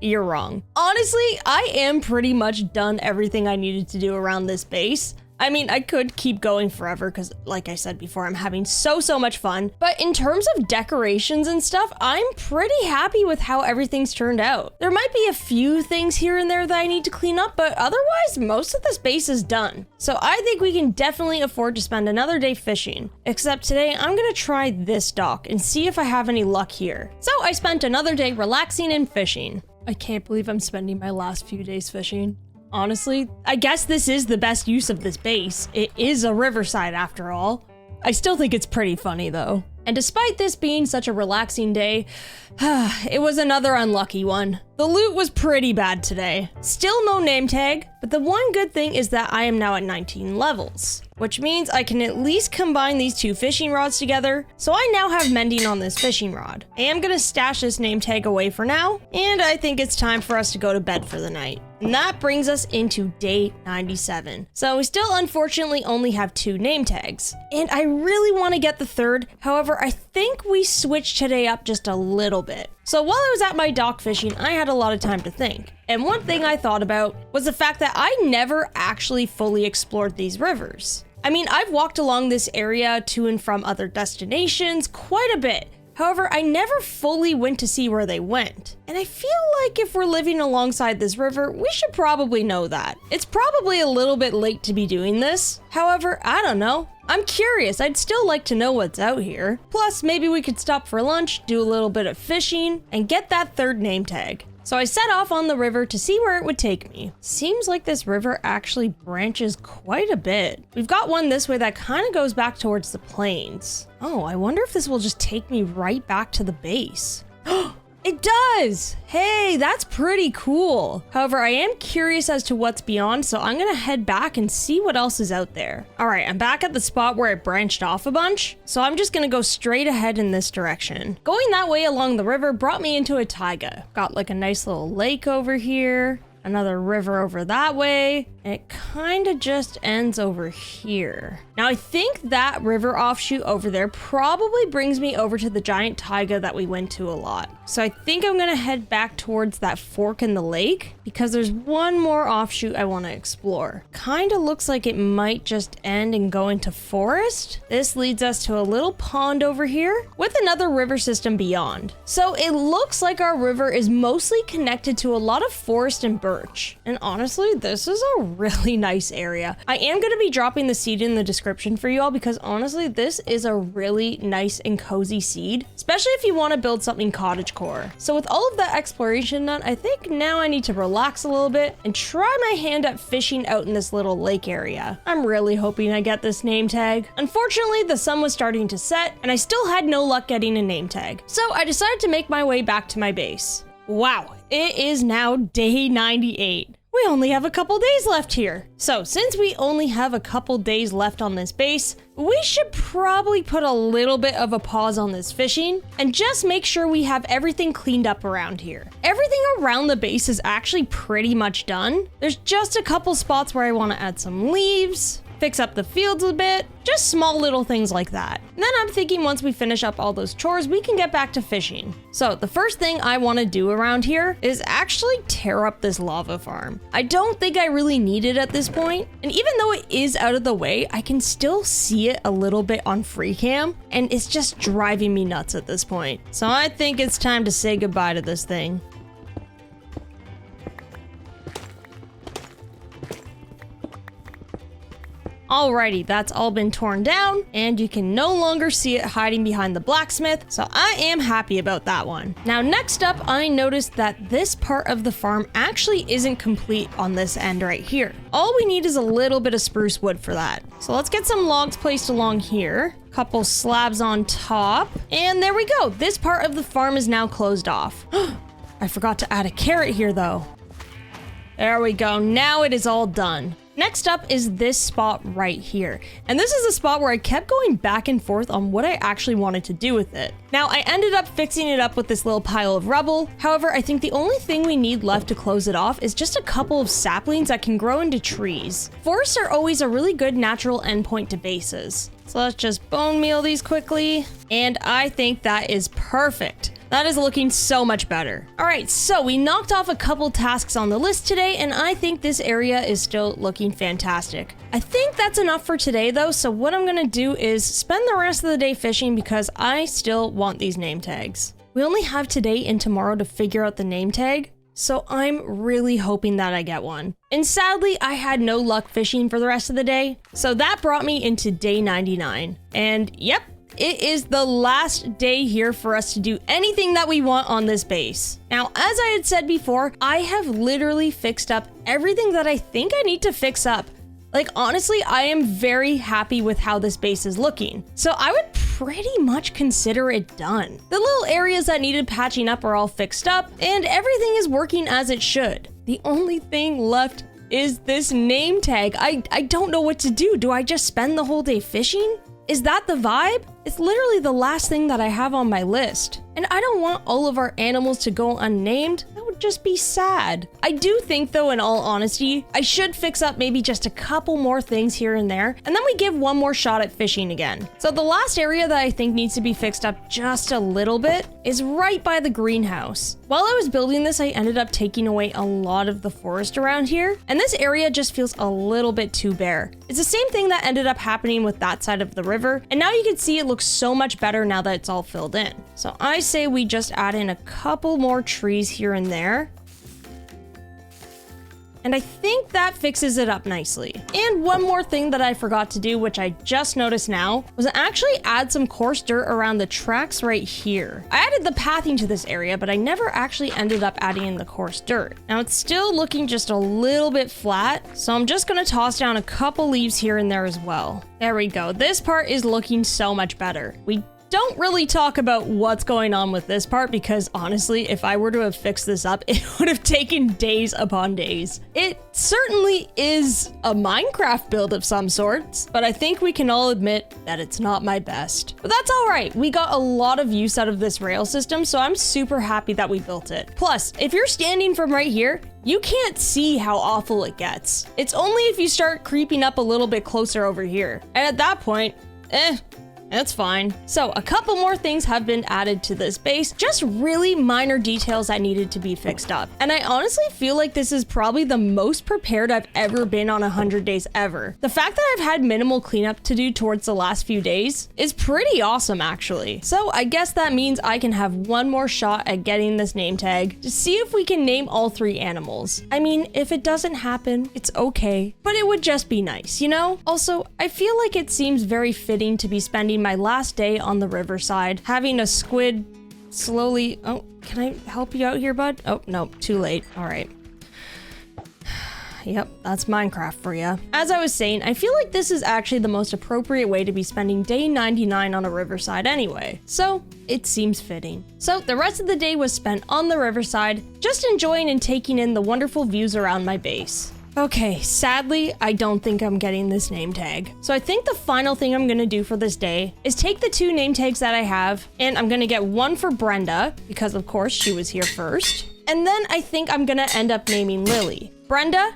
A: you're wrong. Honestly, I am pretty much done everything I needed to do around this base. I mean, I could keep going forever because, like I said before, I'm having so much fun. But in terms of decorations and stuff, I'm pretty happy with how everything's turned out. There might be a few things here and there that I need to clean up, but otherwise, most of the space is done. So I think we can definitely afford to spend another day fishing. Except today, I'm gonna try this dock and see if I have any luck here. So I spent another day relaxing and fishing. I can't believe I'm spending my last few days fishing. Honestly, I guess this is the best use of this base. It is a Riverside after all. I still think it's pretty funny though. And despite this being such a relaxing day, it was another unlucky one. The loot was pretty bad today. Still no name tag, but the one good thing is that I am now at 19 levels, which means I can at least combine these 2 fishing rods together, so I now have mending on this fishing rod. I am gonna stash this name tag away for now, and I think it's time for us to go to bed for the night. And that brings us into day 97. So we still unfortunately only have 2 name tags. And I really want to get the 3rd, however I think we switched today up just a little bit. So while I was at my dock fishing, I had a lot of time to think. And one thing I thought about was the fact that I never actually fully explored these rivers. I mean, I've walked along this area to and from other destinations quite a bit. However, I never fully went to see where they went. And I feel like if we're living alongside this river, we should probably know that. It's probably a little bit late to be doing this. However, I don't know. I'm curious. I'd still like to know what's out here. Plus, maybe we could stop for lunch, do a little bit of fishing, and get that 3rd name tag. So I set off on the river to see where it would take me. Seems like this river actually branches quite a bit. We've got one this way that kind of goes back towards the plains. Oh, I wonder if this will just take me right back to the base. It does! Hey, that's pretty cool. However, I am curious as to what's beyond, so I'm gonna head back and see what else is out there. All right, I'm back at the spot where it branched off a bunch, so I'm just gonna go straight ahead in this direction. Going that way along the river brought me into a taiga. Got like a nice little lake over here. Another river over that way, and it kind of just ends over here. Now I think that river offshoot over there probably brings me over to the giant taiga that we went to a lot. So I think I'm gonna head back towards that fork in the lake because there's one more offshoot I want to explore. Kind of looks like it might just end and go into forest. This leads us to a little pond over here with another river system beyond. So it looks like our river is mostly connected to a lot of forest and birch. And honestly, this is a really nice area. I am going to be dropping the seed in the description for you all because honestly, this is a really nice and cozy seed, especially if you want to build something cottagecore. So with all of that exploration done, I think now I need to relax a little bit and try my hand at fishing out in this little lake area. I'm really hoping I get this name tag. Unfortunately, the sun was starting to set and I still had no luck getting a name tag. So I decided to make my way back to my base. Wow, it is now day 98. We only have a couple days left here. So since we only have a couple days left on this base, we should probably put a little bit of a pause on this fishing and just make sure we have everything cleaned up around here. Everything around the base is actually pretty much done. There's just a couple spots where I want to add some leaves, fix up the fields a bit, just small little things like that. And then I'm thinking once we finish up all those chores, we can get back to fishing. So the first thing I want to do around here is actually tear up this lava farm. I don't think I really need it at this point, and even though it is out of the way, I can still see it a little bit on free cam, and it's just driving me nuts at this point. So I think it's time to say goodbye to this thing. Alrighty, that's all been torn down, and you can no longer see it hiding behind the blacksmith, so I am happy about that one. Now next up, I noticed that this part of the farm actually isn't complete on this end right here. All we need is a little bit of spruce wood for that. So let's get some logs placed along here, couple slabs on top, and there we go. This part of the farm is now closed off. I forgot to add a carrot here though. There we go, now it is all done. Next up is this spot right here. And this is a spot where I kept going back and forth on what I actually wanted to do with it. Now, I ended up fixing it up with this little pile of rubble. However, I think the only thing we need left to close it off is just a couple of saplings that can grow into trees. Forests are always a really good natural endpoint to bases. So let's just bone meal these quickly. And I think that is perfect. That is looking so much better. All right, so we knocked off a couple tasks on the list today, and I think this area is still looking fantastic. I think that's enough for today though, so what I'm gonna do is spend the rest of the day fishing because I still want these name tags. We only have today and tomorrow to figure out the name tag, so I'm really hoping that I get one. And sadly, I had no luck fishing for the rest of the day, so that brought me into day 99. And yep, it is the last day here for us to do anything that we want on this base. Now, as I had said before, I have literally fixed up everything that I think I need to fix up. Like, honestly, I am very happy with how this base is looking. So I would pretty much consider it done. The little areas that needed patching up are all fixed up, and everything is working as it should. The only thing left is this name tag. I don't know what to do. Do I just spend the whole day fishing? Is that the vibe? It's literally the last thing that I have on my list. And I don't want all of our animals to go unnamed. That would just be sad. I do think though, in all honesty, I should fix up maybe just a couple more things here and there, and then we give one more shot at fishing again. So the last area that I think needs to be fixed up just a little bit is right by the greenhouse. While I was building this, I ended up taking away a lot of the forest around here, and this area just feels a little bit too bare. It's the same thing that ended up happening with that side of the river, and now you can see it looks so much better now that it's all filled in. So I say we just add in a couple more trees here and there. And I think that fixes it up nicely. And one more thing that I forgot to do, which I just noticed now, was actually add some coarse dirt around the tracks right here. I added the pathing to this area, but I never actually ended up adding in the coarse dirt. Now it's still looking just a little bit flat, so I'm just gonna toss down a couple leaves here and there as well. There we go. This part is looking so much better. We don't really talk about what's going on with this part because honestly, if I were to have fixed this up, it would have taken days upon days. It certainly is a Minecraft build of some sorts, but I think we can all admit that it's not my best. But that's all right. We got a lot of use out of this rail system, so I'm super happy that we built it. Plus, if you're standing from right here, you can't see how awful it gets. It's only if you start creeping up a little bit closer over here. And at that point, that's fine. So a couple more things have been added to this base, just really minor details that needed to be fixed up. And I honestly feel like this is probably the most prepared I've ever been on 100 days ever. The fact that I've had minimal cleanup to do towards the last few days is pretty awesome actually. So I guess that means I can have one more shot at getting this name tag to see if we can name all 3 animals. I mean, if it doesn't happen, it's okay, but it would just be nice, you know? Also, I feel like it seems very fitting to be spending my last day on the Riverside, having a squid slowly... Oh, can I help you out here, bud? Oh, no, too late. All right. Yep, that's Minecraft for you. As I was saying, I feel like this is actually the most appropriate way to be spending day 99 on a Riverside anyway, so it seems fitting. So the rest of the day was spent on the Riverside, just enjoying and taking in the wonderful views around my base. Okay, sadly, I don't think I'm getting this name tag. So I think the final thing I'm gonna do for this day is take the 2 name tags that I have, and I'm gonna get one for Brenda, because of course she was here first. And then I think I'm gonna end up naming Lily. Brenda,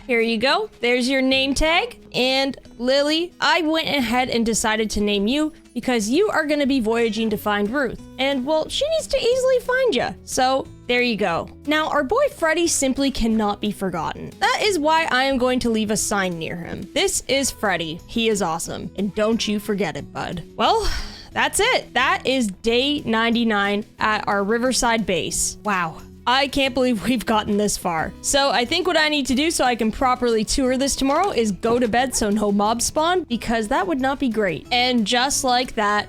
A: here you go. There's your name tag. And Lily, I went ahead and decided to name you because you are gonna be voyaging to find Ruth. And well, she needs to easily find you. So there you go. Now, our boy Freddy simply cannot be forgotten. That is why I am going to leave a sign near him. This is Freddy. He is awesome. And don't you forget it, bud. Well, that's it. That is day 99 at our Riverside base. Wow. I can't believe we've gotten this far. So I think what I need to do so I can properly tour this tomorrow is go to bed so no mobs spawn, because that would not be great. And just like that,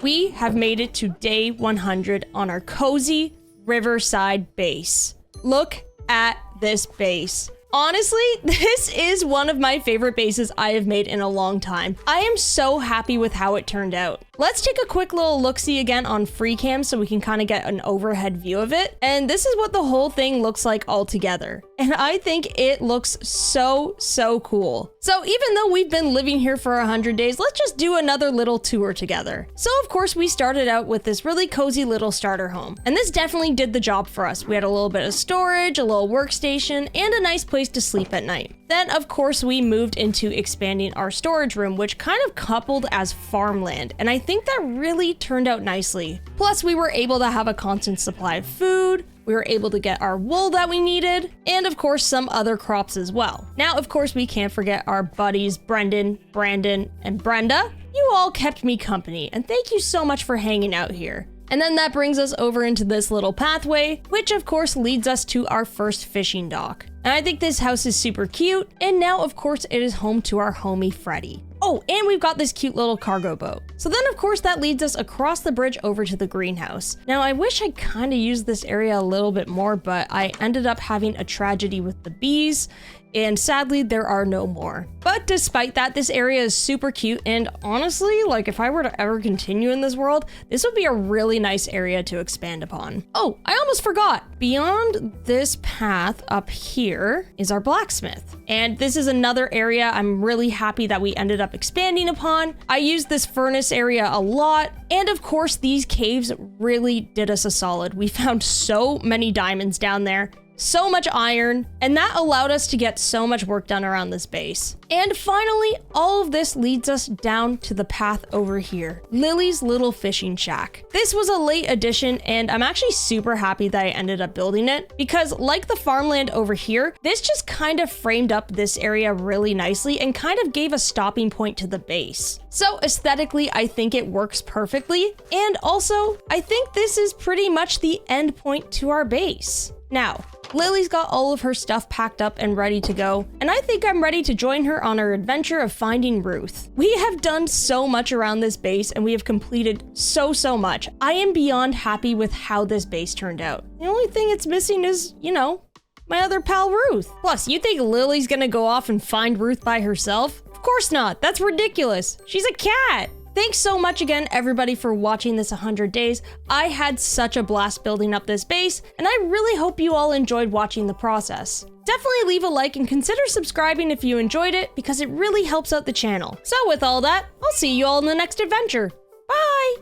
A: we have made it to day 100 on our cozy Riverside base. Look at this base. Honestly, this is one of my favorite bases I have made in a long time. I am so happy with how it turned out. Let's take a quick little look-see again on free cam so we can kind of get an overhead view of it. And this is what the whole thing looks like all together. And I think it looks so cool. So even though we've been living here for 100 days, let's just do another little tour together. So of course we started out with this really cozy little starter home. And this definitely did the job for us. We had a little bit of storage, a little workstation, and a nice place to sleep at night. Then of course we moved into expanding our storage room, which kind of coupled as farmland. And I think that really turned out nicely. Plus we were able to have a constant supply of food. We were able to get our wool that we needed, and of course some other crops as well. Now, of course, we can't forget our buddies, Brendan, Brandon, and Brenda. You all kept me company, and thank you so much for hanging out here. And then that brings us over into this little pathway, which of course leads us to our first fishing dock. And I think this house is super cute, and now of course it is home to our homie Freddy. Oh, and we've got this cute little cargo boat. So then of course that leads us across the bridge over to the greenhouse. Now I wish I kind of used this area a little bit more, but I ended up having a tragedy with the bees, and sadly there are no more. But despite that, this area is super cute, and honestly, like if I were to ever continue in this world, this would be a really nice area to expand upon. Oh, I almost forgot. Beyond this path up here is our blacksmith. And this is another area I'm really happy that we ended up expanding upon. I used this furnace area a lot, and of course these caves really did us a solid. We found so many diamonds down there, so much iron, and that allowed us to get so much work done around this base. And finally, all of this leads us down to the path over here, Lily's little fishing shack. This was a late addition, and I'm actually super happy that I ended up building it, because like the farmland over here, this just kind of framed up this area really nicely and kind of gave a stopping point to the base. So aesthetically, I think it works perfectly, and also, I think this is pretty much the end point to our base. Now, Lily's got all of her stuff packed up and ready to go, and I think I'm ready to join her on our adventure of finding Ruth. We have done so much around this base, and we have completed so much. I am beyond happy with how this base turned out. The only thing it's missing is, you know, my other pal Ruth. Plus, you think Lily's gonna go off and find Ruth by herself? Of course not. That's ridiculous. She's a cat. Thanks so much again, everybody, for watching this 100 days. I had such a blast building up this base, and I really hope you all enjoyed watching the process. Definitely leave a like and consider subscribing if you enjoyed it, because it really helps out the channel. So with all that, I'll see you all in the next adventure. Bye!